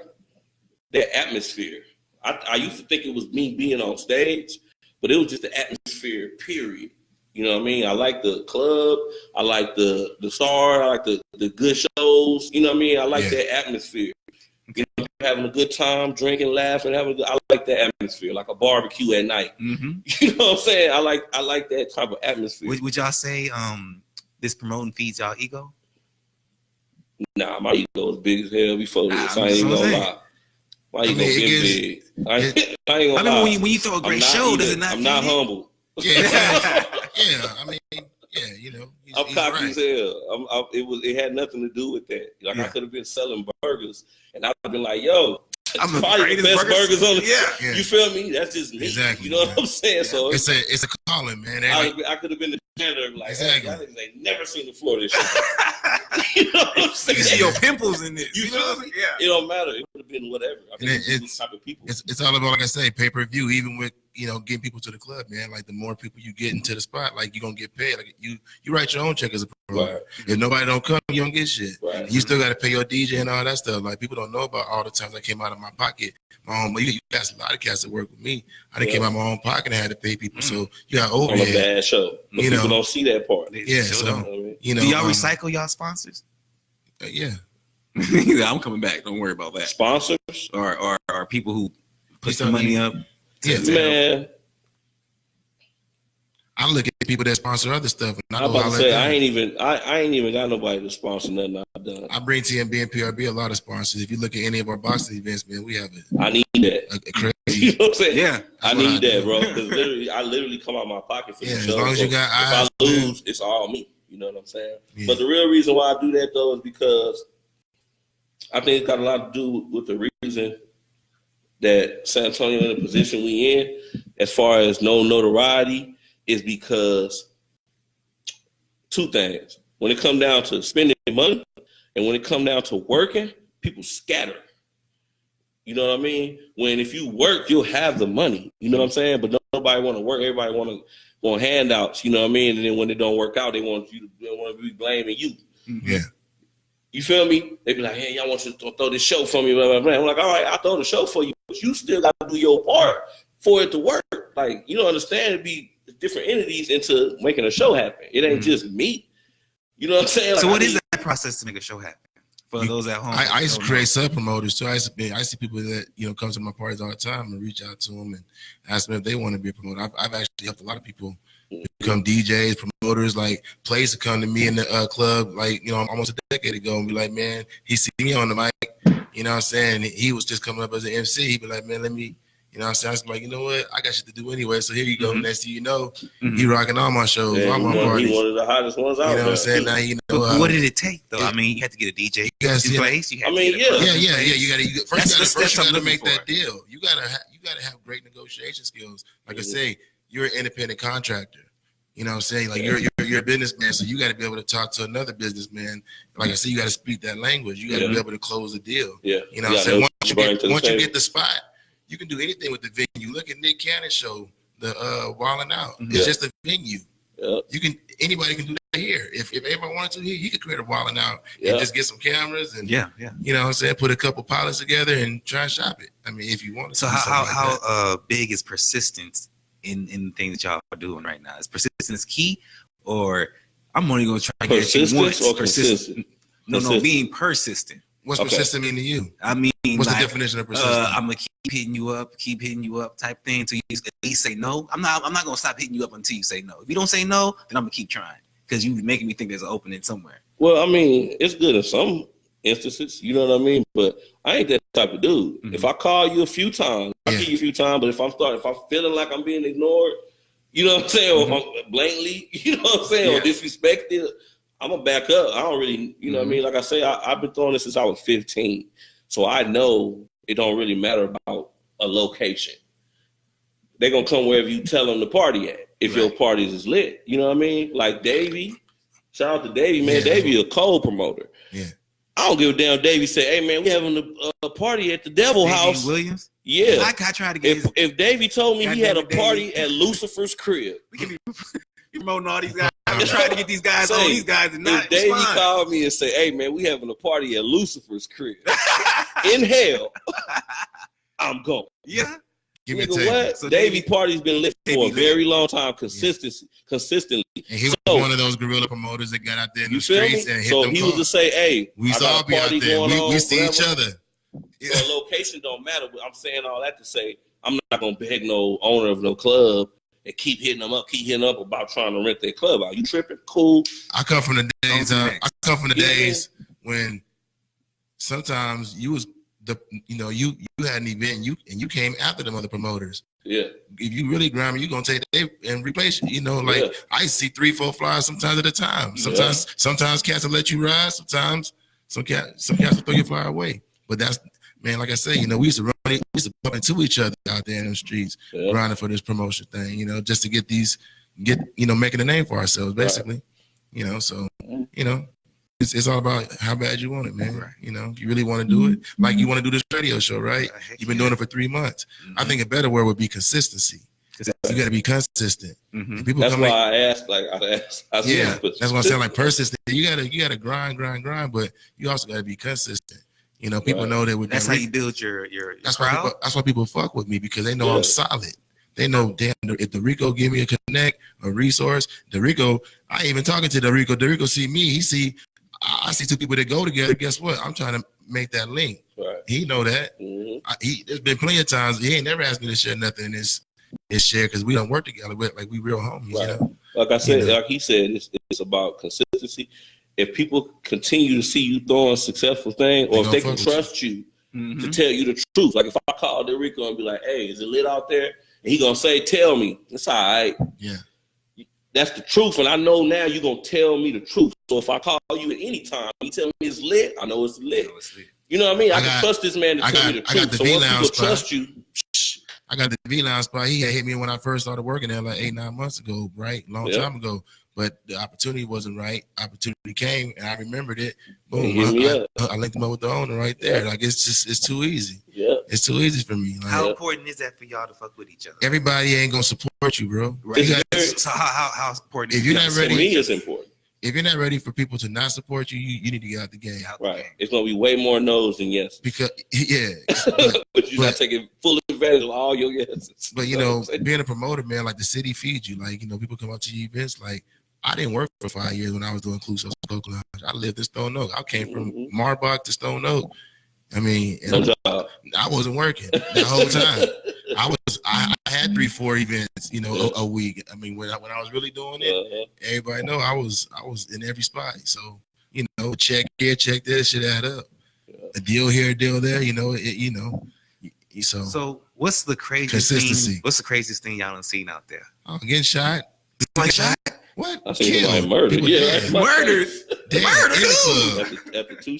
Speaker 3: that atmosphere. I used to think it was me being on stage, but it was just the atmosphere, period. You know what I mean? I like the club. I like the star. I like the good shows. You know what I mean? I like that atmosphere. You know, having a good time, drinking, laughing, I like that atmosphere, like a barbecue at night. You know what I'm saying? I like that type of atmosphere.
Speaker 1: Would y'all say this promoting feeds y'all ego?
Speaker 3: Nah, my ego was big as hell before this. I ain't even gonna lie. My ego get big. I ain't gonna lie.
Speaker 1: When you throw a great show, does it not?
Speaker 3: I'm not humble.
Speaker 2: Yeah. I mean, I'm
Speaker 3: cocky as hell. It had nothing to do with that. Like I could have been selling burgers, and I've been like, yo. I'm probably the best burgers on the You feel me? That's just me.
Speaker 2: Exactly.
Speaker 3: You know what I'm saying? So
Speaker 2: it's a calling, man.
Speaker 3: I could have been the janitor, like, exactly. Hey, y'all niggas ain't never seen the floor this shit. You know what I'm saying?
Speaker 1: You see your pimples in this.
Speaker 3: You feel me? Yeah. It don't matter. It would have been whatever. I mean, these type of people.
Speaker 2: It's all about, like I say, pay-per-view. Even with getting people to the club, man. Like the more people you get into the spot, like you're gonna get paid. Like you write your own check as a promoter. Right. If nobody don't come, you don't get shit. Right. You still gotta pay your DJ and all that stuff. Like people don't know about all the times I came out of my pocket. You got a lot of cats that work with me. I done came out of my own pocket and had to pay people. So you got overhead.
Speaker 3: On a bad show. But people don't see that part.
Speaker 2: Yeah. So
Speaker 1: do y'all recycle y'all sponsors?
Speaker 2: Yeah.
Speaker 1: I'm coming back. Don't worry about that.
Speaker 3: Sponsors
Speaker 1: or people who put some money up.
Speaker 2: Yeah,
Speaker 3: man.
Speaker 2: I look at people that sponsor other stuff. And
Speaker 3: I'm about to say I ain't even got nobody to sponsor nothing I've done.
Speaker 2: I bring TMB and PRB a lot of sponsors. If you look at any of our boxing events, man, we have it.
Speaker 3: I need that.
Speaker 2: A crazy.
Speaker 3: You know what I'm saying?
Speaker 1: Yeah,
Speaker 3: I need that, bro. Because I literally come out of my pocket for the show.
Speaker 2: As long as you got
Speaker 3: eyes, if I lose, it's all me. You know what I'm saying?
Speaker 2: Yeah.
Speaker 3: But the real reason why I do that though is because I think it's got a lot to do with the reason that San Antonio in the position we in, as far as no notoriety, is because two things. When it comes down to spending money and when it comes down to working, people scatter. You know what I mean? When if you work, you'll have the money. You know what I'm saying? But nobody want to work. Everybody want handouts. You know what I mean? And then when it don't work out, they want to be blaming you.
Speaker 2: Yeah.
Speaker 3: You feel me? They be like, hey, y'all want you to throw this show for me, blah, blah, blah. I'm like, all right, I'll throw the show for you, but you still got to do your part for it to work. Like, you don't understand, it'd be different entities into making a show happen. It ain't just me. You know what I'm saying? Like,
Speaker 1: so what is that process to make a show happen? For those at home.
Speaker 2: I used to create sub-promoters too. I see people that, come to my parties all the time and reach out to them and ask them if they want to be a promoter. I've actually helped a lot of people become DJs, promoters, like players to come to me in the club, like, almost a decade ago and be like, man, he see me on the mic, you know what I'm saying? He was just coming up as an MC. He'd be like, man, let me, you know what I'm saying? I was like, you know what? I got shit to do anyway. So here you go. Next thing you know, he rocking all my shows, all my parties.
Speaker 3: He one of the hottest ones out there.
Speaker 2: You know what I'm saying? Now you know.
Speaker 1: What did it take though? I mean, you had to get a DJ in place. You had
Speaker 2: You gotta make that deal. You gotta have great negotiation skills. Like I say, you're an independent contractor. You know what I'm saying? Like you're a businessman, so you got to be able to talk to another businessman. Like I said, you got to speak that language. You got to be able to close the deal.
Speaker 3: Yeah.
Speaker 2: You know what I'm saying? Once you get the spot, you can do anything with the venue. Look at Nick Cannon's show, the Wildin' Out. It's just a venue. Yeah. Anybody can do that here. If everybody wanted to, he could create a Wildin' Out and just get some cameras and you know what I'm saying, put a couple pilots together and try and shop it. I mean, if you want to.
Speaker 1: So how big is persistence in the things that y'all are doing right now? Is persistence key, or I'm only going to try to get you once?
Speaker 3: Or persistent?
Speaker 1: No, being persistent.
Speaker 2: What's persistent mean to you?
Speaker 1: I mean,
Speaker 2: what's the definition of persistent?
Speaker 1: I'm gonna keep hitting you up, type thing until you at least say no. I'm not gonna stop hitting you up until you say no. If you don't say no, then I'm gonna keep trying because you're making me think there's an opening somewhere.
Speaker 3: Well, I mean, it's good in some instances, you know what I mean? But I ain't that type of dude. If I call you a few times, I'll give you a few times, but if I'm feeling like I'm being ignored, you know what I'm saying? Or if I'm blatantly, you know what I'm saying? Or disrespected, I'm gonna back up. I don't really, you know what I mean? Like I say, I've been throwing this since I was 15. So I know it don't really matter about a location. They're gonna come wherever you tell them to party at if your parties is lit. You know what I mean? Like Davey, shout out to Davey, man. Davey a cold promoter.
Speaker 2: Yeah.
Speaker 3: I don't give a damn. Davey say, "Hey man, we having a party at the Devil House."
Speaker 1: Williams.
Speaker 3: Yeah.
Speaker 1: I tried to get.
Speaker 3: If Davey told me he had a party at Lucifer's crib,
Speaker 1: we can be promoting all these guys. I'm trying to get these guys on. These guys are not.
Speaker 3: If Davey called me and say, "Hey man, we having a party at Lucifer's crib in hell," I'm going.
Speaker 1: Yeah.
Speaker 3: You know what? So Davey party's been lit for a very long time, consistently.
Speaker 2: And he was one of those guerrilla promoters that got out there in the streets and hit
Speaker 3: them. So
Speaker 2: he
Speaker 3: was to say, "Hey,
Speaker 2: we all be out there. We see each other."
Speaker 3: So location don't matter. But I'm saying all that to say, I'm not gonna beg no owner of no club and keep hitting them up, about trying to rent their club out. You tripping? Cool.
Speaker 2: I come from the days. When sometimes you was you had an event and you came after them other promoters.
Speaker 3: Yeah.
Speaker 2: If you really grind, you're gonna take it and replace it. I see 3-4 flyers sometimes at a time. Sometimes cats will let you ride. Sometimes some cats will throw your flyer away. But that's, man, like I say, we used to bump into each other out there in the streets, grinding for this promotion thing, just to making a name for ourselves, basically. Right. So it's all about how bad you want it, man. Right. If you really want to do it, like you want to do this radio show, right? You've been doing it for 3 months. I think a better word would be consistency. You got to be consistent.
Speaker 1: Mm-hmm.
Speaker 2: People
Speaker 3: that's
Speaker 2: come
Speaker 3: why
Speaker 2: like,
Speaker 3: I
Speaker 2: yeah, that's what I'm saying. Like persistent. You gotta grind, but you also gotta be consistent. You know, people know that with
Speaker 1: that's
Speaker 2: that
Speaker 1: how you build your
Speaker 2: that's
Speaker 1: crowd.
Speaker 2: That's why people fuck with me, because they know I'm solid. They know, damn, if the Rico give me a connect, a resource, the Rico, I ain't even talking to the Rico. The Rico see me. I see two people that go together. Guess what? I'm trying to make that link.
Speaker 3: Right.
Speaker 2: He know that.
Speaker 3: Mm-hmm.
Speaker 2: There's been plenty of times he ain't never asked me to share nothing in this share, because we don't work together. Like we real homies.
Speaker 3: Right.
Speaker 2: You know?
Speaker 3: Like I said, like he said, it's about consistency. If people continue to see you throwing successful things, or if they can trust you to tell you the truth. Like if I call Rico and be like, "Hey, is it lit out there?" and he gonna say, "Tell me." It's all right.
Speaker 2: Yeah.
Speaker 3: That's the truth, and I know now you're gonna tell me the truth. So if I call you at any time, you tell me it's lit, I know it's lit. You know what I mean? I can trust this man to tell me the truth. So once people trust you,
Speaker 2: I got the V-Lounge spot. He had hit me when I first started working there like 8-9 months ago, right? Long time ago. But the opportunity wasn't right. Opportunity came, and I remembered it. Boom! I linked him up with the owner right there. Like it's too easy. Yeah, it's too easy for me. Like,
Speaker 1: how important is that for y'all to fuck with each other?
Speaker 2: Everybody ain't gonna support you, bro.
Speaker 1: Right. So how important?
Speaker 2: If you're not ready,
Speaker 3: for me, it's important.
Speaker 2: If you're not ready for people to not support you, you need to get out the game.
Speaker 3: Right. It's gonna be way more no's than yes.
Speaker 2: Because
Speaker 3: but you're not taking full advantage of all your yeses.
Speaker 2: But you know, being a promoter, man, like the city feeds you. Like, you know, people come out to your events. Like, I didn't work for 5 years when I was doing Clues Coke Lounge. I lived in Stone Oak. I came from Marbach to Stone Oak. I mean, I wasn't working the whole time. I had 3-4 events, you know, a week. I mean, when I was really doing it, everybody know I was in every spot. So, you know, check here, check there, shit add up. A deal here, a deal there, you know, So
Speaker 1: what's the craziest thing? What's the craziest thing y'all done seen out there?
Speaker 2: Oh, getting shot.
Speaker 1: Like shot?
Speaker 2: What?
Speaker 3: I think somebody murdered.
Speaker 1: Murdered.
Speaker 3: At the 2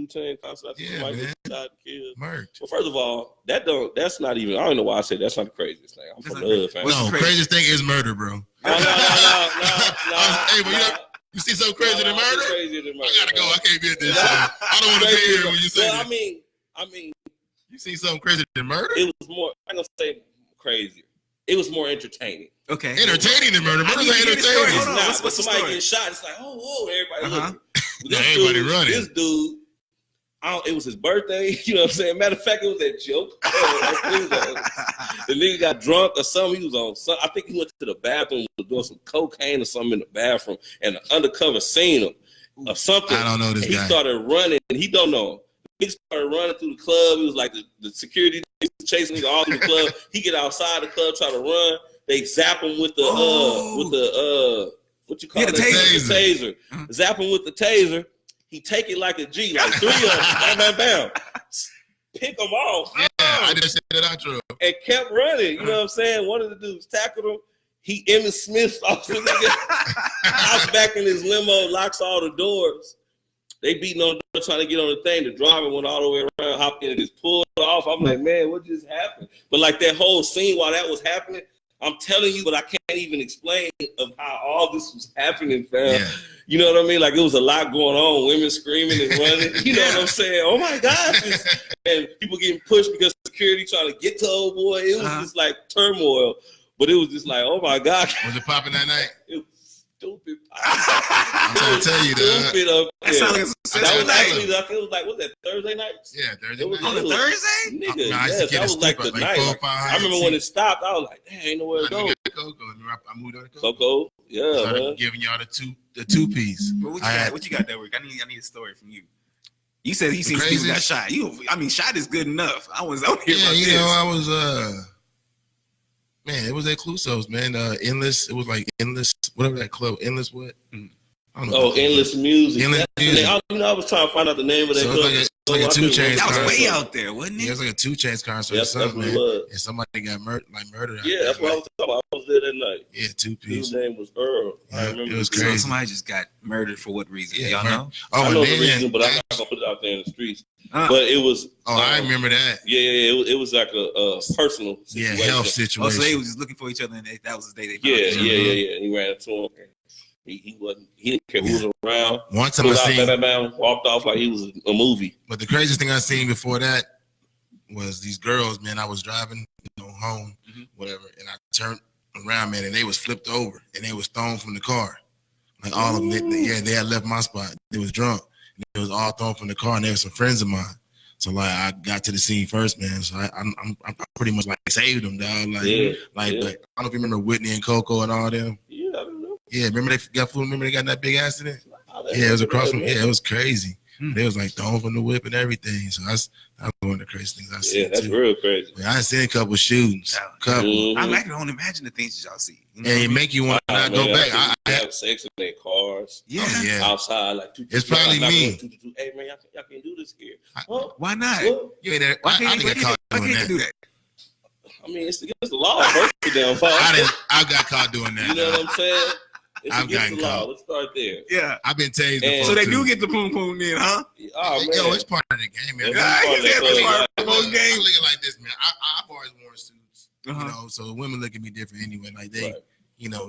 Speaker 3: Chainz concert. Somebody shot, killed.
Speaker 2: Murdered.
Speaker 3: Well, first of all, that's not even. I don't know why I said that's not the craziest thing. I'm from the hood, fam.
Speaker 2: No, craziest thing is murder, bro.
Speaker 3: No.
Speaker 2: Hey, but you see something crazier than murder?
Speaker 3: Crazier than murder.
Speaker 2: I gotta go. I can't be at this. I don't want to be here when you say that.
Speaker 3: I mean,
Speaker 2: you see something crazier than murder?
Speaker 3: It was more. I'm gonna say crazier. It was more entertaining.
Speaker 1: Okay.
Speaker 2: Entertaining than murder. Murder's not entertaining.
Speaker 3: What's somebody getting shot? It's like, whoa, everybody looking.
Speaker 2: Everybody running.
Speaker 3: This dude, it was his birthday. You know what I'm saying? Matter of fact, it was that joke. The nigga got drunk or something. He was on. I think he went to the bathroom, was doing some cocaine or something in the bathroom, and the undercover seen him or something.
Speaker 2: I don't know this guy.
Speaker 3: He started running, and he don't know him. He started running through the club. It was like the security chasing nigga all through the club. He get outside the club, try to run. They zap him with the what you call it? The taser. Zap him with the taser. He take it like a G, like 3 of them, bam. Pick them off.
Speaker 2: Yeah, I just said that outro.
Speaker 3: And kept running. You know what I'm saying? One of the dudes tackled him. He Emmitt Smith off the nigga. House back in his limo, locks all the doors. They beating on the door, trying to get on the thing. The driver went all the way around, hopped in and just pulled off. I'm like, man, what just happened? But like that whole scene while that was happening, I'm telling you, but I can't even explain of how all this was happening, fam. Yeah. You know what I mean? Like it was a lot going on, women screaming and running. You know what I'm saying? Oh my gosh. And people getting pushed because security trying to get to old boy. It was just like turmoil. But it was just like, oh my God.
Speaker 2: Was it popping that night?
Speaker 3: It was stupid.
Speaker 2: I'm trying to tell you that.
Speaker 3: Stupid up there.
Speaker 1: That
Speaker 3: was actually, it was like, was that Thursday night?
Speaker 2: Yeah, Thursday night.
Speaker 1: On a Thursday?
Speaker 3: Nigga, that was like the night. I remember when it stopped, I was like, damn, ain't nowhere to go.
Speaker 2: I moved on to
Speaker 3: Coco. Yeah, man.
Speaker 2: Giving y'all the two piece.
Speaker 1: What you got that work? I need a story from you. You said he seen people got shot. Shot is good enough. I was out here.
Speaker 2: Yeah, you know, I was man, it was at Cluso's, man. Endless. It was like Endless, whatever that club. Endless what?
Speaker 3: I don't know. Endless Music.
Speaker 2: Endless Music.
Speaker 3: I was trying to find out the name of that club.
Speaker 2: Like a 2 Chainz
Speaker 1: concert.
Speaker 2: That
Speaker 1: was way out there, wasn't it?
Speaker 2: Yeah, it was like a 2 Chainz concert or something, man. And somebody got murdered.
Speaker 3: Yeah, that's what I was talking about. I was there that night.
Speaker 2: Yeah, 2 piece.
Speaker 3: His name was Earl.
Speaker 2: Yeah,
Speaker 3: I remember
Speaker 2: it was crazy.
Speaker 1: Somebody just got murdered for what reason? Yeah, y'all know?
Speaker 3: I know the reason, but I'm not gonna put it out there in the streets. But it was.
Speaker 2: I remember that.
Speaker 3: Yeah, it was like a personal situation.
Speaker 2: Yeah, health situation.
Speaker 1: So they was just looking for each other, and that was the day they found
Speaker 3: Yeah. He ran into him. He didn't care who was around.
Speaker 2: One time I seen
Speaker 3: walked off like he was a movie.
Speaker 2: But the craziest thing I seen before that, was these girls, man. I was driving, home, whatever, and I turned around, man, and they was flipped over and they was thrown from the car. Like all of them, they had left my spot. They was drunk. And they was all thrown from the car, and they were some friends of mine. So like I got to the scene first, man. So I'm pretty much like saved them, dog. Like, I don't know if you remember Whitney and Coco and all them.
Speaker 3: Yeah, I don't know.
Speaker 2: Yeah, remember they got in that big accident? Yeah, it was across from. Yeah, it was crazy. They was like thrown from the whip and everything. So that's one of the crazy things I see.
Speaker 3: Yeah, that's real crazy.
Speaker 2: Man, I seen a couple shootings. Couple.
Speaker 1: I can only imagine the things that y'all see.
Speaker 2: And it make you want to not go back.
Speaker 3: I have sex in their cars.
Speaker 1: Yeah.
Speaker 3: Outside, like
Speaker 2: it's probably me.
Speaker 3: Hey man, y'all can't do this here.
Speaker 1: Why not?
Speaker 2: You ain't there. Why can't you
Speaker 1: do that?
Speaker 3: I mean, it's against the law. First down.
Speaker 2: I got caught doing that.
Speaker 3: You know what I'm saying? It's
Speaker 2: I've
Speaker 3: against the law.
Speaker 2: caught.
Speaker 3: Let's start there.
Speaker 1: Yeah,
Speaker 2: I've been tased before.
Speaker 1: So they do get the boom boom then, huh?
Speaker 3: Oh man,
Speaker 2: yo, it's part of the game, man.
Speaker 1: It's part of the game.
Speaker 2: I look at it like this, man. I've always worn suits, so the women look at me different anyway. Like they,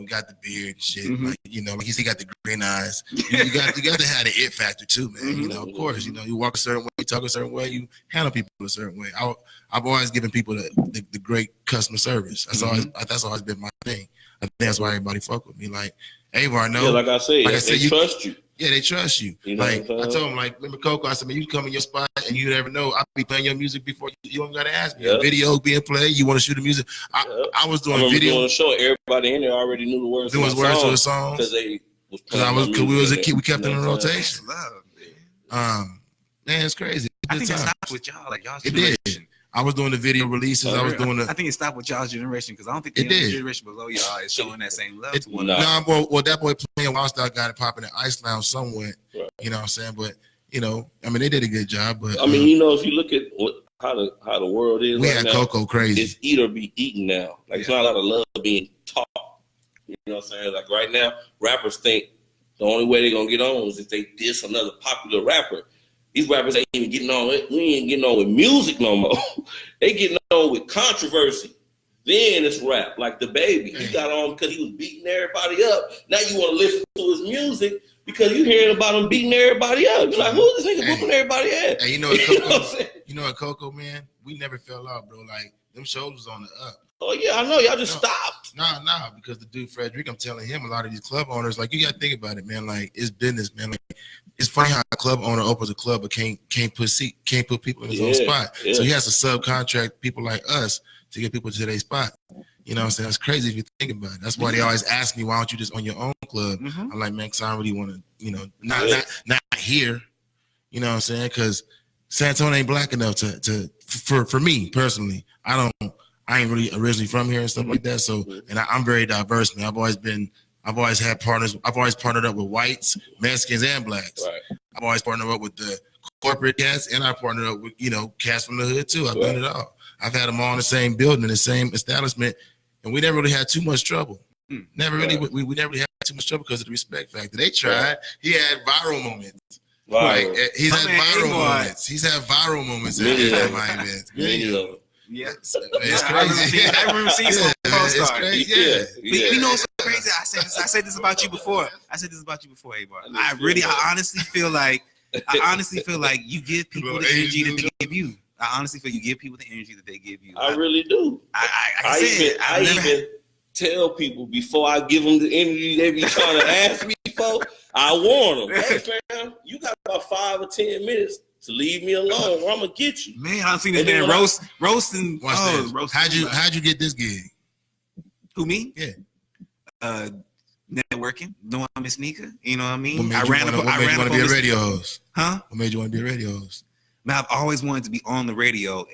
Speaker 2: got the beard and shit. Like like he got the green eyes. You got to have the it factor too, man. Of course, you walk a certain way, you talk a certain way, you handle people a certain way. I've always given people the great customer service. That's always been my thing. I think that's why everybody fuck with me. Like, Avar, no.
Speaker 3: Yeah, like I said, they trust you.
Speaker 2: Yeah, they trust you. Like I told him, like, remember Coco? I said, man, you come in your spot and you never know. I'll be playing your music before you don't gotta ask me. A video being played, you want to shoot the music. I was doing video
Speaker 3: doing a show. Everybody in there already knew the words.
Speaker 2: Doing words to the song
Speaker 3: because we
Speaker 2: was a kid. We kept them in rotation. Man, it's crazy.
Speaker 1: I think it stopped with y'all, like y'all's
Speaker 2: generation. It did. I was doing the video releases. I
Speaker 1: think it stopped with y'all's generation because I don't think the generation below y'all is showing that same love to one
Speaker 2: another. Well, that boy playing Wild Style got it popping at Ice Lounge somewhat. Right. You know what I'm saying? But I mean, they did a good job. But
Speaker 3: I mean, if you look at how the world is,
Speaker 2: we had Coco crazy.
Speaker 3: It's eat or be eaten now. Like it's not a lot of love being taught. You know what I'm saying? Like right now, rappers think the only way they're gonna get on is if they diss another popular rapper. These rappers ain't even getting on it. We ain't getting on with music no more. They getting on with controversy. Then it's rap. Like the baby. He got on because he was beating everybody up. Now you want to listen to his music because you hearing about him beating everybody up. You're like, who is this nigga whooping everybody at?
Speaker 2: Hey, you know what, Coco, man? We never fell out, bro. Like, them shows was on the up.
Speaker 3: Oh, yeah, I know. Y'all just stopped.
Speaker 2: Nah, because the dude, Frederick, I'm telling him, a lot of these club owners, like, you got to think about it, man. Like, it's business, man. Like, it's funny how a club owner opens a club but can't put people in his own spot. Yeah. So he has to subcontract people like us to get people to their spot. You know what I'm saying? That's crazy if you think about it. That's why they always ask me, why don't you just own your own club? I'm like, man, because I don't really want to, not here. You know what I'm saying? Because San Antonio ain't black enough for me personally. I ain't really originally from here and stuff like that. So, and I'm very diverse, man. I've always had partners. I've always partnered up with whites, Mexicans, and blacks. Right. I've always partnered up with the corporate cats, and I partnered up with, cats from the hood too. I've done it all. I've had them all in the same building, in the same establishment, and we never really had too much trouble. Never really, we never really had too much trouble because of the respect factor. They tried. Right. He had viral moments. Right. He's had viral moments. He's had viral moments at my events.
Speaker 1: Yeah,
Speaker 2: it's crazy.
Speaker 1: I remember seeing some post.
Speaker 2: It's crazy. Yeah.
Speaker 1: You know what's so crazy? I said this about you before. Avar. I honestly feel like you give people the energy that they give you. I honestly feel you give people the energy that they give you.
Speaker 3: I really do. I even tell people before I give them the energy they be trying to ask me for. I warn them. Hey fam, you got about 5 or 10 minutes to leave me alone, or I'm gonna get you.
Speaker 1: Man, I've seen this man roasting.
Speaker 2: How'd you get this gig?
Speaker 1: Who, me?
Speaker 2: Yeah.
Speaker 1: Networking, doing Miss Nika. You know what I mean?
Speaker 2: What made you want to be a radio host?
Speaker 1: Huh?
Speaker 2: What made you want to be a radio host?
Speaker 1: Man, I've always wanted to be on the radio,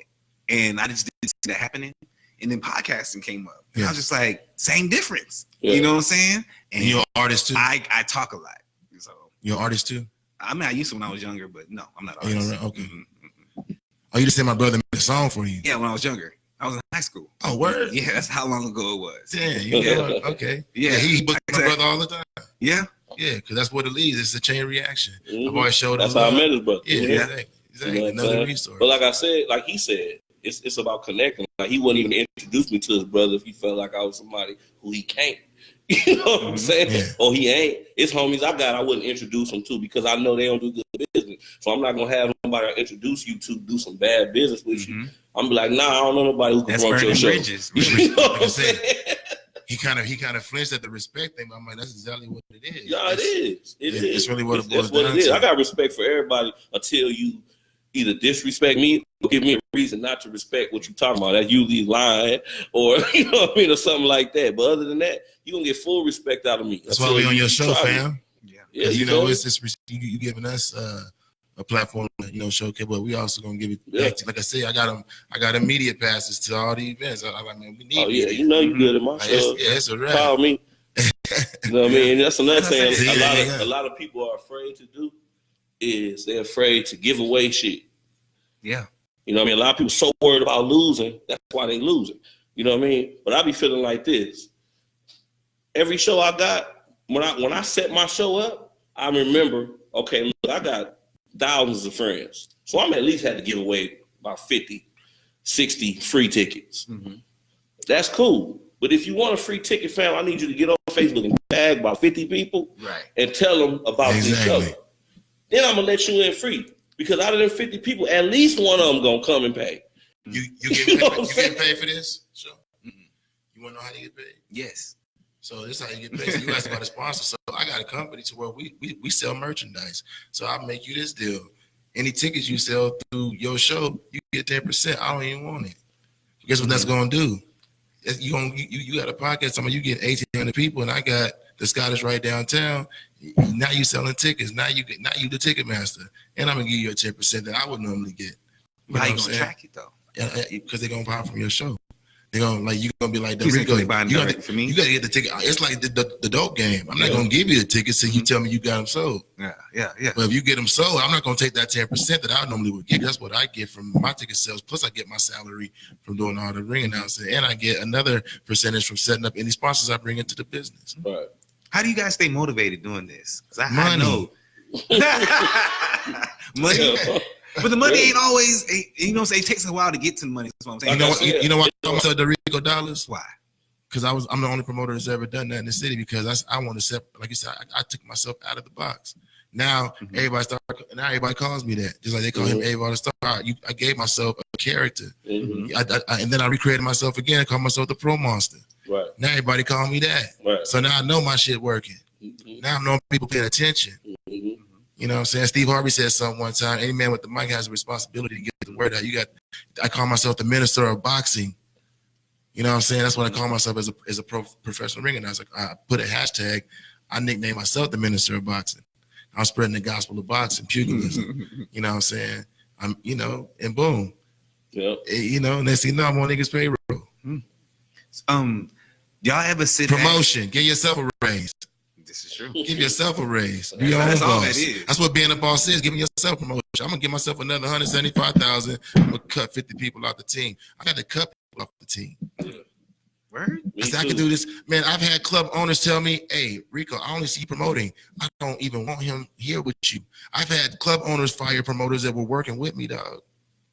Speaker 1: and I just didn't see that happening. And then podcasting came up. And I was just like, same difference. Yeah. You know what I'm saying?
Speaker 2: And you're an artist too?
Speaker 1: I talk a lot. So
Speaker 2: you're an artist too?
Speaker 1: I mean, I used to when I was younger, but no, I'm not an artist.
Speaker 2: You know, okay. Oh, you just said my brother made a song for you?
Speaker 1: Yeah, when I was younger. I was in high school.
Speaker 2: Oh, word?
Speaker 1: Yeah, that's how long ago it was.
Speaker 2: Damn, okay. Yeah, he booked my brother all the time.
Speaker 1: Yeah?
Speaker 2: Yeah, because that's what it leads. It's a chain reaction. I've always showed
Speaker 3: that's how I met his brother.
Speaker 2: Yeah. Exactly. Another resource.
Speaker 3: But like I said, like he said, it's about connecting. Like he wouldn't even introduce me to his brother if he felt like I was somebody who he can't. You know what I'm saying?
Speaker 2: Yeah.
Speaker 3: Or he ain't. It's homies I wouldn't introduce him to because I know they don't do good business. So I'm not gonna have nobody I introduce you to do some bad business with you. I'm be like, nah, I don't know nobody who can run your show.
Speaker 1: Bridges.
Speaker 3: You know what I'm saying?
Speaker 2: He kind of flinched at the respect thing. I'm like, that's exactly what it is.
Speaker 3: Yeah, it is.
Speaker 2: It's really what it boils
Speaker 3: down
Speaker 2: down
Speaker 3: to.
Speaker 2: to.
Speaker 3: I got respect for everybody until you either disrespect me or give me a reason not to respect what you're talking about. That's usually lying or, you know what I mean, or something like that. But other than that, you're going to get full respect out of me.
Speaker 2: That's why we on your show, fam.
Speaker 3: Yeah,
Speaker 2: you know, it's you giving us a platform, you know, showcase, but we also going to give it back to, like I said, I got immediate passes to all the events. I like, man, we need media.
Speaker 3: You know you good at my show.
Speaker 2: It's a wrap.
Speaker 3: Call me. You know what I mean? And that's another thing a lot of people are afraid to do is they're afraid to give away shit.
Speaker 1: Yeah.
Speaker 3: You know what I mean? A lot of people so worried about losing, that's why they losing. You know what I mean? But I be feeling like this. Every show I got, when I set my show up, I remember, okay, look, I got thousands of friends. So I'm at least had to give away about 50, 60 free tickets. That's cool. But if you want a free ticket, fam, I need you to get on Facebook and tag about 50 people and tell them about this show. Then I'm going to let you in free. Because out of them 50 people, at least one of them going to come and pay.
Speaker 2: You getting paid for this? Sure. You want to know how you get paid?
Speaker 1: Yes.
Speaker 2: So this is how you get paid. So you asked about a sponsor. So I got a company to where we sell merchandise. So I'll make you this deal. Any tickets you sell through your show, you get 10%. I don't even want it. Guess what that's going to do? You got a podcast, you get 1,800 people, and I got the Scottish right downtown. Now you selling tickets. Now you the ticket master, and I'm gonna give you a 10% that I would normally get.
Speaker 1: How you gonna track it though?
Speaker 2: Because they're gonna buy from your show. They're gonna you're gonna be like the
Speaker 1: Rico.
Speaker 2: You gotta get the ticket. It's like the dope game. I'm not gonna give you the tickets until you tell me you got them sold.
Speaker 1: Yeah.
Speaker 2: But if you get them sold, I'm not gonna take that 10% that I normally would get. That's what I get from my ticket sales. Plus, I get my salary from doing all the ring announcing, and I get another percentage from setting up any sponsors I bring into the business.
Speaker 3: Right.
Speaker 1: How do you guys stay motivated doing this? Because I know money. But the money ain't always, you know what I'm saying? It takes a while to get to the money. That's what I'm saying.
Speaker 2: You know why I call myself the Rico Dollars?
Speaker 1: Why?
Speaker 2: Because I'm the only promoter that's ever done that in the city because I want to set, like you said, I took myself out of the box. Now everybody calls me that. Just like they call him Avon the Star. I gave myself a character. And then I recreated myself again and called myself the Pro Monster.
Speaker 3: Right.
Speaker 2: Now everybody call me that.
Speaker 3: Right.
Speaker 2: So now I know my shit working. Now I'm knowing people paying attention. You know what I'm saying? Steve Harvey said something one time. Any man with the mic has a responsibility to get the word out. I call myself the minister of boxing. You know what I'm saying? That's what I call myself as a professional ringer. I put a hashtag. I nicknamed myself the minister of boxing. I'm spreading the gospel of boxing, pugilism. You know what I'm saying? And boom. Yeah. Next thing you know, I'm on niggas' payroll.
Speaker 1: Y'all ever sit
Speaker 2: promotion? Get yourself a raise.
Speaker 1: This is true.
Speaker 2: Give yourself a raise. Be your own boss. All that is. That's what being a boss is. Giving yourself a promotion. I'm gonna give myself another $175,000. I'm gonna cut 50 people off the team. I got to cut people off the team.
Speaker 1: Word?
Speaker 2: I can do this. Man, I've had club owners tell me, hey, Rico, I only see you promoting. I don't even want him here with you. I've had club owners fire promoters that were working with me, dog.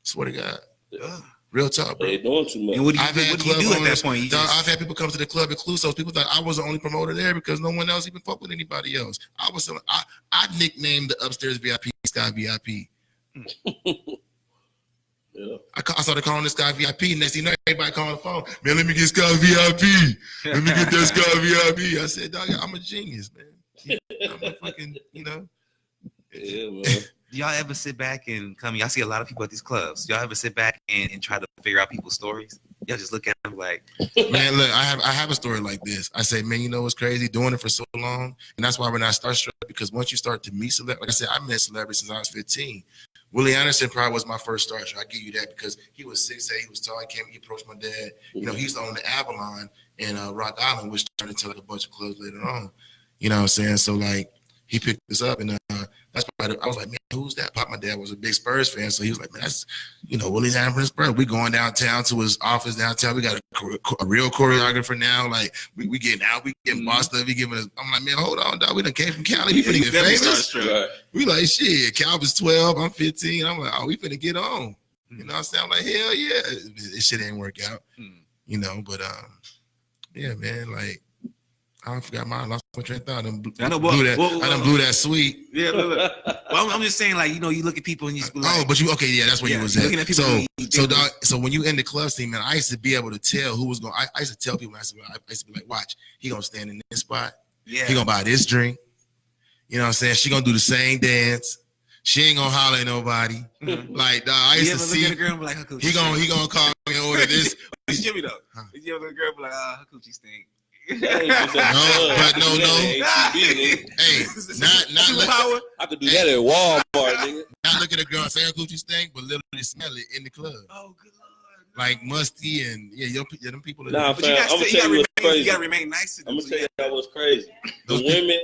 Speaker 2: Swear to God. Real talk, bro.
Speaker 3: They doing too much.
Speaker 1: And what do you do at that point?
Speaker 2: I've had people come to the club at Clusos. People thought I was the only promoter there because no one else even fucked with anybody else. I nicknamed the upstairs VIP Sky VIP. Yeah. I started calling this guy VIP. Next thing you know, everybody calling the phone. Man, let me get Sky VIP. Let me get that Sky VIP. I said, dog, I'm a genius, man. I'm a fucking,
Speaker 3: Yeah, man.
Speaker 1: Do y'all ever sit back and y'all see a lot of people at these clubs. Y'all ever sit back and try to figure out people's stories? Y'all just look at them like,
Speaker 2: man, look, I have a story like this. I say, man, you know what's crazy? Doing it for so long. And that's why when I start because once you start to meet celebrities, like I said, I met celebrities since I was 15. Willie Anderson probably was my first starter. I give you that because he was 6'8", he was tall. He approached my dad. He used to own the Avalon in Rock Island, which turned into like a bunch of clubs later on. You know what I'm saying? So like he picked this up, and that's why I was like, man, who's that? Pop, my dad was a big Spurs fan, so he was like, man, that's Willie Anderson Spurs. We going downtown to his office downtown. We got a real choreographer now. Like we getting out, we getting bossed up. He giving us. I'm like, man, hold on, dog. We done came from Cali. We finna get famous. Right. We like shit. Calvin's 12. I'm 15. I'm like, oh, we finna get on. You know what I'm saying? I'm like, hell yeah. This shit ain't work out. But yeah, man, like I forgot mine. Lost my train of thought. I done
Speaker 1: I know,
Speaker 2: blew that sweet.
Speaker 1: Yeah, look. Well, I'm just saying, like, you know, you look at people and you just be like,
Speaker 2: but that's where you was at.
Speaker 1: Looking at people
Speaker 2: so when you in the club scene, man, I used to be able to tell who was going. I used to tell people. I used to be like, watch, he gonna stand in this spot.
Speaker 1: Yeah,
Speaker 2: he gonna buy this drink. You know what I'm saying? She gonna do the same dance. She ain't gonna holler at nobody.
Speaker 1: Mm-hmm.
Speaker 2: Like, dog, I used to see.
Speaker 1: Look at a girl and be like, her coochie
Speaker 2: he gonna call me and order this.
Speaker 1: Jimmy though. Did you ever look at a girl and be like, her coochie stink?
Speaker 2: No. Hey, not
Speaker 3: power. I could do that at Walmart, nigga.
Speaker 2: Not look at a girl and say her coochie stink, but literally smell it in the club.
Speaker 1: Oh, good lord.
Speaker 2: Like musty and them people.
Speaker 3: Nah, fam, I'm gonna tell you what's crazy.
Speaker 1: You gotta remain nice to them.
Speaker 3: I'm gonna tell you that was crazy. The women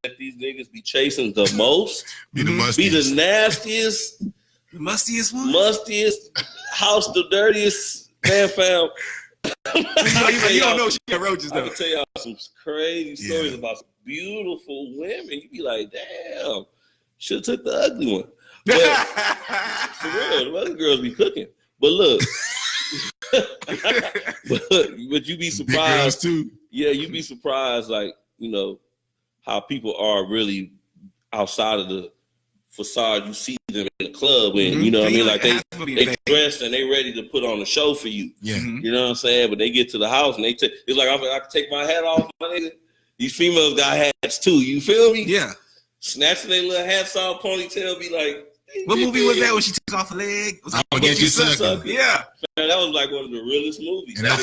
Speaker 3: that these niggas be chasing the most
Speaker 2: be the
Speaker 3: nastiest,
Speaker 1: the mustiest one,
Speaker 3: house the dirtiest, fam.
Speaker 1: You don't know she got roaches though.
Speaker 3: I can tell y'all some crazy stories about some beautiful women. You be like, damn, should have took the ugly one. But for real, the other girls be cooking. But look, but you be surprised
Speaker 2: too.
Speaker 3: Yeah, you be surprised, like, you know, how people are really outside of the facade. You see them in the club and you know what I mean, like they dressed and they ready to put on a show for you.
Speaker 2: Yeah,
Speaker 3: you know what I'm saying. But they get to the house and it's like I can take my hat off, my nigga. These females got hats too. You feel me?
Speaker 1: Yeah.
Speaker 3: Snatching their little hats off, ponytail, be like.
Speaker 1: What movie was that when she took off a leg?
Speaker 2: I'll get you sucker.
Speaker 3: Yeah. Man, that was like one of the realest movies.
Speaker 2: And that's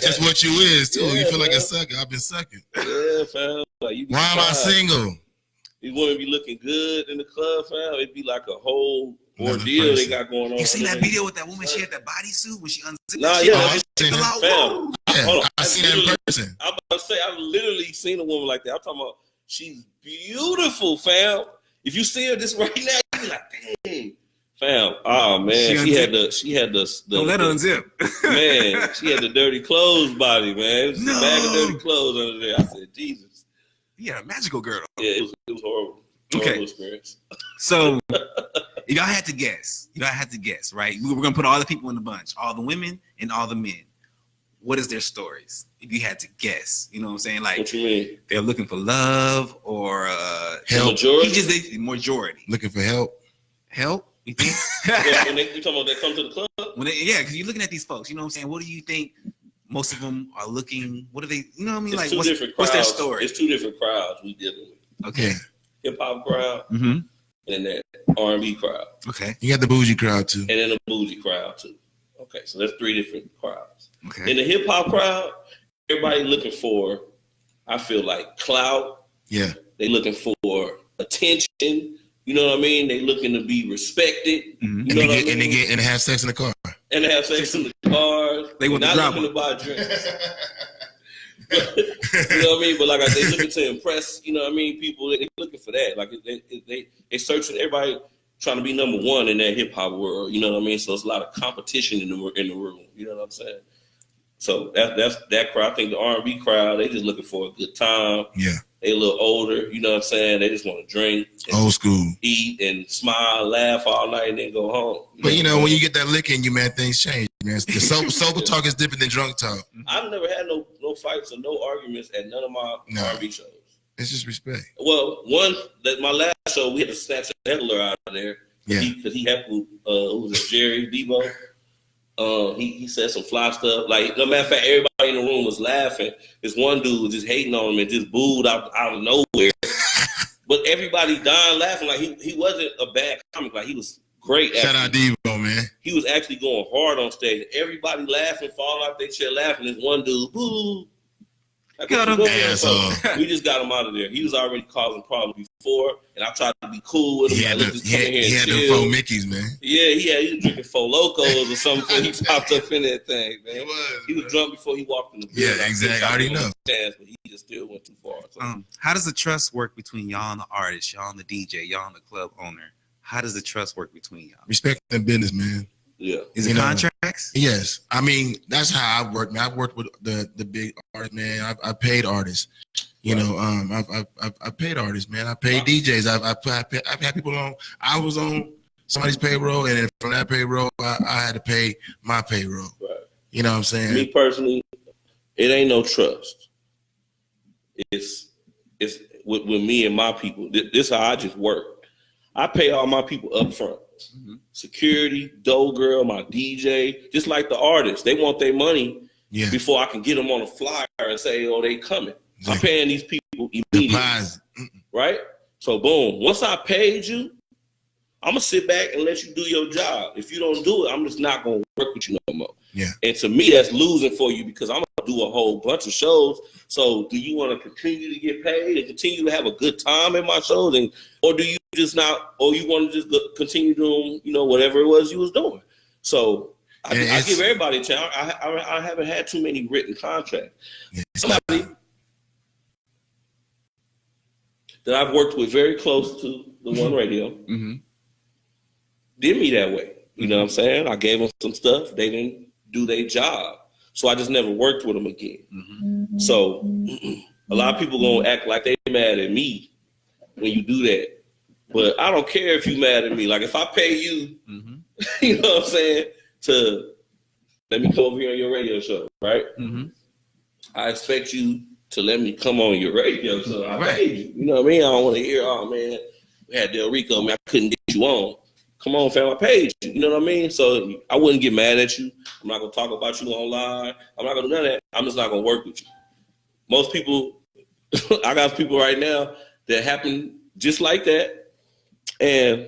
Speaker 2: just what you is too. You feel like a sucker. I've been sucking.
Speaker 3: Yeah, fam. Like,
Speaker 2: why am I single?
Speaker 3: These women be looking good in the club, fam. It'd be like a whole ordeal they got going on.
Speaker 1: You seen that video with that woman? She had that bodysuit when she unzipped.
Speaker 3: Nah,
Speaker 1: yeah,
Speaker 3: fam.
Speaker 2: Yeah, I seen that in person.
Speaker 3: I'm about to say I've literally seen a woman like that. I'm talking about she's beautiful, fam. If you see her this right now, you be like, dang, fam. Oh man, she had the
Speaker 1: don't let her unzip.
Speaker 3: Man, she had the dirty clothes body, man. It was a bag of dirty clothes under there. I said, Jesus.
Speaker 1: Yeah, magical girl.
Speaker 3: Yeah, it was horrible. Horrible experience.
Speaker 1: So y'all had to guess, right? We're gonna put all the people in the bunch, all the women and all the men. What is their stories? If you had to guess, you know what I'm saying? Like,
Speaker 3: what you mean?
Speaker 1: They're looking for love or
Speaker 2: help.
Speaker 1: Majority.
Speaker 2: Looking for help.
Speaker 1: Help? You think?
Speaker 3: When you talking about they come to the club?
Speaker 1: Because you're looking at these folks, you know what I'm saying? What do you think most of them are looking? What are they? You know what I mean?
Speaker 3: It's
Speaker 1: like, what's their story?
Speaker 3: It's two different crowds we dealing with.
Speaker 1: Okay.
Speaker 3: Hip hop crowd and that R&B crowd.
Speaker 1: Okay.
Speaker 2: You got the bougie crowd too.
Speaker 3: And then the bougie crowd too. Okay, so that's three different crowds.
Speaker 1: Okay.
Speaker 3: In the hip hop crowd, everybody looking for, I feel like, clout.
Speaker 2: Yeah.
Speaker 3: They looking for attention. You know what I mean? They looking to be respected.
Speaker 2: Mm-hmm. You know what I mean? And have sex in the car.
Speaker 3: And they have sex in the car.
Speaker 1: They want
Speaker 3: not looking to buy drinks. You know what I mean? But like they looking to impress. You know what I mean? People they looking for that. Like they searching. Everybody trying to be number one in that hip hop world. You know what I mean? So it's a lot of competition in the room. You know what I'm saying? So that's that crowd. I think the R&B crowd, they just looking for a good time.
Speaker 2: Yeah.
Speaker 3: They a little older, you know what I'm saying? They just want to drink.
Speaker 2: Old school.
Speaker 3: Eat and smile, laugh all night, and then go home.
Speaker 2: But you know, when you get that lick in you, man, things change, man. The sober talk is different than drunk talk.
Speaker 3: I've never had no fights or no arguments at none of my R&B shows.
Speaker 2: It's just respect.
Speaker 3: Well, my last show, we had to snatch a heckler out of there.
Speaker 2: Yeah.
Speaker 3: Because he heckled, who was it, Jerry Debo? He said some fly stuff. Like, no matter of fact, everybody in the room was laughing. This one dude was just hating on him and just booed out of nowhere. But everybody dying laughing. Like, he wasn't a bad comic. Like, he was great.
Speaker 2: Shout out Devo, man.
Speaker 3: He was actually going hard on stage. Everybody laughing, falling out their chair laughing. This one dude, boo.
Speaker 1: Got him.
Speaker 3: We just got him out of there. He was already causing problems before, and I tried to be cool with him.
Speaker 2: He had them 4 Mickeys, man.
Speaker 3: Yeah, he was drinking 4 Locos or something before he popped up in that thing, man. He was drunk before he walked in the building.
Speaker 2: Yeah, exactly. I already know.
Speaker 3: But he just still went too far. So.
Speaker 1: How does the trust work between y'all and the artist, y'all and the DJ, y'all and the club owner? How does the trust work between y'all?
Speaker 2: Respect and business, man.
Speaker 3: Yeah.
Speaker 1: Is it contracts?
Speaker 2: Yes. I mean, that's how I work, man. I've worked with the big artists, man. I paid artists. You know, I paid artists, man. I paid DJs. I've had people on. I was on somebody's payroll, and then from that payroll, I had to pay my payroll.
Speaker 3: Right.
Speaker 2: You know what I'm saying?
Speaker 3: Me personally, it ain't no trust. it's with me and my people. This is how I just work. I pay all my people up front. Security, dough girl, my DJ, just like the artists. They want their money before I can get them on a flyer and say, oh, they coming. I'm paying these people immediately. Right? So boom, once I paid you, I'm gonna sit back and let you do your job. If you don't do it, I'm just not gonna work with you no more. Yeah. And to me, that's losing for you because I'm gonna do a whole bunch of shows. So do you want to continue to get paid and continue to have a good time in my shows, or do you just not, or you want to just continue doing, whatever it was you was doing? So I give everybody a chance. I haven't had too many written contracts. Somebody that I've worked with very close to the One Radio did me that way. You know what I'm saying? I gave them some stuff. They didn't do their job. So I just never worked with them again. So a lot of people gonna act like they mad at me when you do that. But I don't care if you mad at me. Like if I pay you, you know what I'm saying, to let me come over here on your radio show, right? I expect you to let me come on your radio show. I paid you. You know what I mean? I don't want to hear, oh man, we had Del Rico, man, I couldn't get you on. Come on, fam, I paid you. You know what I mean? So I wouldn't get mad at you. I'm not going to talk about you online. I'm not going to do none of that. I'm just not going to work with you. Most people, I got people right now that happen just like that. And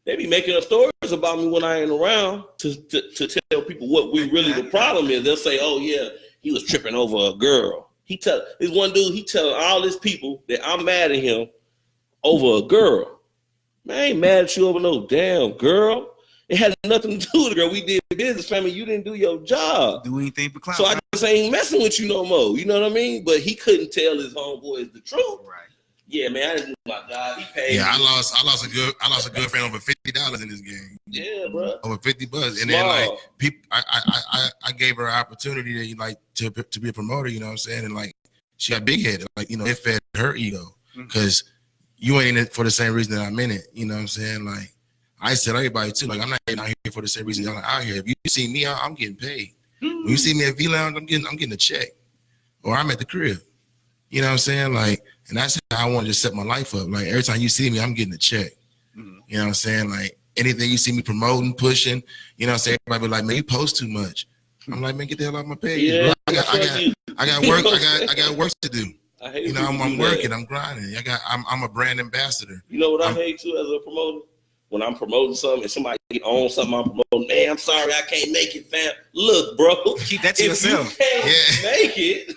Speaker 3: they be making up stories about me when I ain't around to tell people what really the problem is. They'll say, oh, yeah, he was tripping over a girl. This one dude, he telling all his people that I'm mad at him over a girl. Man, I ain't mad at you over no damn girl. It had nothing to do with the girl. We did business, family. You didn't do your job.
Speaker 1: Do anything for clout.
Speaker 3: So I just ain't messing with you no more. You know what I mean? But he couldn't tell his homeboys the truth. Right. Yeah, man, I didn't do my job. He paid.
Speaker 2: Yeah, I lost a good friend over $50 in this game.
Speaker 3: Yeah, bro.
Speaker 2: Over $50, and then like people, I gave her an opportunity to be a promoter. You know what I'm saying? And like she got big headed. Like it fed her ego because. You ain't in it for the same reason that I'm in it. You know what I'm saying? Like, I said everybody too, like, I'm not out here for the same reason y'all are out here. If you see me out, I'm getting paid. When you see me at V-Lounge, I'm getting a check. Or I'm at the crib. You know what I'm saying? Like, and that's how I want to just set my life up. Like, every time you see me, I'm getting a check. You know what I'm saying? Like, anything you see me promoting, pushing, you know what I'm saying? Everybody be like, man, you post too much. I'm like, man, get the hell off my page.
Speaker 3: Yeah,
Speaker 2: I got work. I got work to do. I'm working. I'm grinding. I'm a brand ambassador.
Speaker 3: You know what I hate too as a promoter? When I'm promoting something and somebody owns something I'm promoting, man, I'm sorry I can't make it, fam. Look, bro,
Speaker 1: keep that to yourself.
Speaker 3: You can't make it,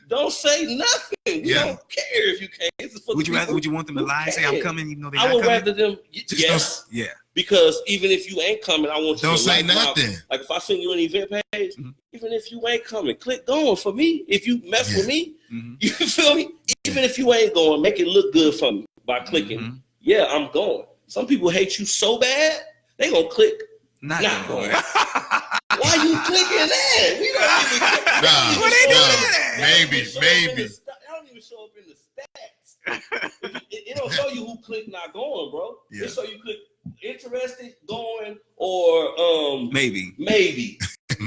Speaker 3: don't say nothing. We don't care if you can't.
Speaker 1: Would you want them to lie and say I'm coming even though they're not
Speaker 3: coming?
Speaker 1: I
Speaker 3: would rather them. Yes. Because even if you ain't coming, I want you
Speaker 2: don't
Speaker 3: to
Speaker 2: say nothing.
Speaker 3: Like if I send you an event page, even if you ain't coming, click going for me. If you mess with me, you feel me? Even if you ain't going, make it look good for me by clicking. Yeah, I'm going. Some people hate you so bad, they gonna click not going. Why you clicking that? We don't even
Speaker 2: maybe.
Speaker 3: I don't even show up in the stats. It don't show you who click not going, bro. It show you click interested, going, or
Speaker 1: maybe.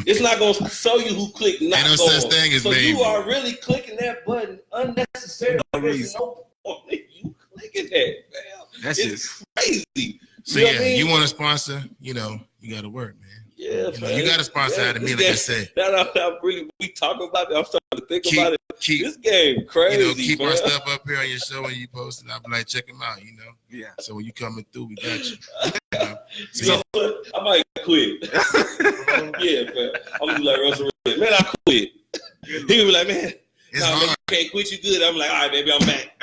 Speaker 3: It's not gonna show you who click not going.
Speaker 2: Ain't no such thing as maybe.
Speaker 3: You are really clicking that button unnecessarily. No reason. You clicking that, man.
Speaker 1: That's just
Speaker 3: crazy.
Speaker 2: So you want a sponsor? You know, you got to work, man.
Speaker 3: Yeah, man.
Speaker 2: You got a sponsor out of me, like I said.
Speaker 3: We talking about it. I'm starting to think about it. This game crazy.
Speaker 2: Keep our stuff up here on your show when you post it. I'll be like, check them out. You know. Yeah. So when you coming through, we got you.
Speaker 3: So I might quit. Yeah, man. I'm gonna be like Russell. Man, I quit. He gonna be like, man.
Speaker 2: It's hard.
Speaker 3: Man, you can't quit. You good. I'm like, all right, baby, I'm back.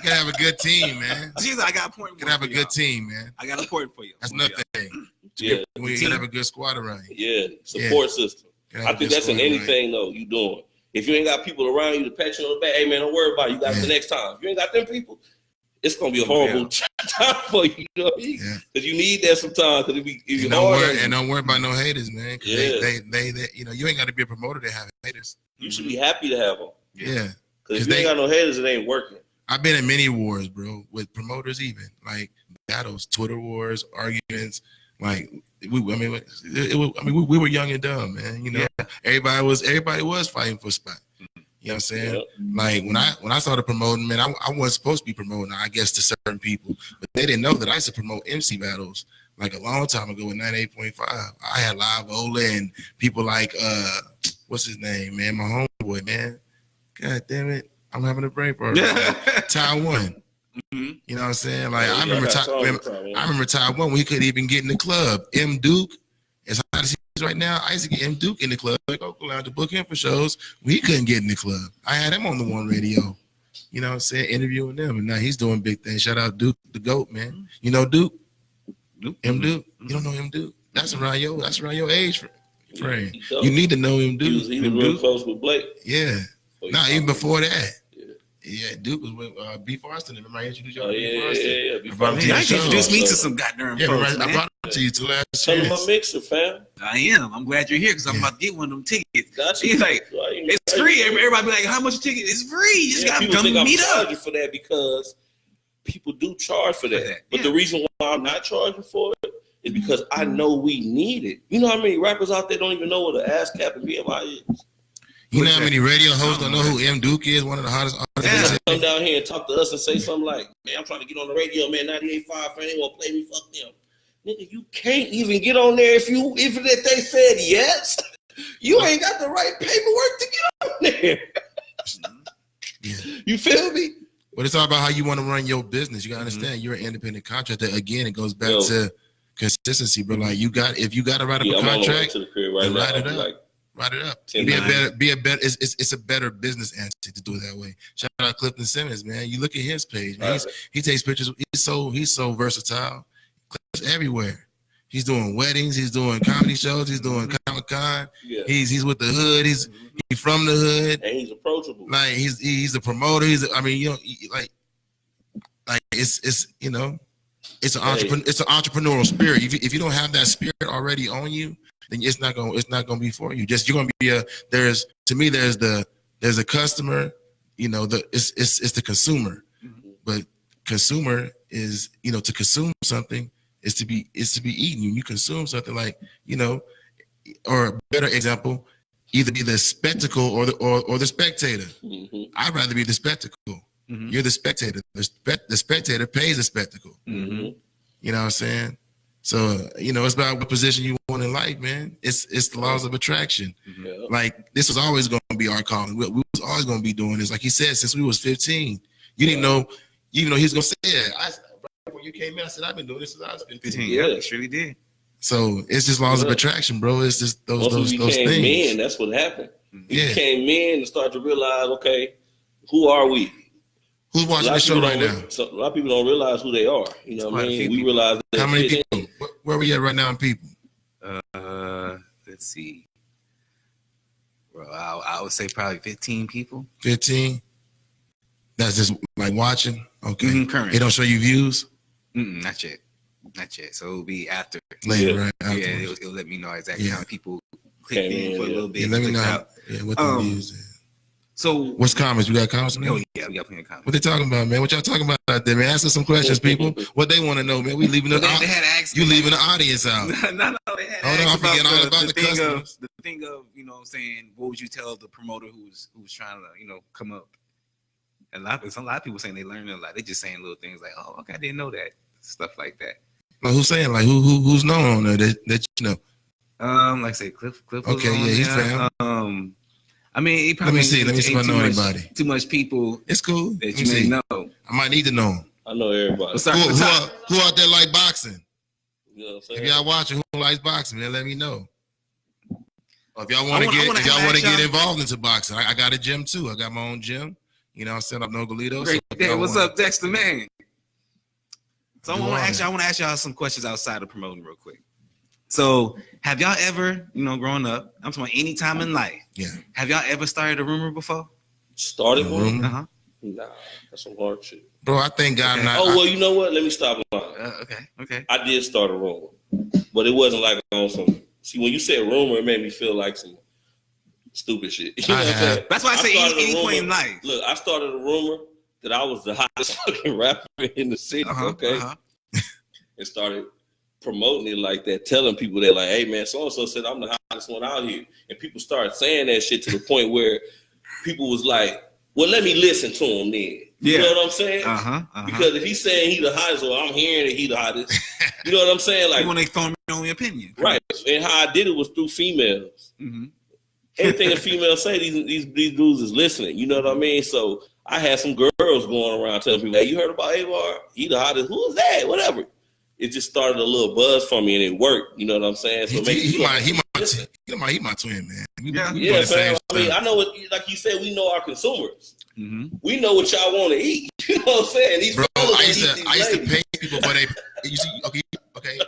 Speaker 2: You gotta have a good team, man.
Speaker 1: I got a point.
Speaker 2: You gotta have a good team, man.
Speaker 1: I got a point for you.
Speaker 2: That's nothing.
Speaker 3: Yeah.
Speaker 2: We gotta have a good squad around you.
Speaker 3: Yeah. Support system. I think that's in anything though you doing. If you ain't got people around you to pat you on the back, hey man, don't worry about it. You got it the next time. If you ain't got them people, it's gonna be a horrible time for you. You know what I mean? Because you need that sometimes. Because it
Speaker 2: don't worry about no haters, man. They you know, you ain't got to be a promoter to have haters.
Speaker 3: You should be happy to have them.
Speaker 2: Yeah.
Speaker 3: Because if you ain't got no haters, it ain't working.
Speaker 2: I've been in many wars, bro, with promoters, even like battles, Twitter wars, arguments. Like we were young and dumb, man. You know, everybody was fighting for a spot. You know what I'm saying? Like when I started promoting, man, I wasn't supposed to be promoting, I guess, to certain people, but they didn't know that I used to promote MC battles like a long time ago with 98.5. I had Live Ola and people like what's his name, man, my homeboy, man. God damn it, I'm having a brain fart. Taiwan. Mm-hmm. You know what I'm saying? Like I remember Taiwan when he couldn't even get in the club. M Duke, as hot as he is right now, I used to get M Duke in the club, like Oakland, to book him for shows. He couldn't get in the club. I had him on the One Radio. You know what I'm saying? Interviewing them, and now he's doing big things. Shout out Duke, the GOAT, man. You know Duke? M Duke? You don't know M Duke? That's around your age, friend. You need to know M Duke.
Speaker 3: He was real close with Blake.
Speaker 2: Yeah. Nah, even before that. Yeah, Duke was with B. Forston. Remember I introduced y'all to B. Forston?
Speaker 1: Yeah. Y'all introduced me to some goddamn folks, man.
Speaker 2: I brought it to you two last
Speaker 3: year. Tell him my mixer, fam.
Speaker 1: I am. I'm glad you're here because I'm about to get one of them tickets. He's like, it's free. Everybody be like, how much a ticket? It's free. You just got to come meet up.
Speaker 3: I'm charging for that because people do charge for that. But the reason why I'm not charging for it is because I know we need it. You know how many rappers out there don't even know what an ASCAP and BMI is?
Speaker 2: You know how many radio hosts don't know who M Duke is, one of the hottest artists?
Speaker 3: Come down here and talk to us and say something like, man, I'm trying to get on the radio, man, 98.5, friend, they won't play me, fuck them. Nigga, you can't even get on there if they said yes. You ain't got the right paperwork to get on there. You feel me?
Speaker 2: But it's all about how you want to run your business. You gotta understand, you're an independent contractor. Again, it goes back to consistency, bro. Like if you gotta write up a contract, write it up. Write it up. Be a better. It's a better business answer to do it that way. Shout out Clifton Simmons, man. You look at his page, man. He takes pictures. He's so versatile. Clips everywhere. He's doing weddings. He's doing comedy shows. He's doing Comic-Con. Yeah. He's with the hood. He's from the hood.
Speaker 3: And he's approachable.
Speaker 2: Like he's a promoter. It's an entrepreneurial spirit. If you don't have that spirit already on you, then it's not gonna be for you. You're gonna be there's a customer, it's the consumer. Mm-hmm. But consumer is, to consume something is to be eaten. You consume something like, or a better example, either be the spectacle or the spectator. Mm-hmm. I'd rather be the spectacle. Mm-hmm. You're the spectator. The spectator pays the spectacle. Mm-hmm. You know what I'm saying? So, it's about what position you want in life, man. It's the laws of attraction. Yeah. Like, this was always going to be our calling. We was always going to be doing this. Like he said, since we was 15. You didn't know, he was going to say it. When you came in, I said, I've been doing this since I was 15.
Speaker 1: Yeah, it surely did.
Speaker 2: So, it's just laws of attraction, bro. It's just those things.
Speaker 3: Men, that's what happened. Yeah. You came in and started to realize, okay, who are we?
Speaker 2: Who's watching the show right now?
Speaker 3: A lot of people don't realize who they are. You know what I mean? We realize that.
Speaker 2: How many people? Where are we at right now in people?
Speaker 1: Let's see. Well, I would say probably 15 people.
Speaker 2: 15? That's just like watching? Okay.
Speaker 1: Mm-hmm, current.
Speaker 2: It don't show you views?
Speaker 1: Not yet. So it'll be after.
Speaker 2: Later, right?
Speaker 1: Yeah, it'll let me know exactly how many people clicked in for a little bit.
Speaker 2: Let me know what the views is.
Speaker 1: So
Speaker 2: what's comments? We got comments?
Speaker 1: Oh yeah, we got plenty of comments.
Speaker 2: What they talking about, man? What y'all talking about out there, man? Ask us some questions, people. What they want to know, man? We leaving
Speaker 1: they had asked
Speaker 2: you leaving the audience out.
Speaker 1: No, they had
Speaker 2: I forget all about the customers.
Speaker 1: The thing of saying, what would you tell the promoter who's trying to come up? And a lot of people saying they learned a lot. They just saying little things like, oh, okay, I didn't know that, stuff like that.
Speaker 2: Well, who's saying like who's known on there that you know?
Speaker 1: Like I say, Cliff.
Speaker 2: Okay, yeah, he's fam.
Speaker 1: I mean, he probably
Speaker 2: let me see if I know anybody.
Speaker 1: Too much people.
Speaker 2: It's cool.
Speaker 1: That you may know.
Speaker 2: I might need to know them.
Speaker 3: I know everybody.
Speaker 2: Who out there like boxing?
Speaker 3: You know what I'm saying?
Speaker 2: If y'all watching, who likes boxing, man, let me know. Or if y'all want to get involved into boxing, I got a gym too. I got my own gym. I set up Nogalitos.
Speaker 1: Great. So what's up, Dexter, man? So I want to ask y'all some questions outside of promoting real quick. So have y'all ever, growing up, I'm talking about any time in life.
Speaker 2: Yeah.
Speaker 1: Have y'all ever started a rumor before?
Speaker 3: Started one?
Speaker 1: Uh-huh.
Speaker 3: Nah, that's some hard shit.
Speaker 2: Bro, I think God.
Speaker 1: Okay.
Speaker 3: Well, you know what? Let me stop lying.
Speaker 1: Okay.
Speaker 3: I did start a rumor, but it wasn't like on some. See, when you said rumor, it made me feel like some stupid shit. You know what I'm saying?
Speaker 1: That's why I say any point in life.
Speaker 3: Look, I started a rumor that I was the hottest fucking rapper in the city. And started promoting it like that, telling people that like, hey man, so and so said I'm the hottest one out here, and people started saying that shit to the point where people was like, well, let me listen to him then. You know what I'm saying? Because if he's saying he the hottest, or I'm hearing that he the hottest, you know what I'm saying? Like,
Speaker 1: when they form their own opinion.
Speaker 3: Right. And how I did it was through females. Anything a female say, these dudes is listening. You know what I mean? So I had some girls going around telling people, hey, you heard about Avar? He the hottest. Who is that? Whatever. It just started a little buzz for me, and it worked. You know what I'm saying? So
Speaker 2: he my twin, man.
Speaker 3: Yeah, fam. I mean, I know what, like you said, we know our consumers. We know what y'all want to eat. You know what I'm saying? These
Speaker 2: bro, I used to pay people, but you see, okay.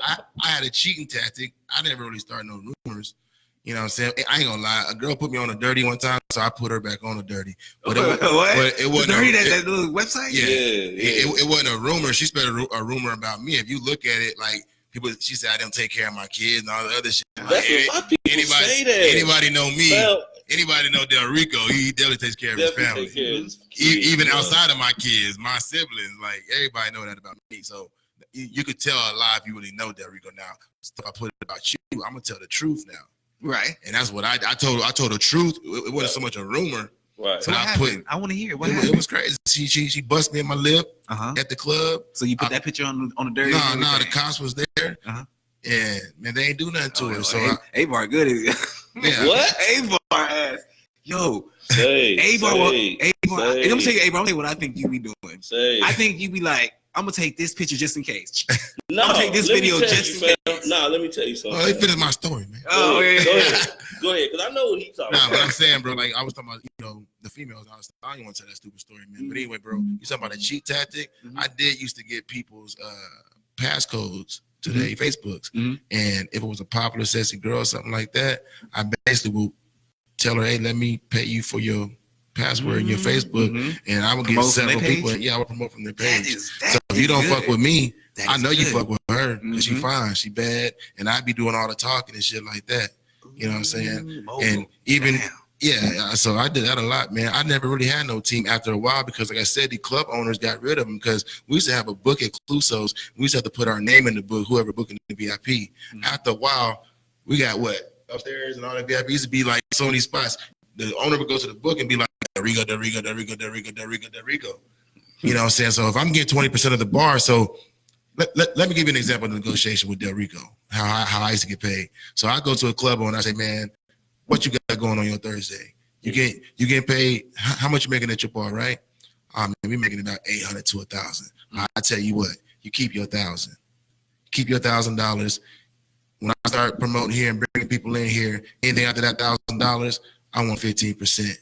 Speaker 2: I had a cheating tactic. I never really started no rumors. You know what I'm saying? I ain't gonna lie. A girl put me on a dirty one time, so I put her back on a dirty. But it wasn't
Speaker 1: dirty. That little website.
Speaker 2: Yeah. It wasn't a rumor. She spread a rumor about me. If you look at it, like people, she said I don't take care of my kids and all the other shit.
Speaker 3: That's what my people say that.
Speaker 2: Anybody know me? Well, anybody know Del Rico? He definitely takes care of his family. Even outside of my kids, my siblings, like everybody know that about me. So you could tell a lot if you really know Del Rico. Now, stuff I put it about you, I'm gonna tell the truth now.
Speaker 1: Right.
Speaker 2: And that's what I told her. I told the truth. It wasn't so much a rumor.
Speaker 3: Right.
Speaker 1: So I want to hear it. What happened?
Speaker 2: It was crazy. She bust me in my lip at the club.
Speaker 1: So you put that picture on the dirty?
Speaker 2: No, the cops was there. And man, they ain't do nothing to her. So
Speaker 1: Avar good.
Speaker 2: Yeah.
Speaker 3: What?
Speaker 1: Avar ass. Yo.
Speaker 3: Avar.
Speaker 1: I'm gonna tell you, Avar, I'm gonna tell you what I think you be doing. I think you be like, I'm gonna take this picture just in case.
Speaker 3: No,
Speaker 1: I'm gonna take this video just in case.
Speaker 3: Nah, let me tell you something.
Speaker 2: Oh, they finished my story, man.
Speaker 1: Oh, yeah.
Speaker 3: Go ahead, because I know what he's talking about.
Speaker 2: Nah, but I'm saying, bro, like I was talking about, the females. I don't even want to tell that stupid story, man. But anyway, bro, you talking about a cheat tactic? I did used to get people's passcodes to their Facebooks, and if it was a popular, sexy girl or something like that, I basically would tell her, hey, let me pay you for your password in your Facebook, and I would get several people. Yeah, I would promote from their page. So if you don't fuck with me, I know you fuck with her because she fine, she bad, and I'd be doing all the talking and shit like that. You know what I'm saying? And even so I did that a lot, man. I never really had no team after a while because, like I said, the club owners got rid of them because we used to have a book at Cluso's. We used to have to put our name in the book, whoever booking the VIP. After a while, we got upstairs and all that VIP used to be like so many spots. The owner would go to the book and be like, Del Rico. You know what I'm saying? So if I'm getting 20% of the bar, so let me give you an example of the negotiation with Del Rico, how I used to get paid. So I go to a club and I say, man, what you got going on your Thursday? You get paid, how much you making at your bar, right? Man, we making about 800 to 1,000. I tell you what, you keep your 1,000. Keep your $1,000. When I start promoting here and bringing people in here, anything after that $1,000, I want 15%.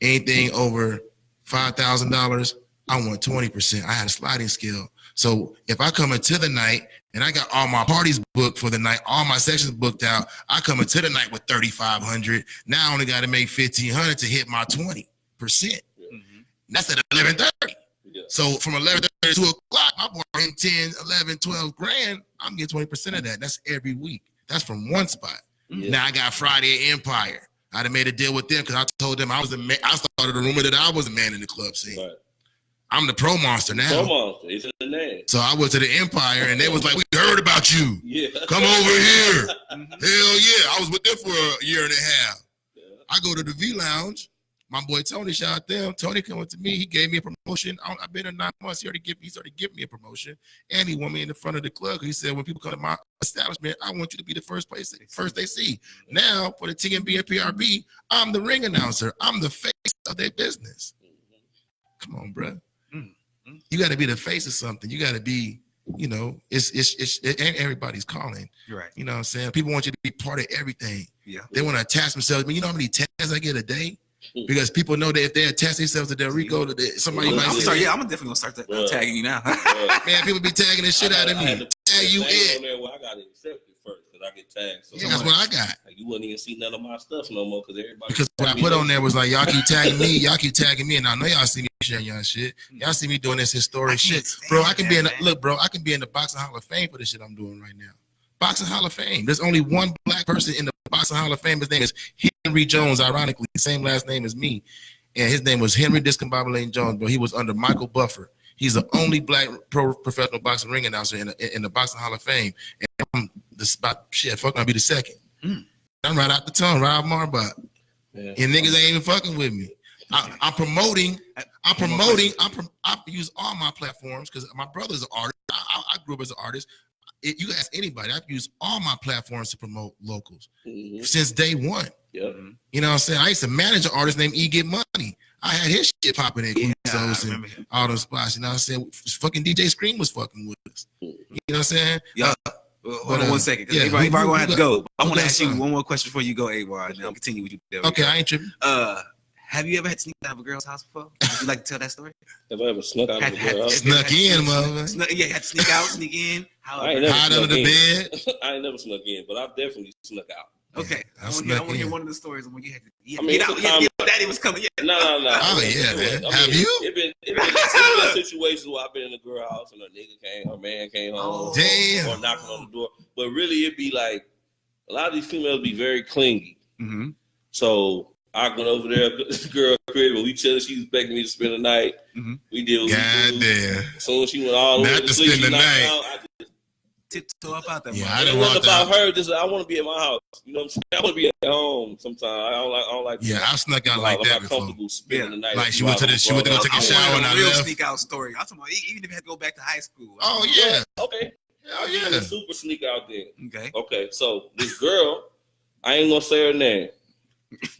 Speaker 2: Anything over $5,000, I want 20%. I had a sliding scale. So if I come into the night and I got all my parties booked for the night, all my sections booked out, I come into the night with 3,500. Now I only got to make 1,500 to hit my 20%. That's at 11:30. So from 11:30 to 2 o'clock, my bar in 10, 11, 12 grand, I'm getting 20% of that. That's every week. That's from one spot. Now I got Friday Empire. I done made a deal with them because I told them I started a rumor that I was a man in the club scene. Right. I'm the pro monster now.
Speaker 3: Pro monster, it's in the name.
Speaker 2: So I went to the Empire and they was like, we heard about you. Yeah. Come over here. Hell yeah. I was with them for a year and a half. Yeah. I go to the V Lounge. My boy Tony, shout out them. Tony came up to me. He gave me a promotion. I've been there 9 months. He started giving me a promotion. And he want me in the front of the club. He said, when people come to my establishment, I want you to be the first they see. Now, for the TMB and PRB, I'm the ring announcer. I'm the face of their business. Come on, bro. You got to be the face of something. You got to be, it's everybody's calling.
Speaker 1: Right.
Speaker 2: You know what I'm saying? People want you to be part of everything.
Speaker 1: Yeah.
Speaker 2: They want to attach themselves. I mean, you know how many tags I get a day? Because people know that if they attach themselves to Del Rico, somebody might say,
Speaker 1: I'm definitely gonna start tagging you now.
Speaker 2: Man, people be tagging the shit out of me. Tag you it.
Speaker 3: Well, I gotta accept it first because I get tagged. So
Speaker 2: that's what I got.
Speaker 3: Like, you wouldn't even see none of my stuff no more because everybody.
Speaker 2: Because what I put on there was like, y'all keep tagging me, and I know y'all see me sharing y'all shit. Y'all see me doing this historic shit, bro. I can be in the Boxing Hall of Fame for the shit I'm doing right now. Boxing Hall of Fame. There's only one black person in the Boxing Hall of Fame. His name is Henry Jones, ironically, same last name as me. And his name was Henry Discombobulating Jones, but he was under Michael Buffer. He's the only black professional boxing ring announcer in the Boxing Hall of Fame. And I'm I'll be the second. I'm right out the tongue, right out Marbach. Yeah. And niggas ain't even fucking with me. I'm promoting. I use all my platforms because my brother's an artist. I grew up as an artist. You ask anybody, I've used all my platforms to promote locals since day one.
Speaker 3: Yeah.
Speaker 2: You know what I'm saying? I used to manage an artist named E Get Money. I had his shit popping in and all those spots. You know what I'm saying? Fucking DJ Scream was fucking with us. You know what I'm saying?
Speaker 1: Yeah. Hold on 1 second. Yeah, Avar gonna have to go. I want to ask you one more question before you go, Avar. Now continue with you.
Speaker 2: Okay, I ain't tripping.
Speaker 1: Have you ever had to sneak out of a girl's house before? Would you like to tell that story?
Speaker 3: Have I ever snuck out of a girl's house?
Speaker 2: Snuck in, mother.
Speaker 1: Yeah, had to sneak out, sneak in.
Speaker 2: Hide under the bed.
Speaker 3: I ain't never snuck in, but I've definitely snuck out.
Speaker 1: Okay, I want to hear one of the stories when you had to get out. Daddy was coming. Yeah.
Speaker 3: No.
Speaker 2: Oh yeah, man. Have you?
Speaker 3: It been situations where I've been in a girl house and a nigga came, a man came home, or knocking on the door. But really, it'd be like a lot of these females be very clingy.
Speaker 1: Mm-hmm.
Speaker 3: So I went over there, this girl crib, and we chilling. She was expecting me to spend the night.
Speaker 1: Mm-hmm.
Speaker 3: We did what we
Speaker 2: God damn.
Speaker 3: As soon as she went all the way to sleep,
Speaker 2: spend the night.
Speaker 3: I just
Speaker 1: tiptoe up out there.
Speaker 2: Yeah, I
Speaker 3: didn't want about her. Just I want to be at my house. You know what I'm saying? I want to be at home sometimes. I don't like.
Speaker 2: Yeah, I snuck out like that before.
Speaker 3: Comfortable spending the night.
Speaker 2: Like she went to go take a shower and I left.
Speaker 1: Sneak out story. I'm talking about even if you had to go back to high school.
Speaker 2: Oh yeah.
Speaker 3: Okay.
Speaker 2: Oh yeah.
Speaker 3: Super sneak out there.
Speaker 1: Okay.
Speaker 3: Okay. So this girl, I ain't gonna say her name.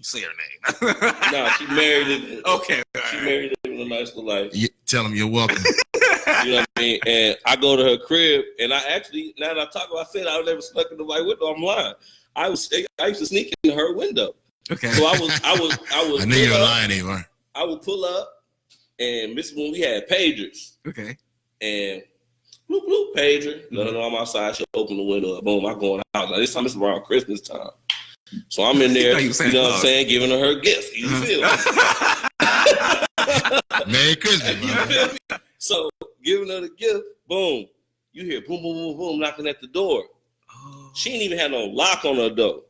Speaker 1: Say her name.
Speaker 3: Nah, she married it.
Speaker 1: Okay.
Speaker 3: She married it in a nice little life.
Speaker 2: Tell them you're welcome.
Speaker 3: You know what I mean? And I go to her crib, and I actually, now that I talk about, I said I never snuck in the white window. I'm lying. I used to sneak in her window.
Speaker 1: Okay.
Speaker 3: So I was.
Speaker 2: I knew you were lying, Avar.
Speaker 3: I would pull up, and this when we had pagers.
Speaker 1: Okay.
Speaker 3: And bloop bloop pager. Let her know I'm outside. She'll open the window. Boom, I'm going out. Now this time it's around Christmas time. So I'm in there, you know what I'm saying, giving her gift. You feel me?
Speaker 2: Merry Christmas,
Speaker 3: you feel me? So giving her the gift, boom. You hear boom, boom, boom, boom, knocking at the door.
Speaker 1: Oh.
Speaker 3: She ain't even had no lock on her door.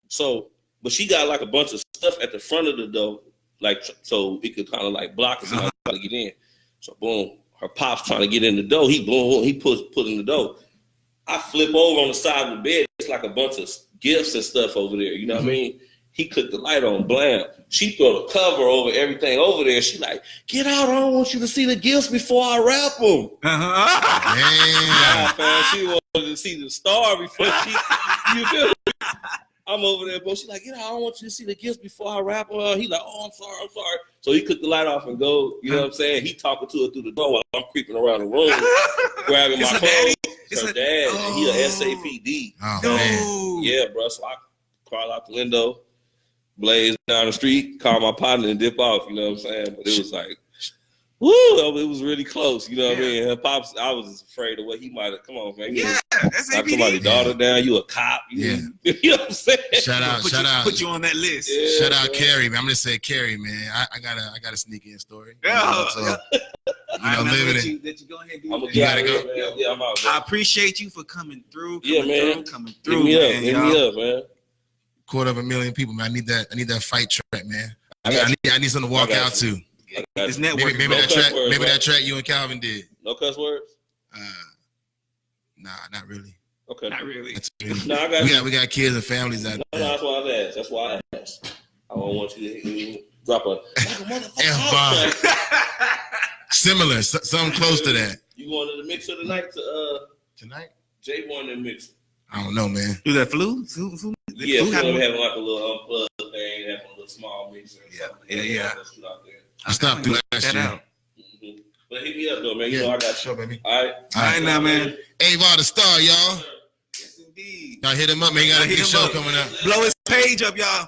Speaker 3: So, but she got like a bunch of stuff at the front of the door, like so it could kind of like block us and try to get in. So boom, her pop's trying to get in the door. He put in the door. I flip over on the side of the bed. It's like a bunch of gifts and stuff over there. You know what I mean? He clicked the light on, blam. She throw the cover over everything over there. She like, get out. I don't want you to see the gifts before I wrap them.
Speaker 2: Damn.
Speaker 3: Man, she wanted to see the star before she, you feel me? I'm over there, bro. She like, get out. I don't want you to see the gifts before I wrap them. He like, oh, I'm sorry. So he clicked the light off and go, you know what I'm saying? He talking to her through the door while I'm creeping around the room, grabbing my phone. Her dad, and he a SAPD.
Speaker 2: Oh, man.
Speaker 3: Yeah, bro. So I crawl out the window, blaze down the street, call my partner and dip off, you know what I'm saying? But it was like, woo, it was really close, you know what I mean? Her pops, I was just afraid of what he might have, come on, man.
Speaker 1: Yeah, that's
Speaker 3: knock somebody's daughter down, you a cop. You know what I'm saying?
Speaker 2: Shout out.
Speaker 1: Put you on that list.
Speaker 3: Yeah,
Speaker 2: shout out Carrie, man. I'm gonna say Carrie, man. I got a sneak in story.
Speaker 1: Yeah.
Speaker 2: Living it.
Speaker 1: That you go ahead and do.
Speaker 3: You
Speaker 2: gotta go.
Speaker 3: Man. Yeah, I'm out, man.
Speaker 1: I appreciate you for coming through. Coming
Speaker 3: Hit
Speaker 1: through,
Speaker 3: me up, man.
Speaker 2: 250,000 people, man. I need that fight track, man. I need something to walk out to.
Speaker 1: It's network.
Speaker 2: Maybe that track you and Calvin did.
Speaker 3: No cuss words?
Speaker 2: Nah, not really.
Speaker 3: Okay.
Speaker 1: Not really.
Speaker 3: No, I got
Speaker 2: we got kids and families out there.
Speaker 3: No, that's why I asked. I don't want you to drop a
Speaker 2: F-bomb. Similar, something close to that.
Speaker 3: You wanted to mix it tonight
Speaker 2: tonight?
Speaker 3: Jay wanted to mix it.
Speaker 2: I don't know, man.
Speaker 1: Do that flu?
Speaker 3: Yeah, we having like a little unplugged thing, having a little small mixer.
Speaker 1: Yeah.
Speaker 2: I stopped through last year.
Speaker 3: Mm-hmm. But hit me up though, man. You know I got you.
Speaker 2: Sure, baby.
Speaker 3: All
Speaker 1: right now, man.
Speaker 2: Avar the star, y'all.
Speaker 1: Yes, indeed.
Speaker 2: Y'all hit him up, man. He got a big show coming up.
Speaker 1: Blow his page up, y'all.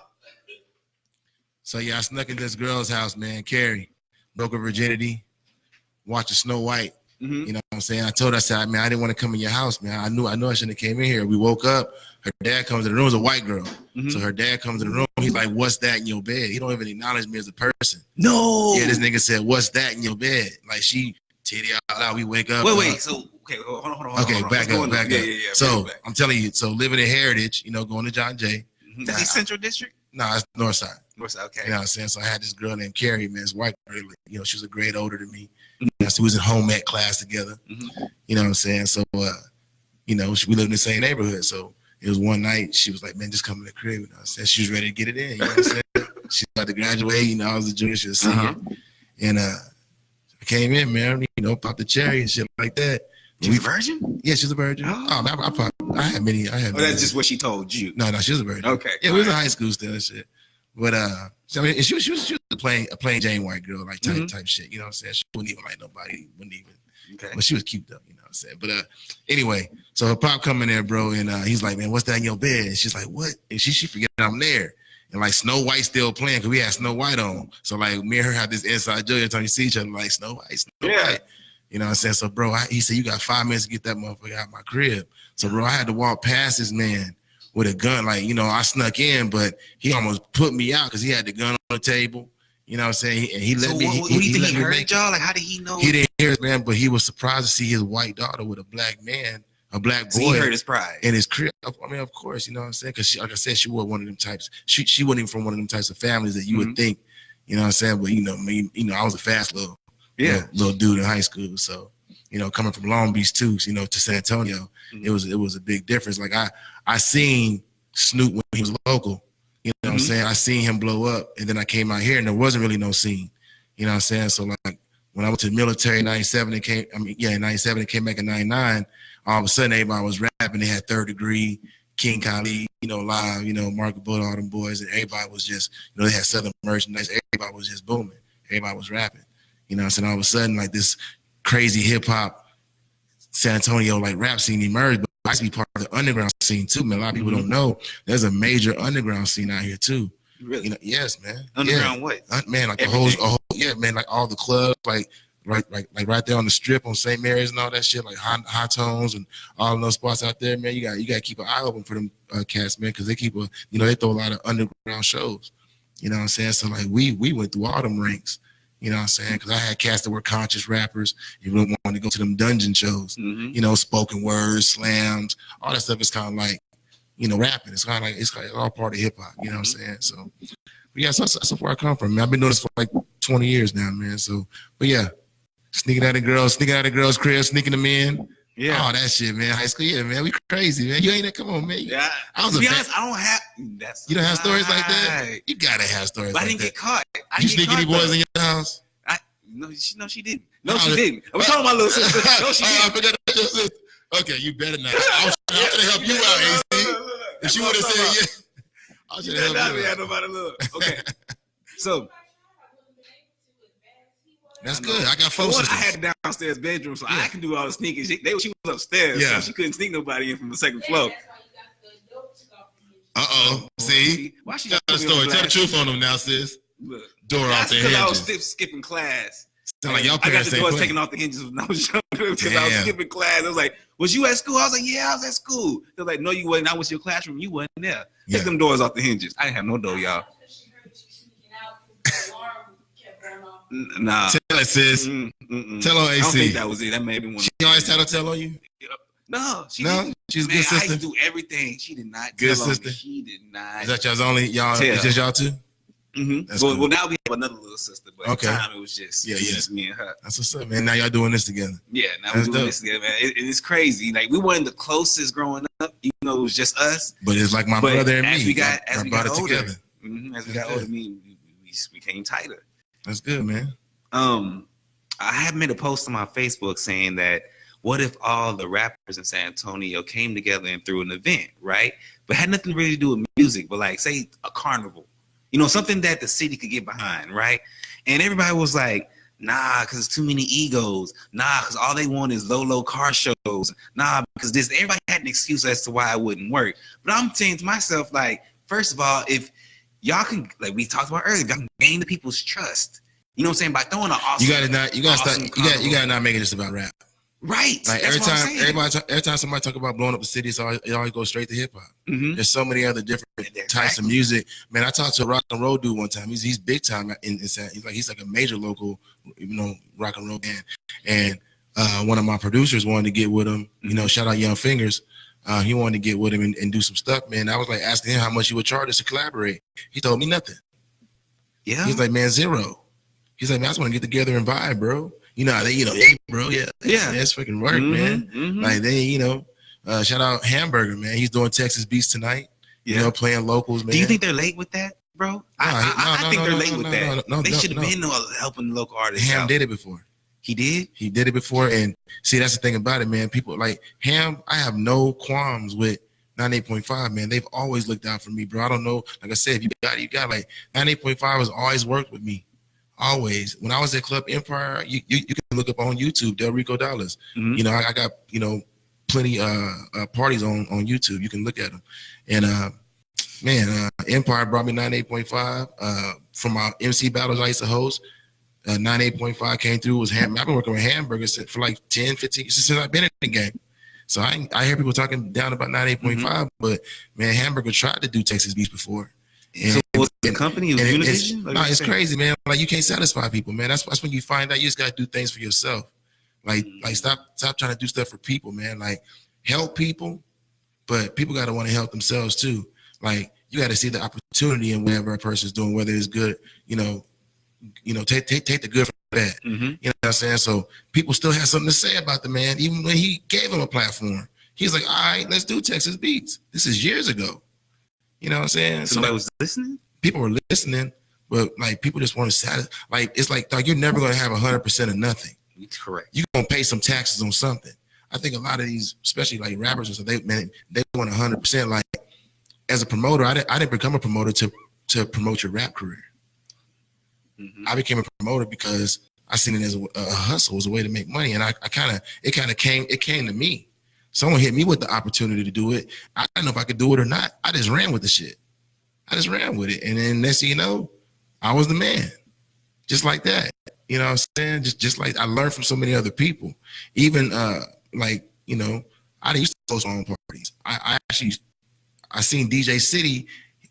Speaker 2: So yeah, I snuck in this girl's house, man. Carrie, broke her virginity, watching Snow White.
Speaker 1: Mm-hmm.
Speaker 2: You know what I'm saying? I told her, I said, man, I didn't want to come in your house, man. I knew I shouldn't have came in here. We woke up. Her dad comes in the room. It was a white girl. Mm-hmm. So her dad comes in the room. He's like, what's that in your bed? He don't even acknowledge me as a person.
Speaker 1: No.
Speaker 2: Yeah, this nigga said, what's that in your bed? Like she titty out loud. We wake up.
Speaker 1: Wait. So, okay, hold on.
Speaker 2: Okay, back up.
Speaker 1: Yeah.
Speaker 2: So I'm telling you, so living in Heritage, going to John Jay.
Speaker 1: Mm-hmm. That's Central District?
Speaker 2: No, it's North Side.
Speaker 1: North Side, okay.
Speaker 2: You know what I'm saying? So I had this girl named Carrie, man, this white girl. She was a grade older than me. Mm-hmm. So we was in home ec class together. Mm-hmm. You know what I'm saying? So, we lived in the same neighborhood. So it was one night, she was like, man, just come in the crib. You know what I'm saying? She was ready to get it in. You know what I'm saying? She about to graduate. I was a junior, she was a senior. And I came in, man, popped the cherry and shit like that.
Speaker 1: She was a virgin?
Speaker 2: Yeah, she's a virgin. I had many.
Speaker 1: That's just what she told you.
Speaker 2: No, she was a virgin.
Speaker 1: Okay.
Speaker 2: Yeah, we was in high school still and shit. But she was a plain Jane white girl, like type shit. You know what I'm saying? She wouldn't even like nobody.
Speaker 1: Okay.
Speaker 2: But she was cute though. You know what I'm saying? But anyway, so her pop come in there, bro, and he's like, man, what's that in your bed? And she's like, what? And she forget I'm there. And like Snow White still playing because we had Snow White on. So like me and her have this inside joke every time you see each other, like Snow White. You know what I'm saying? So bro, he said, you got 5 minutes to get that motherfucker out of my crib. So bro, I had to walk past this man with a gun. Like, I snuck in, but he almost put me out because he had the gun on the table. You know what I'm saying? And he let me.
Speaker 1: What do you think he heard y'all? Like, how did he know?
Speaker 2: He didn't hear it, man, but he was surprised to see his white daughter with a black man, a black boy.
Speaker 1: So he heard his pride.
Speaker 2: In his crib. I mean, of course, you know what I'm saying? Because like I said, she was one of them types. She wasn't even from one of them types of families that you would think, you know what I'm saying? But I was a fast little dude in high school. So, coming from Long Beach too, to San Antonio, it was a big difference. Like I seen Snoop when he was local. You know what I'm saying? I seen him blow up, and then I came out here, and there wasn't really no scene. You know what I'm saying? So like when I went to the military in 97 and came back in 99, all of a sudden everybody was rapping. They had Third Degree, King Khalid, live, Marco Bull, all them boys, and everybody was just, they had Southern merchandise. Everybody was just booming. Everybody was rapping. You know what I'm saying? All of a sudden, like this crazy hip hop San Antonio like rap scene emerged, but I used to be part of the underground scene too, man. A lot of people don't know there's a major underground scene out here too.
Speaker 1: Really?
Speaker 2: Yes, man.
Speaker 1: Underground what?
Speaker 2: Man, like everything. Man, like all the clubs, like right there on the strip on St. Mary's and all that shit, like high tones and all of those spots out there, man. You got to keep an eye open for them cats, man, because they keep they throw a lot of underground shows. You know what I'm saying? So like we went through all them ranks. You know what I'm saying? Because I had cats that were conscious rappers. You really wanted to go to them dungeon shows. Spoken words, slams, all that stuff is kind of like, rapping. It's kind of like, it's all part of hip hop. You know what I'm saying? So, but yeah, so that's where I come from, man. I've been doing this for like 20 years now, man. So, but yeah, sneaking out of girls' crib, sneaking them in. Yeah. Oh, that shit, man. High school, yeah, man. We crazy, man. You ain't that. Come on, man. Yeah.
Speaker 1: To be honest, I don't have.
Speaker 2: You don't have stories like that? You gotta have stories like that.
Speaker 1: I didn't get caught.
Speaker 2: You sneak any boys in your house?
Speaker 1: No, she didn't. No, she didn't. I'm talking about my little sister. No, she didn't.
Speaker 2: I forgot that your sister. Okay, you better not. I was trying to help you out, AC. If she would have said yeah, I was trying to help you out.
Speaker 1: Nobody look. Okay. So.
Speaker 2: That's good. I got four sisters.
Speaker 1: I had a downstairs bedroom, so I can do all the sneaking. She was upstairs, so she couldn't sneak nobody in from the second floor.
Speaker 2: See?
Speaker 1: Why she
Speaker 2: tell the story? Tell the truth on them now, sis. Look, door off the hinges. Because I was skipping class. Sound like y'all
Speaker 1: I got the doors taken off the hinges when I was younger because I was skipping class. I was like, was you at school? I was like, yeah, I was at school. They're like, no, you wasn't. I was in your classroom. You wasn't there. Take them doors off the hinges. I didn't have no door, y'all. Nah.
Speaker 2: Tell it, sis. Tell on AC.
Speaker 1: I don't think that was it. That may be one.
Speaker 2: She always tell on you?
Speaker 1: No, she's a good sister. I used to do everything. She did not.
Speaker 2: Good sister.
Speaker 1: She did not.
Speaker 2: Is that y'all's only y'all? It's just y'all two?
Speaker 1: Well, now we have another little sister, but at the time it was just me and her.
Speaker 2: That's what's up, man. Now y'all doing this together.
Speaker 1: Yeah, now we're doing this together, man. It's crazy. Like we weren't the closest growing up, even though it was just us.
Speaker 2: But it's like my brother and me.
Speaker 1: As we got older,
Speaker 2: together.
Speaker 1: As we got older, we became tighter.
Speaker 2: That's good, man.
Speaker 1: I have made a post on my Facebook saying that what if all the rappers in San Antonio came together and threw an event, right? But had nothing really to do with music, but like say a carnival. Something that the city could get behind, right? And everybody was like, nah, because it's too many egos. Nah, because all they want is low car shows. Nah, because this. Everybody had an excuse as to why it wouldn't work. But I'm saying to myself, like, first of all, if y'all can, like we talked about earlier, y'all can gain the people's trust. You know what I'm saying? By throwing an awesome, you gotta not make it just about rap.
Speaker 2: Right. Like every time somebody talk about blowing up the city, it always goes straight to hip hop. There's so many other different types of music. Man, I talked to a rock and roll dude one time. He's big time in San. He's like a major local, rock and roll band. And one of my producers wanted to get with him. Shout out Young Fingers. He wanted to get with him and do some stuff. Man, I was like asking him how much he would charge us to collaborate. He told me nothing. Yeah. He's like, man, zero. He's like, man, I just want to get together and vibe, bro. Bro, that's fucking work, man. Like shout out Hamburger, man. He's doing Texas Beats tonight. Playing locals, man.
Speaker 1: Do you think they're late with that? bro. I think they're late with that. They should have been helping the local artists.
Speaker 2: Ham did it before.
Speaker 1: He did?
Speaker 2: He did it before. And see, that's the thing about it, man. People like Ham, I have no qualms with 98.5, man. They've always looked out for me, bro. I don't know. Like I said, if you got it, you got it. Like 98.5 has always worked with me. Always. When I was at Club Empire, you can look up on YouTube, Del Rico Dollars. You know, I got, you know, plenty parties on YouTube. You can look at them. And man, Empire brought me 98.5. From my MC battles I used to host, 98.5 came through. I've been working with Hamburgers for like 10, 15 since I've been in the game. So I hear people talking down about 98.5, but man, Hamburger tried to do Texas Beats before. And,
Speaker 1: so was the company of Univision?
Speaker 2: No, it's crazy, man. Like you can't satisfy people, man. That's when you find out you just gotta do things for yourself. Like stop trying to do stuff for people, man. Like help people, but people gotta want to help themselves too. Like you gotta see the opportunity in whatever a person's doing, whether it's good, you know, take the good from that. You know what I'm saying? So people still have something to say about the man, even when he gave him a platform. He's like, all right, let's do Texas Beats. This is years ago. You know what I'm saying?
Speaker 1: Somebody was listening?
Speaker 2: People were listening, but like people just want to satisfy. Like it's like, dog, you're never gonna have 100% of nothing.
Speaker 1: Correct.
Speaker 2: You're gonna pay some taxes on something. I think a lot of these, especially like rappers and stuff, they want 100%. Like as a promoter, I didn't become a promoter to promote your rap career. I became a promoter because I seen it as a hustle, as a way to make money, and it came to me. Someone hit me with the opportunity to do it. I didn't know if I could do it or not. I just ran with the shit. I just ran with it, and then next thing you know, I was the man, just like that. You know what I'm saying? Just like I learned from so many other people. Even like, you know, I used to host my own parties. I seen DJ City.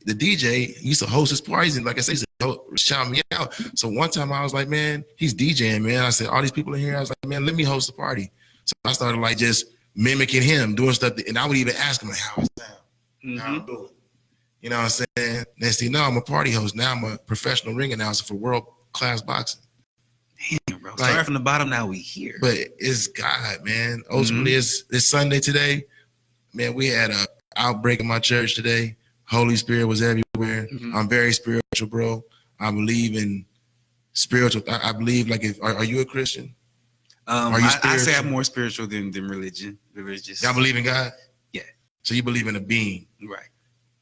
Speaker 2: The DJ used to host his parties, and like I said, he used to shout me out. So one time I was like, man, he's DJing, man. I said, all these people in here, I was like, man, let me host the party. So I started like just mimicking him, doing stuff, and I would even ask him like, how it sound? How I'm doing? You know what I'm saying? Next thing you know, I'm a party host. Now I'm a professional ring announcer for world-class boxing.
Speaker 1: Damn, bro. Like, starting from the bottom, now we here.
Speaker 2: But it's God, man. Ultimately, it's Sunday today. Man, we had a outbreak in my church today. Holy Spirit was everywhere. I'm very spiritual, bro. I believe in spiritual. I believe, like, are you a Christian?
Speaker 1: Are you spiritual? I say I'm more spiritual than religious.
Speaker 2: Y'all believe in God?
Speaker 1: Yeah.
Speaker 2: So you believe in a being,
Speaker 1: right?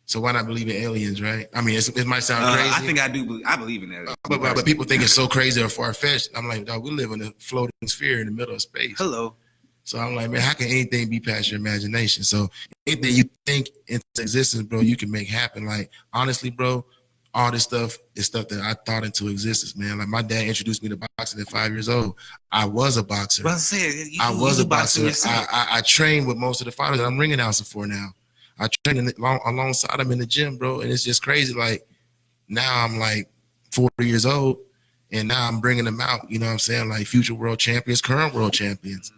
Speaker 2: So why not believe in aliens, right? I mean, it might sound crazy.
Speaker 1: I think I do. I believe in aliens.
Speaker 2: But people think it's so crazy or far fetched. I'm like, dog, we live in a floating sphere in the middle of space.
Speaker 1: Hello.
Speaker 2: So I'm like, man, how can anything be past your imagination? So anything you think into existence, bro, you can make happen. Like, honestly, bro, all this stuff is stuff that I thought into existence, man. Like, my dad introduced me to boxing at 5 years old. I was a boxer.
Speaker 1: Well, I was a boxer.
Speaker 2: I trained with most of the fighters that I'm ring announcer for now. I trained alongside them in the gym, bro, and it's just crazy. Like, now I'm like 40 years old, and now I'm bringing them out, you know what I'm saying? Like, future world champions, current world champions.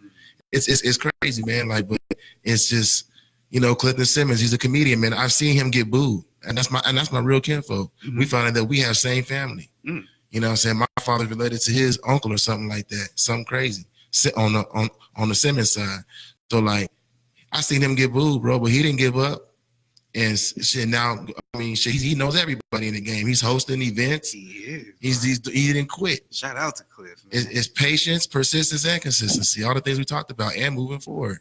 Speaker 2: It's crazy, man. Like, but it's just, you know, Clifton Simmons, he's a comedian, man. I've seen him get booed, and that's my real kinfolk. We found out that we have same family. You know what I'm saying? My father's related to his uncle or something like that, something crazy on the Simmons side. So like, I seen him get booed, bro, but he didn't give up. And shit, now, I mean, shit, he knows everybody in the game. He's hosting events. He didn't quit.
Speaker 1: Shout out to Cliff.
Speaker 2: It's patience, persistence, and consistency. All the things we talked about, and moving forward.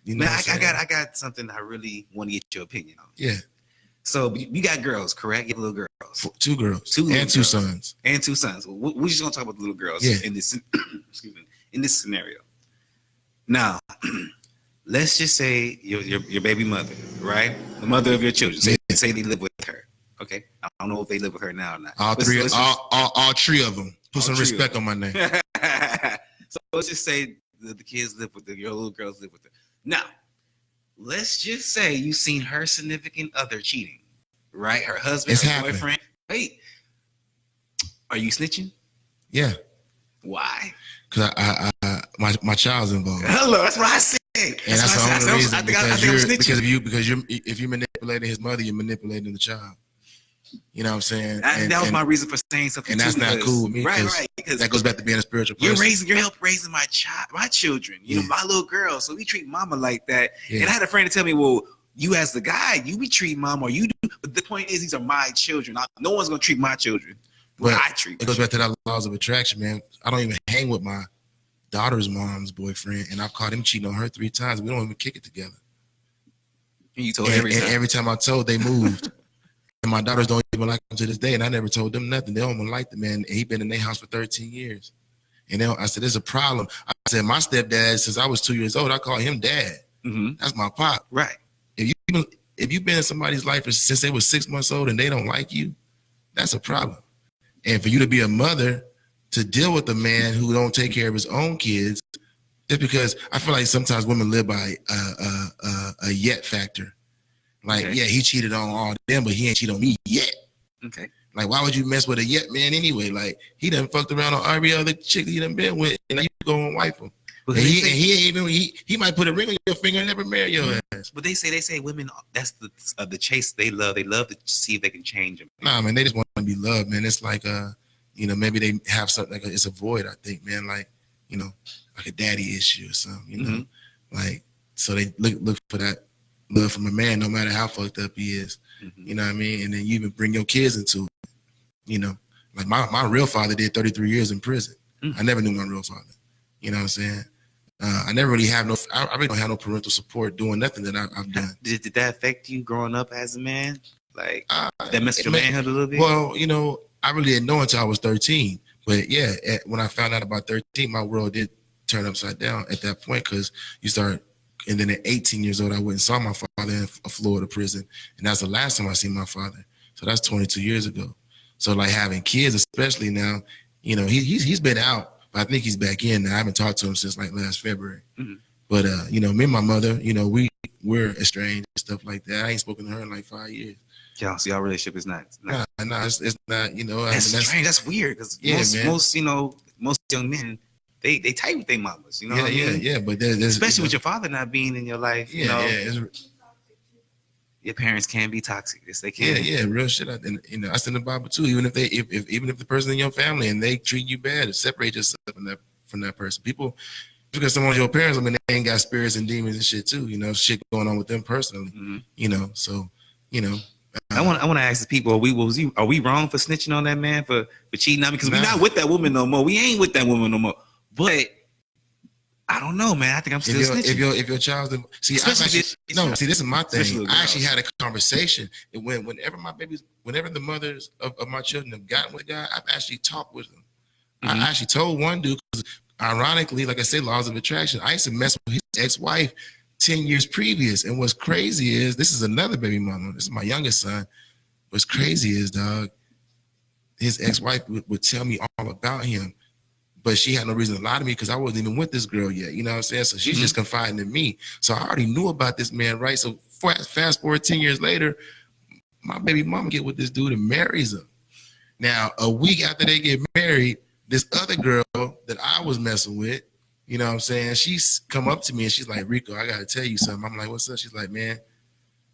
Speaker 2: You know,
Speaker 1: man, I got something I really want to get your opinion on.
Speaker 2: Yeah.
Speaker 1: So you got girls, correct? You have little girls. 2 girls.
Speaker 2: 2 sons.
Speaker 1: And 2 sons. We're just gonna talk about the little girls in this excuse me, in this scenario. Now, let's just say your baby mother, right? The mother of your children. Say they live with her. Okay. I don't know if they live with her now or not.
Speaker 2: All three of them. Put some respect on my name.
Speaker 1: So let's just say the kids live with her, your little girls live with her. Now, let's just say you seen her significant other cheating, right? Her husband, her boyfriend. Wait, are you snitching?
Speaker 2: Yeah.
Speaker 1: Why?
Speaker 2: Because my child's involved.
Speaker 1: Hello, that's what I said.
Speaker 2: And that's the only reason. Because if you manipulating his mother, you're manipulating the child. You know what I'm saying?
Speaker 1: That was my reason for saying something.
Speaker 2: And that's not cool with me.
Speaker 1: Right.
Speaker 2: That goes back to being a spiritual person.
Speaker 1: You're helping raising my children. You know, my little girl. So we treat mama like that. Yeah. And I had a friend to tell me, well, you as the guy, you be treating mama, or you do. But the point is, these are my children. No one's gonna treat my children the way I treat.
Speaker 2: It goes back to that laws of attraction, man. I don't even hang with my daughter's mom's boyfriend, and I've caught him cheating on her 3 times. We don't even kick it together.
Speaker 1: And you told
Speaker 2: and every time I told, they moved. And my daughters don't even like him to this day, and I never told them nothing. They don't even like the man. He been in their house for 13 years. And I said, there's a problem. I said, my stepdad, since I was 2 years old, I call him dad. Mm-hmm. That's my pop.
Speaker 1: Right.
Speaker 2: If you've been in somebody's life since they were 6 months old and they don't like you, that's a problem. And for you to be a mother, to deal with a man who don't take care of his own kids, just because I feel like sometimes women live by a yet factor. Like, yeah, he cheated on all them, but he ain't cheated on me yet. Okay. Like, why would you mess with a yet man anyway? Like, he done fucked around on every other chick he done been with, and now you go and wife him. And he might put a ring on your finger and never marry your ass.
Speaker 1: But they say women, that's the chase they love. They love to see if they can change them.
Speaker 2: Nah, man, they just want to be loved, man. It's like maybe they have something like it's a void. I think, man, like like a daddy issue or something. You know, like so they look for that love from a man, no matter how fucked up he is. Mm-hmm. You know what I mean? And then you even bring your kids into it. You know, like my real father did 33 years in prison. Mm-hmm. I never knew my real father. You know what I'm saying? I never really have I really don't have no parental support doing nothing that I've done.
Speaker 1: Did that affect you growing up as a man? Like that messed your manhood a little bit?
Speaker 2: Well, I really didn't know until I was 13. But yeah, when I found out about 13, my world did turn upside down at that point because you start. And then at 18 years old, I went and saw my father in a Florida prison. And that's the last time I seen my father. So that's 22 years ago. So like having kids, especially now, he's been out, but I think he's back in now. I haven't talked to him since like last February. Mm-hmm. But, me and my mother, we're estranged and stuff like that. I ain't spoken to her in like 5 years.
Speaker 1: Yeah, so your relationship is not.
Speaker 2: Nah, it's not,
Speaker 1: That's strange. That's weird because most young men, they tight with their mamas, what I mean?
Speaker 2: Yeah. But
Speaker 1: especially with your father not being in your life, your parents can be toxic. Yes, they can.
Speaker 2: Yeah, real shit. And that's in the Bible too. Even if the person in your family and they treat you bad, separate yourself from that person. People, because some of your parents, they ain't got spirits and demons and shit too. Shit going on with them personally. Mm-hmm. So
Speaker 1: I want to ask the people: Are we wrong for snitching on that man for cheating on me? Because we're not with that woman no more. We ain't with that woman no more. But I don't know, man. I think I'm still snitching.
Speaker 2: If your child's this is my thing. I actually had a conversation whenever the mothers of my children have gotten with a guy, I've actually talked with them. Mm-hmm. I actually told one dude, because ironically, like I said, laws of attraction, I used to mess with his ex-wife 10 years previous. And what's crazy is, this is another baby mama. This is my youngest son. What's crazy is, dog, his ex-wife would tell me all about him. But she had no reason to lie to me because I wasn't even with this girl yet. You know what I'm saying? So she's just confiding in me. So I already knew about this man, right? So fast forward 10 years later, my baby mama get with this dude and marries him. Now, a week after they get married, this other girl that I was messing with, you know what I'm saying? She's come up to me and she's like, Rico, I got to tell you something. I'm like, what's up? She's like, man,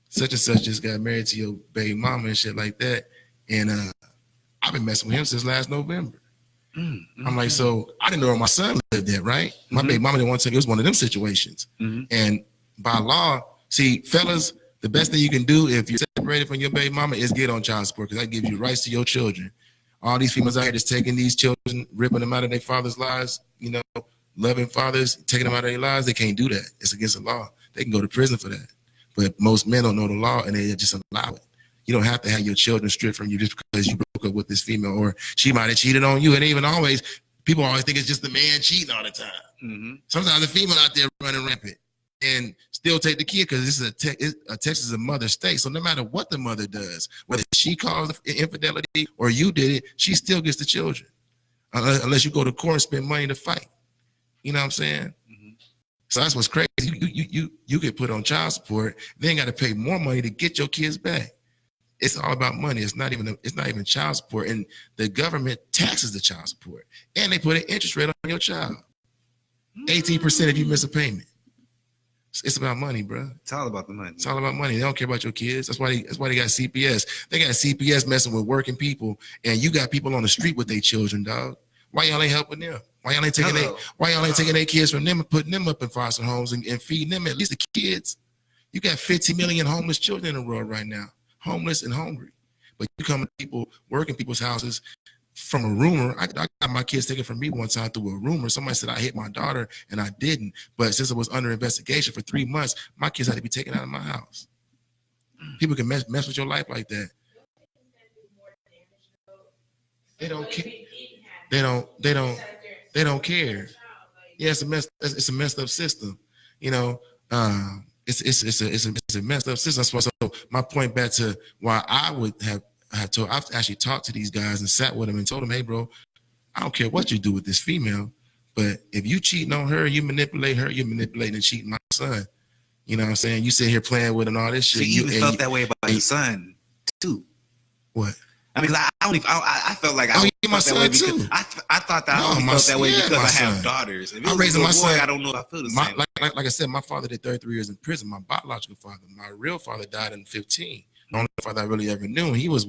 Speaker 2: such and such just got married to your baby mama and shit like that. And I've been messing with him since last November. Mm-hmm. I'm like, so I didn't know where my son lived at, right? My baby mama didn't want to tell me. It was one of them situations. Mm-hmm. And by law, see, fellas, the best thing you can do if you're separated from your baby mama is get on child support, because that gives you rights to your children. All these females out here just taking these children, ripping them out of their father's lives, loving fathers, taking them out of their lives. They can't do that. It's against the law. They can go to prison for that. But most men don't know the law and they just allow it. You don't have to have your children stripped from you just because you broke up with this female, or she might have cheated on you. And even always, people always think it's just the man cheating all the time. Mm-hmm. Sometimes the female out there running rampant and still take the kid, because this is Texas is a mother state. So no matter what the mother does, whether she caused infidelity or you did it, she still gets the children, unless you go to court and spend money to fight. You know what I'm saying? Mm-hmm. So that's what's crazy. You get put on child support, then got to pay more money to get your kids back. It's all about money. It's not even child support, and the government taxes the child support, and they put an interest rate on your child, 18% if you miss a payment. It's about money, bro.
Speaker 1: It's all about the money.
Speaker 2: It's all about money. They don't care about your kids. That's why they got CPS. They got CPS messing with working people, and you got people on the street with their children, dog. Why y'all ain't helping them? Why y'all ain't taking their kids from them and putting them up in foster homes and feeding them, at least the kids? You got 50 million homeless children in the world right now. homeless and hungry. But you come to people, work in people's houses from a rumor. I got my kids taken from me one time through a rumor. Somebody said I hit my daughter and I didn't. But since it was under investigation for 3 months, my kids had to be taken out of my house. People can mess with your life like that. They don't care. They don't care. Yeah, it's a messed up system. You know, it's a messed up system. So my point back to why I would have to, I've actually talked to these guys and sat with them and told them, hey, bro, I don't care what you do with this female, but if you cheating on her, you manipulate her, you're manipulating and cheating my son. You know what I'm saying? You sit here playing with and all this shit.
Speaker 1: So you even felt that way about your son too.
Speaker 2: What?
Speaker 1: I mean, I felt like
Speaker 2: my son too.
Speaker 1: I thought that I only felt that way because I have daughters. If I'm raising my son. I don't know if I feel the same.
Speaker 2: Like I said, my father did 33 years in prison. My biological father, my real father, died in 15. The only father I really ever knew. And he was a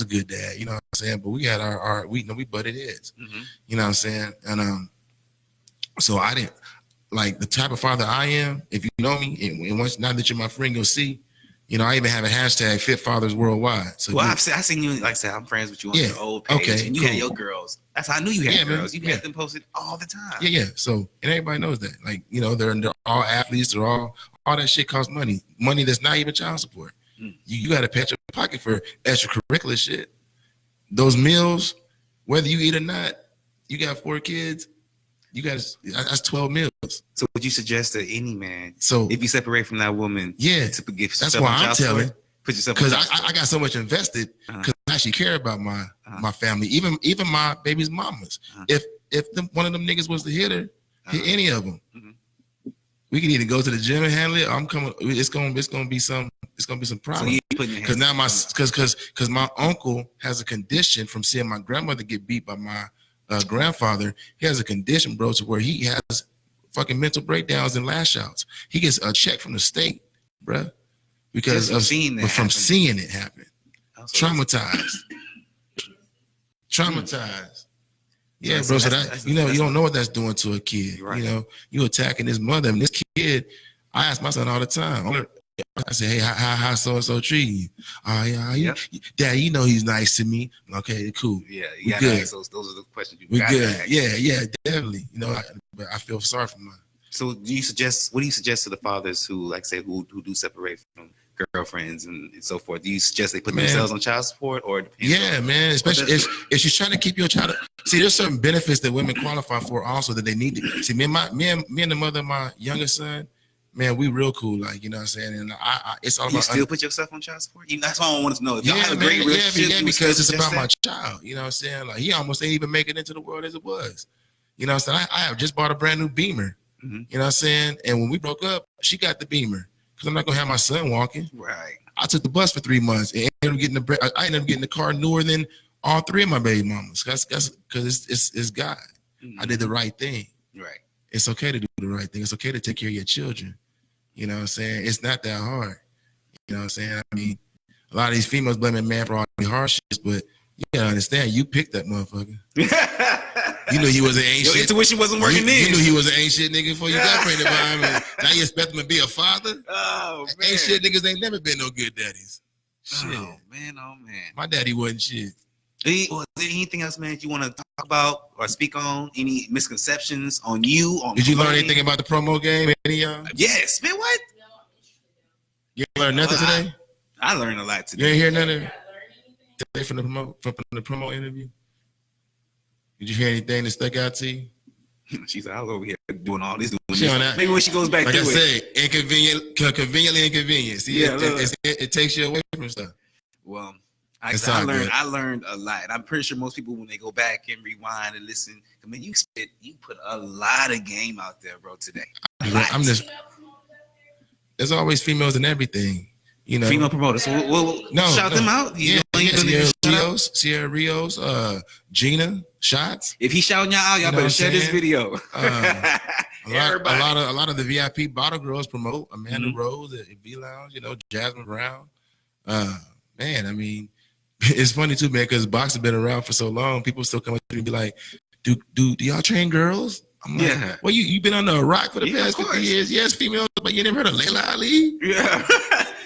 Speaker 2: good dad. You know what I'm saying? But we had we butted heads. Mm-hmm. You know what I'm saying? And so I didn't like the type of father I am. If you know me, and once now that you're my friend, you'll see. You know, I even have a hashtag Fit Fathers Worldwide. So
Speaker 1: I've seen you, like I said, I'm friends with you on your old page, and you had your girls. That's how I knew you had girls. You had them posted all the time.
Speaker 2: Yeah. So, and everybody knows that. Like, you know, they're all athletes. They're all that shit costs money. Money that's not even child support. You got to pat your pocket for extracurricular shit. Those meals, whether you eat or not, you got 4 kids. That's 12 meals.
Speaker 1: So would you suggest to any man,
Speaker 2: so
Speaker 1: if you separate from that woman,
Speaker 2: to forgive yourself? That's why I'm telling.
Speaker 1: Put yourself
Speaker 2: because I got so much invested because I actually care about my family, even my baby's mamas. If one of them niggas was the hitter, hit any of them, we can either go to the gym and handle it. Or I'm coming. It's gonna be some problem. Because now because my uncle has a condition from seeing my grandmother get beat by my grandfather. He has a condition, bro, to where he has fucking mental breakdowns and lash outs. He gets a check from the state, bro, because of seeing it happen. Traumatized. Yeah, bro. So that you don't know what that's doing to a kid. Right. You know, you attacking his mother. And this kid, I ask my son all the time. I say, hey, how so and so treat you? Dad, you know he's nice to me. Okay, cool.
Speaker 1: Yeah, you gotta ask those are the questions you got to ask.
Speaker 2: Yeah, definitely. You know, I feel sorry for mine.
Speaker 1: So what do you suggest to the fathers who, like say, who do separate from girlfriends and so forth? Do you suggest they put themselves on child support or
Speaker 2: man, especially if she's trying to keep your child. See, there's certain benefits that women qualify for also that they need to see. Me and the mother of my youngest son, man, we real cool, like, you know what I'm saying? And it's all about. You still
Speaker 1: put yourself on child support? That's all I want to know. If y'all have a great relationship,
Speaker 2: because it's about my child. You know what I'm saying? Like, he almost didn't even make it into the world as it was. You know what I'm saying? I have just bought a brand new Beamer. Mm-hmm. You know what I'm saying? And when we broke up, she got the Beamer because I'm not gonna have my son walking.
Speaker 1: Right.
Speaker 2: I took the bus for 3 months and I ended up getting the car newer than all 3 of my baby mamas. That's because it's God. Mm-hmm. I did the right thing.
Speaker 1: Right.
Speaker 2: It's okay to do the right thing. It's okay to take care of your children. You know what I'm saying? It's not that hard. You know what I'm saying? I mean, a lot of these females blaming man for all the hardships, but you gotta understand, you picked that motherfucker. You knew he was an ain't shit.
Speaker 1: Your intuition wasn't working
Speaker 2: You knew he was an ain't shit nigga before you got pregnant by him. And now you expect him to be a father?
Speaker 1: Oh, man.
Speaker 2: Ain't shit niggas ain't never been no good daddies. Shit.
Speaker 1: Oh, man.
Speaker 2: My daddy wasn't shit.
Speaker 1: Is there anything else, man, you want to talk about or speak on? Any misconceptions on you?
Speaker 2: Did you learn anything about the promo game? Any of y'all?
Speaker 1: Yes, man. What?
Speaker 2: You learned nothing today?
Speaker 1: I learned a lot today.
Speaker 2: You ain't hear nothing today from the promo interview? Did you hear anything that stuck out to you?
Speaker 1: She said, I was over here doing all this.
Speaker 2: Maybe
Speaker 1: when she goes back
Speaker 2: to it. Conveniently inconvenient. See, it takes you away from stuff.
Speaker 1: Well, I learned a lot. And I'm pretty sure most people, when they go back and rewind and listen, I mean, you put a lot of game out there, bro, today.
Speaker 2: There's always females in everything. You know,
Speaker 1: female promoters. So we'll shout them out.
Speaker 2: Sierra Rios, Gina Shots.
Speaker 1: If he's shouting y'all out, y'all better share this video.
Speaker 2: A lot of the VIP bottle girls promote. Amanda Rose at V Lounge. You know, Jasmine Brown. Man, I mean, it's funny too, man, because boxing been around for so long. People still come up to me and be like, "Do y'all train girls?" I'm like, well, you been under a rock for the past 50 years. Yes, females, but you never heard of Layla Ali?
Speaker 1: Yeah.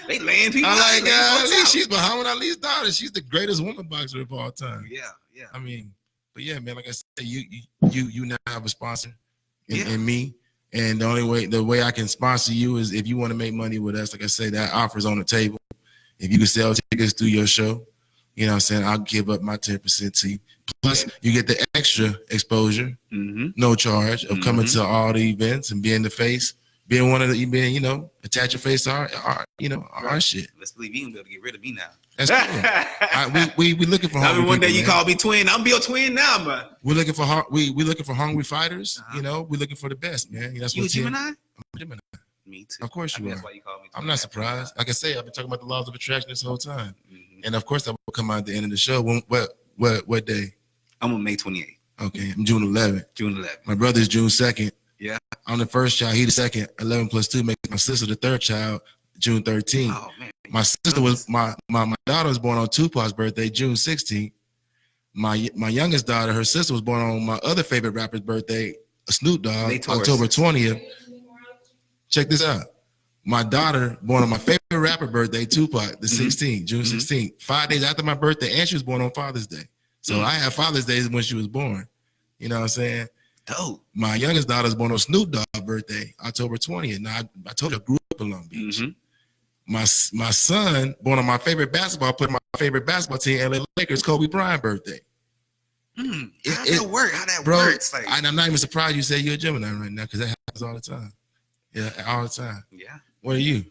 Speaker 1: They laying people.
Speaker 2: I'm
Speaker 1: out,
Speaker 2: like,
Speaker 1: laying folks
Speaker 2: Ali,
Speaker 1: out.
Speaker 2: she's Muhammad Ali's daughter. She's the greatest woman boxer of all time.
Speaker 1: Yeah, yeah.
Speaker 2: I mean, but yeah, man, like I said, you now have a sponsor in me. And the way I can sponsor you is if you want to make money with us, like I say, that offer's on the table. If you can sell tickets through your show, you know what I'm saying, I'll give up my 10% to you. Plus, you get the extra exposure, no charge, of coming to all the events and being the face, being one of the, attach your face to our shit.
Speaker 1: Let's believe you can be able to get rid of me now.
Speaker 2: That's cool. We looking for hungry people.
Speaker 1: One day you
Speaker 2: man.
Speaker 1: call me twin, I'm be your twin now, but
Speaker 2: we're looking for we looking for hungry fighters. We're looking for the best, man. That's
Speaker 1: you
Speaker 2: what
Speaker 1: a Gemini?
Speaker 2: I'm a Gemini.
Speaker 1: Me too.
Speaker 2: Of course you are.
Speaker 1: That's why you call me twin.
Speaker 2: I'm not surprised. Like I say, I've been talking about the laws of attraction this whole time, and of course that will come out at the end of the show. What day?
Speaker 1: I'm on May 28th.
Speaker 2: Okay, I'm June 11th.
Speaker 1: June 11th.
Speaker 2: My brother's June 2nd.
Speaker 1: Yeah.
Speaker 2: I'm the first child. He the second. 11 plus 2 makes my sister the third child. June 13th.
Speaker 1: Oh man.
Speaker 2: My sister was my daughter was born on Tupac's birthday, June 16th. My youngest daughter, her sister was born on my other favorite rapper's birthday, Snoop Dogg, October 20th. Check this out. My daughter born on my favorite rapper birthday, Tupac, the 16th, June 16th. 5 days after my birthday, and she was born on Father's Day. So I had Father's Day when she was born. You know what I'm saying?
Speaker 1: Dope.
Speaker 2: My youngest daughter was born on Snoop Dogg's birthday, October 20th. Now I told you I grew up in Long Beach. My son born on my favorite basketball player, my favorite basketball team, LA Lakers, Kobe Bryant birthday.
Speaker 1: How that works? Like,
Speaker 2: I'm not even surprised you say you're a Gemini right now because that happens all the time. Yeah, all the time.
Speaker 1: Yeah.
Speaker 2: What are you?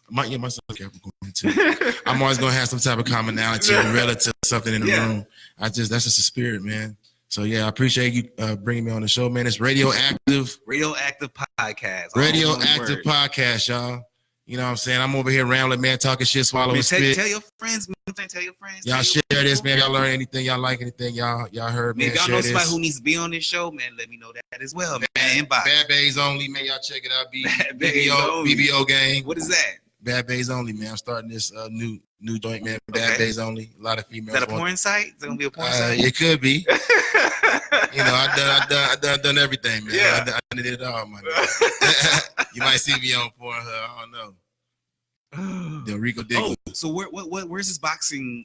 Speaker 2: My son's Capricorn too. I'm always gonna have some type of commonality relative to something in the room. That's just a spirit, man. So yeah, I appreciate you bringing me on the show, man. It's Radioactive
Speaker 1: Podcast.
Speaker 2: Radioactive Podcast, y'all. You know what I'm saying? I'm over here rambling, man, talking shit, swallowing spit.
Speaker 1: Tell your friends, man. Tell your friends.
Speaker 2: Y'all share this, man. Y'all learn anything, y'all like anything, y'all heard, man.
Speaker 1: If y'all
Speaker 2: share
Speaker 1: know somebody
Speaker 2: this.
Speaker 1: who needs to be on this show, man, let me know that as well, man.
Speaker 2: Bad Bays Only, man. Y'all check it out. BBO gang.
Speaker 1: What is that?
Speaker 2: Bad Bays Only, man. I'm starting this new joint, man. Bad Bays Only. A lot of females.
Speaker 1: Is that a porn site? Is it gonna be a porn site?
Speaker 2: It could be. I done everything, man.
Speaker 1: Yeah.
Speaker 2: I did it all, man. You might see me on Pornhub. I don't know. The Rico Diggler.
Speaker 1: So where's this boxing?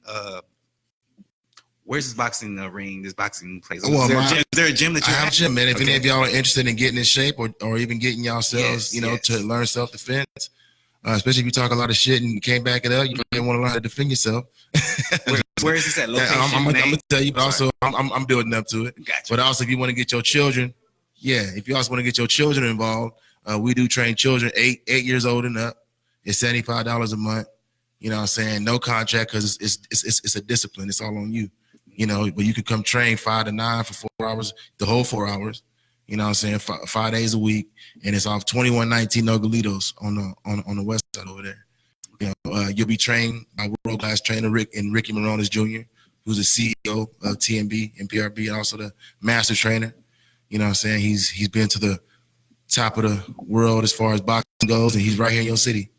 Speaker 1: Where's this boxing ring? This boxing place? Is there a gym that you
Speaker 2: have? I have a gym, man. If any of y'all are interested in getting in shape or even getting yourselves, to learn self-defense, especially if you talk a lot of shit and can't back it up, you might want to learn how to defend yourself.
Speaker 1: Where is this at? Location?
Speaker 2: I'm gonna tell you, but also I'm building up to it.
Speaker 1: Gotcha.
Speaker 2: But also, if you want to get your children, if you also want to get your children involved, we do train children 8 years old and up. It's $75 a month. You know what I'm saying? No contract because it's a discipline. It's all on you. But you can come train 5 to 9 for 4 hours, the whole 4 hours. You know what I'm saying? 5 days a week, and it's off 2119 Nogalitos on the west side over there. You'll be trained by world-class trainer Ricky Morones Jr., who's the CEO of TMB and PRB, and also the master trainer. You know what I'm saying? He's been to the top of the world as far as boxing goes, and he's right here in your city.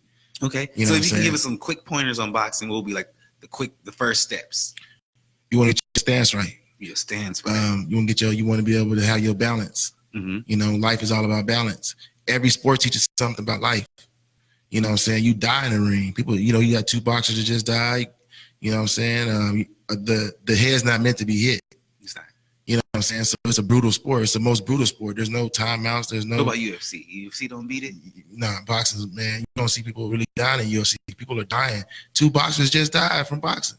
Speaker 1: Okay. So if you can give us some quick pointers on boxing, what will be like the first steps?
Speaker 2: You want to get your stance right.
Speaker 1: Your stance right.
Speaker 2: You want to be able to have your balance. Life is all about balance. Every sport teaches something about life. You know what I'm saying? You die in the ring. People, you got 2 boxers that just died. You know what I'm saying? The head's not meant to be hit.
Speaker 1: It's not.
Speaker 2: You know what I'm saying? So it's a brutal sport. It's the most brutal sport. There's no timeouts. There's no.
Speaker 1: What about UFC? UFC don't beat it?
Speaker 2: Nah, boxing, man. You don't see people really dying in UFC. People are dying. 2 boxers just died from boxing.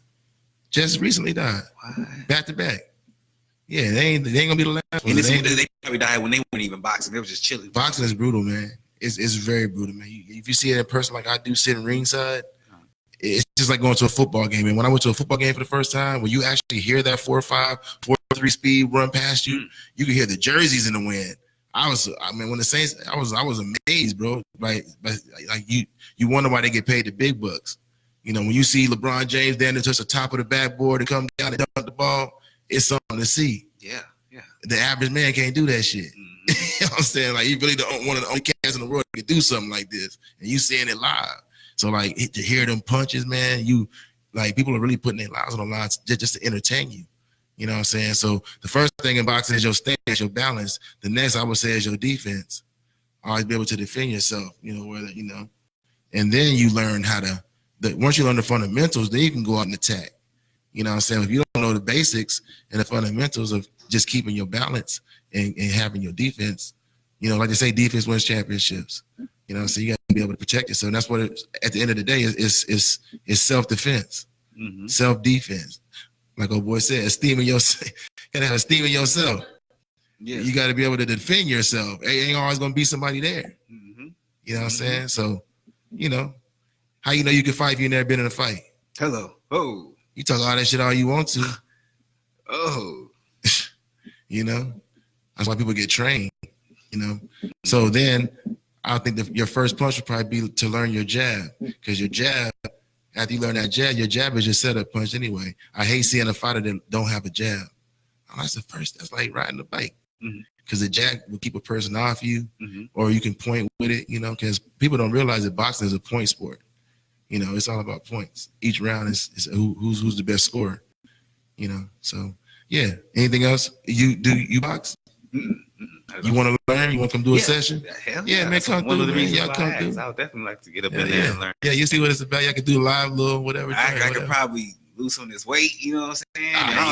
Speaker 2: Just recently died.
Speaker 1: What?
Speaker 2: Back to back. Yeah, they ain't gonna be the last one.
Speaker 1: And they probably died when they weren't even boxing. They were just chilling.
Speaker 2: Boxing is brutal, man. It's very brutal, man. If you see it in person like I do, sitting ringside, it's just like going to a football game. And when I went to a football game for the first time, when you actually hear that 4.5, 4.3 speed run past you, you can hear the jerseys in the wind. When the Saints, I was amazed, bro. Like you wonder why they get paid the big bucks. When you see LeBron James down there touch the top of the backboard and come down and dunk the ball, it's something to see.
Speaker 1: Yeah.
Speaker 2: The average man can't do that shit. You know what I'm saying? Like, you really one of the only cats in the world that can do something like this, and you seeing it live. So, like, to hear them punches, man, people are really putting their lives on the line just to entertain you. You know what I'm saying? So the first thing in boxing is your stance, your balance. The next, I would say, is your defense. Always be able to defend yourself. Whether And then you learn how to, once you learn the fundamentals, then you can go out and attack. You know what I'm saying? If you don't know the basics and the fundamentals of just keeping your balance and having your defense, you know, like they say, defense wins championships. You know, so you got to be able to protect yourself. And that's what, at the end of the day, is self-defense, self-defense. Like old boy said, esteem in yourself. You got to have esteem in yourself. Yeah. You got to be able to defend yourself. Ain't always going to be somebody there. You know what I'm saying? So, you know, how you know you can fight if you never been in a fight?
Speaker 1: Hello. Oh.
Speaker 2: You talk all that shit all you want to.
Speaker 1: Oh.
Speaker 2: You know? That's why people get trained, you know? So then I think that your first punch would probably be to learn your jab, because your jab, after you learn that jab, your jab is your setup punch anyway. I hate seeing a fighter that don't have a jab. Oh, that's the first. That's like riding a bike, because the jab will keep a person off you, or you can point with it, you know, because people don't realize that boxing is a point sport. You know, it's all about points. Each round is who's the best scorer, you know. So, yeah. Anything else? You box? You want to learn? You want to come do a session?
Speaker 1: Hell
Speaker 2: yeah, man, come through, man. Y'all come through.
Speaker 1: I would definitely like to get up in there and learn.
Speaker 2: Yeah, you see what it's about. Y'all can do live little whatever.
Speaker 1: I could probably lose on this weight, you know what I'm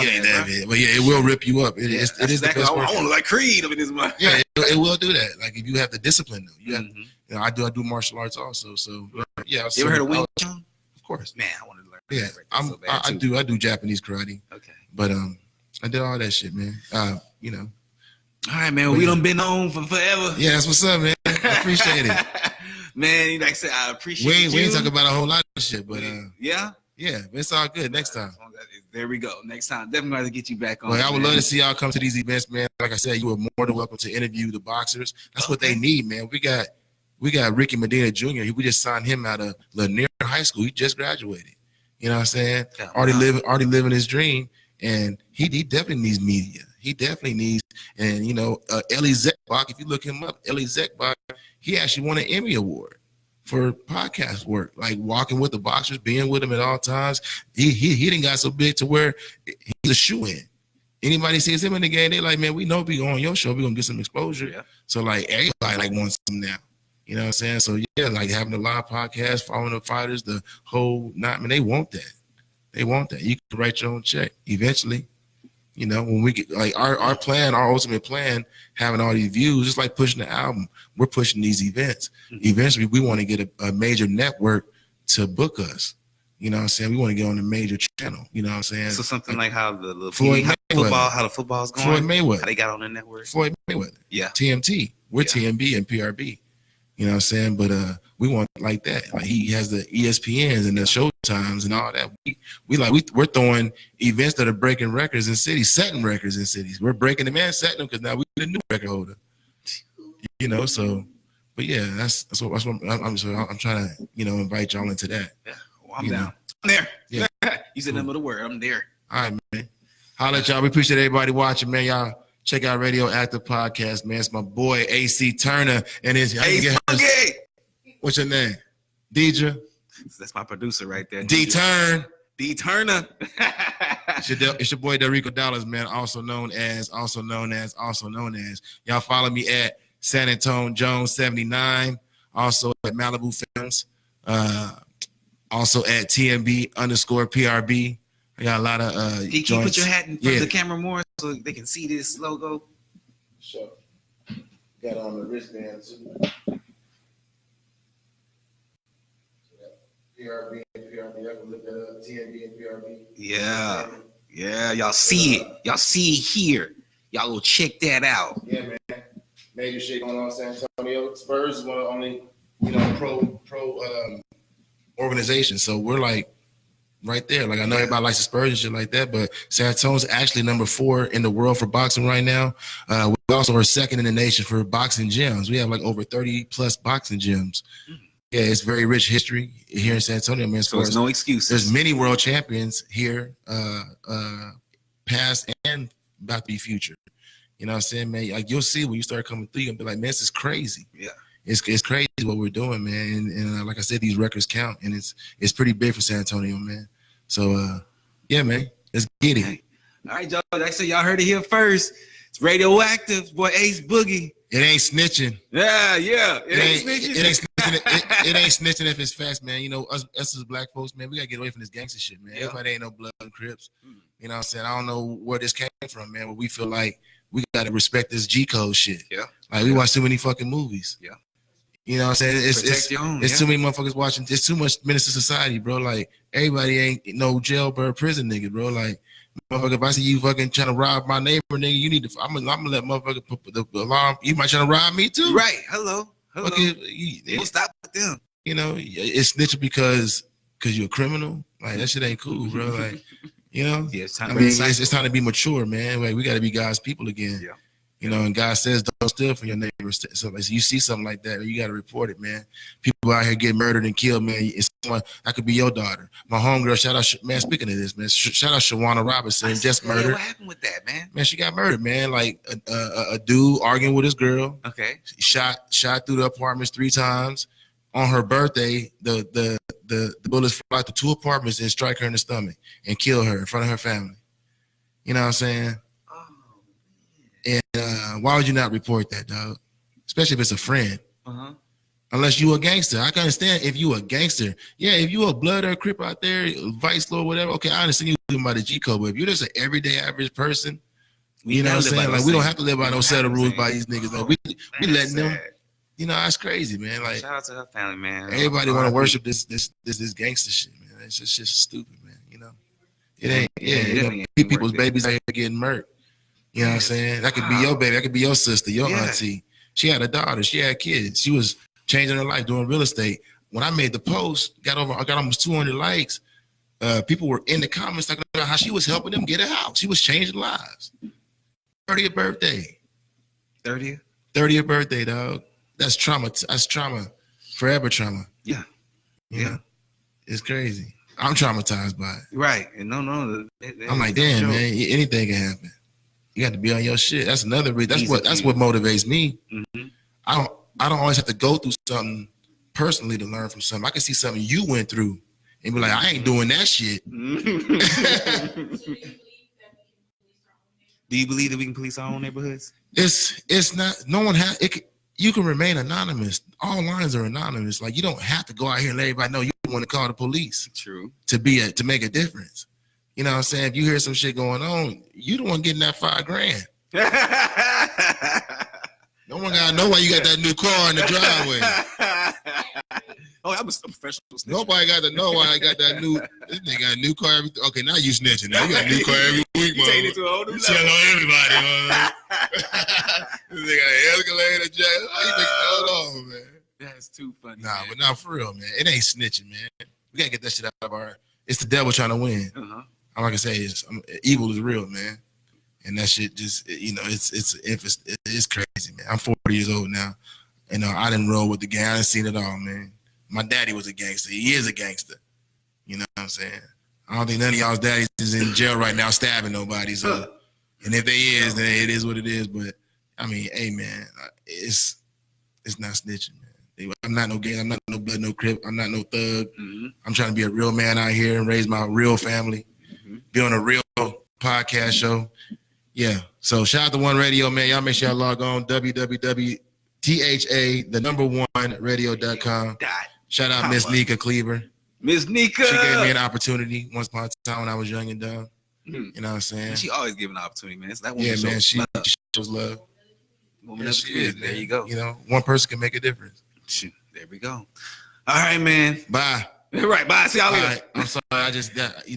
Speaker 1: saying?
Speaker 2: But yeah, it will rip you up. It is exactly.
Speaker 1: I want to look like Creed up in this month.
Speaker 2: Yeah, it will do that. Like if you have the discipline, though. You have, you know, I do martial arts also. So yeah.
Speaker 1: You ever heard of Wing Chun?
Speaker 2: Of course.
Speaker 1: Man, I wanted to learn.
Speaker 2: Yeah, I do Japanese karate.
Speaker 1: Okay.
Speaker 2: But I did all that shit, man. You know.
Speaker 1: All right, man. We done been on for forever.
Speaker 2: Yeah, that's what's up, man. I appreciate it.
Speaker 1: Man, like I said, I appreciate you.
Speaker 2: We ain't talking about a whole lot of shit, but
Speaker 1: yeah,
Speaker 2: it's all good. Next time.
Speaker 1: There we go. Next time, definitely got to get you back on.
Speaker 2: Well, I would love to see y'all come to these events, man. Like I said, you are more than welcome to interview the boxers. That's what they need, man. We got Ricky Medina Jr. We just signed him out of Lanier High School. He just graduated. You know what I'm saying? Already living his dream, and he definitely needs media. He definitely needs, and you know, Eli Zekbach, if you look him up, Eli Zekbach, he actually won an Emmy Award for podcast work, like walking with the boxers, being with them at all times. He done got so big to where he's a shoe-in. Anybody sees him in the game, they like, man, we know we go on your show, we gonna get some exposure. Yeah. So like everybody like wants him now. You know what I'm saying? So yeah, like having a live podcast, following the fighters, the whole man, they want that. They want that. You can write your own check eventually. You know, when we get like our ultimate plan, having all these views, just like pushing the album, we're pushing these events. Eventually, we want to get a major network to book us. You know what I'm saying? We want to get on a major channel. You know what I'm saying?
Speaker 1: So something like how the football's going.
Speaker 2: Floyd Mayweather.
Speaker 1: How they got on the network.
Speaker 2: Floyd Mayweather.
Speaker 1: Yeah.
Speaker 2: TMT. We're TMB and PRB. You know what I'm saying? But we want like that. Like he has the ESPNs and the Showtimes and all that. We're throwing events that are breaking records in cities, setting records in cities. We're breaking them and setting them because now we're the new record holder. You know, so. But yeah, that's what I'm trying to invite y'all into that.
Speaker 1: Yeah, well, I'm down. I'm there. Yeah. You said nothing but a word. I'm there.
Speaker 2: All right, man. Holla at y'all. We appreciate everybody watching, man. Y'all. Check out Radio Active Podcast, man. It's my boy Acey Turner and his
Speaker 1: Ace Boogie.
Speaker 2: What's your name? Deidre.
Speaker 1: That's my producer right there.
Speaker 2: D Turner.
Speaker 1: It's
Speaker 2: your boy Derico Dollars, man. Also known as. Y'all follow me at San Antonio Jones 79. Also at Malibu Films. Also at TMB_PRB. I got a lot of
Speaker 1: Can you put your hat in front of the camera more so they can see this logo?
Speaker 2: Sure. Got on the wristband too. PRB and PRB. I can look that up. TNB and PRB.
Speaker 1: Yeah. Yeah. Y'all see it. Y'all see it here. Y'all go check that out.
Speaker 2: Yeah, man. Major shit going on in San Antonio. Spurs is one of the only, pro organizations. So we're like right there. Like I know everybody likes the Spurs and shit like that, but San Antonio's actually number 4 in the world for boxing right now. We also are second in the nation for boxing gyms. We have like over 30 plus boxing gyms. Yeah, it's very rich history here in San Antonio, man.
Speaker 1: So there's no excuses.
Speaker 2: There's many world champions here, past and about to be future. You know what I'm saying, man? Like you'll see when you start coming through, you're gonna be like, man, this is crazy.
Speaker 1: Yeah.
Speaker 2: It's crazy what we're doing, man. And like I said, these records count, and it's pretty big for San Antonio, man. So, yeah, man, let's get it.
Speaker 1: All right, y'all. Like I said, y'all heard it here first. It's Radioactive, boy, Ace Boogie.
Speaker 2: It ain't snitching.
Speaker 1: Yeah. It ain't snitching.
Speaker 2: It ain't snitching it ain't snitching if it's fast, man. You know, us as black folks, man, we gotta get away from this gangster shit, man. Everybody ain't no blood and Crips. You know what I'm saying? I don't know where this came from, man, but we feel like we gotta respect this G code shit.
Speaker 1: Yeah.
Speaker 2: Like we watch too many fucking movies.
Speaker 1: Yeah.
Speaker 2: You know what I'm saying? It's too many motherfuckers watching. It's too much menace to society, bro. Like everybody ain't no jailbird prison nigga, bro. Like motherfucker, if I see you fucking trying to rob my neighbor, nigga, you need to. I'm gonna let motherfucker put the alarm. You might try to rob me too,
Speaker 1: right? Hello. We'll stop with them.
Speaker 2: You know, it's snitching because you're a criminal. Like that shit ain't cool, bro. Like, you know,
Speaker 1: yeah, it's time
Speaker 2: to be mature, man. Like we got to be God's people again. Yeah. You know, and God says don't steal from your neighbors. So if you see something like that, you got to report it, man. People out here get murdered and killed, man. It's someone that could be your daughter. My homegirl, shout out, man. Speaking of this, man, shout out Shawana Robinson, just murdered.
Speaker 1: What happened with that, man?
Speaker 2: Man, she got murdered, man. Like a dude arguing with his girl.
Speaker 1: Okay.
Speaker 2: Shot through the apartments 3 times. On her birthday, the bullets fly through 2 apartments and strike her in the stomach and kill her in front of her family. You know what I'm saying? And why would you not report that, dog? Especially if it's a friend. Unless you a gangster. I can understand if you a gangster. Yeah, if you a blood or a Crip out there, Vice Lord, whatever, okay, I understand you talking about the G code, but if you're just an everyday average person, you know what I'm saying? Like we don't have to live by no set of rules by these niggas. Like we letting them, you know, that's crazy, man. Like
Speaker 1: shout out to her family, man.
Speaker 2: Everybody want to worship this gangster shit, man. It's just stupid, man. You know, it ain't. Yeah, you know, people's babies out here getting murked. You know what I'm saying? That could be your baby. That could be your sister, your auntie. She had a daughter. She had kids. She was changing her life doing real estate. When I made the post, I got almost 200 likes. People were in the comments talking about how she was helping them get a house. She was changing lives. 30th birthday. 30th birthday, dog. That's trauma. That's trauma. Forever trauma.
Speaker 1: Yeah.
Speaker 2: You know? It's crazy. I'm traumatized by it.
Speaker 1: Right. And no.
Speaker 2: I'm like, damn, man, anything can happen. You got to be on your shit. That's another reason. That's what motivates me. Mm-hmm. I don't always have to go through something personally to learn from something. I can see something you went through and be like, I ain't doing that shit.
Speaker 1: Do you believe that we can police our own neighborhoods?
Speaker 2: It's not. No one has. You can remain anonymous. All lines are anonymous. Like you don't have to go out here and let everybody know you want to call the police.
Speaker 1: True.
Speaker 2: To make a difference. You know what I'm saying? If you hear some shit going on, you the one getting that $5,000. No one gotta know why you got that new car in the driveway.
Speaker 1: I'm a professional snitcher.
Speaker 2: Nobody got to know why I got that new. This nigga got a new car every. Okay, now you snitching. Now you got a new car every week, man.
Speaker 1: Take it to a whole new level.
Speaker 2: Tell everybody, man. This nigga got an escalator jack. Hold on, man.
Speaker 1: That's too funny.
Speaker 2: Nah, man. But not for real, man. It ain't snitching, man. We gotta get that shit out of our. It's the devil trying to win. All I can say is evil is real, man, and that shit just it's crazy, man. I'm 40 years old now, and I didn't roll with the gang. I didn't seen it all, man. My daddy was a gangster. He is a gangster. You know what I'm saying? I don't think none of y'all's daddies is in jail right now stabbing nobody. So, and if they is, then it is what it is. But I mean, hey, man, it's not snitching, man. I'm not no gang. I'm not no blood, no Crip. I'm not no thug. Mm-hmm. I'm trying to be a real man out here and raise my real family. Be on a real podcast show. Yeah. So shout out to One Radio, man. Y'all make sure y'all log on www.tha1radio.com. Shout out Miss Nika Cleaver.
Speaker 1: Miss Nika.
Speaker 2: She gave me an opportunity once upon a time when I was young and dumb. You know what I'm saying?
Speaker 1: And she always giving an opportunity, man. That woman
Speaker 2: man. She shows love.
Speaker 1: Woman of the there you go.
Speaker 2: You know, one person can make a difference.
Speaker 1: There we go. All right, man.
Speaker 2: Bye.
Speaker 1: Right, bye. See y'all later.
Speaker 2: Right. I'm sorry.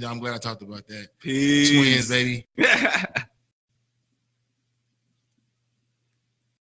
Speaker 2: I'm glad I talked about that.
Speaker 1: Peace.
Speaker 2: Twins, baby.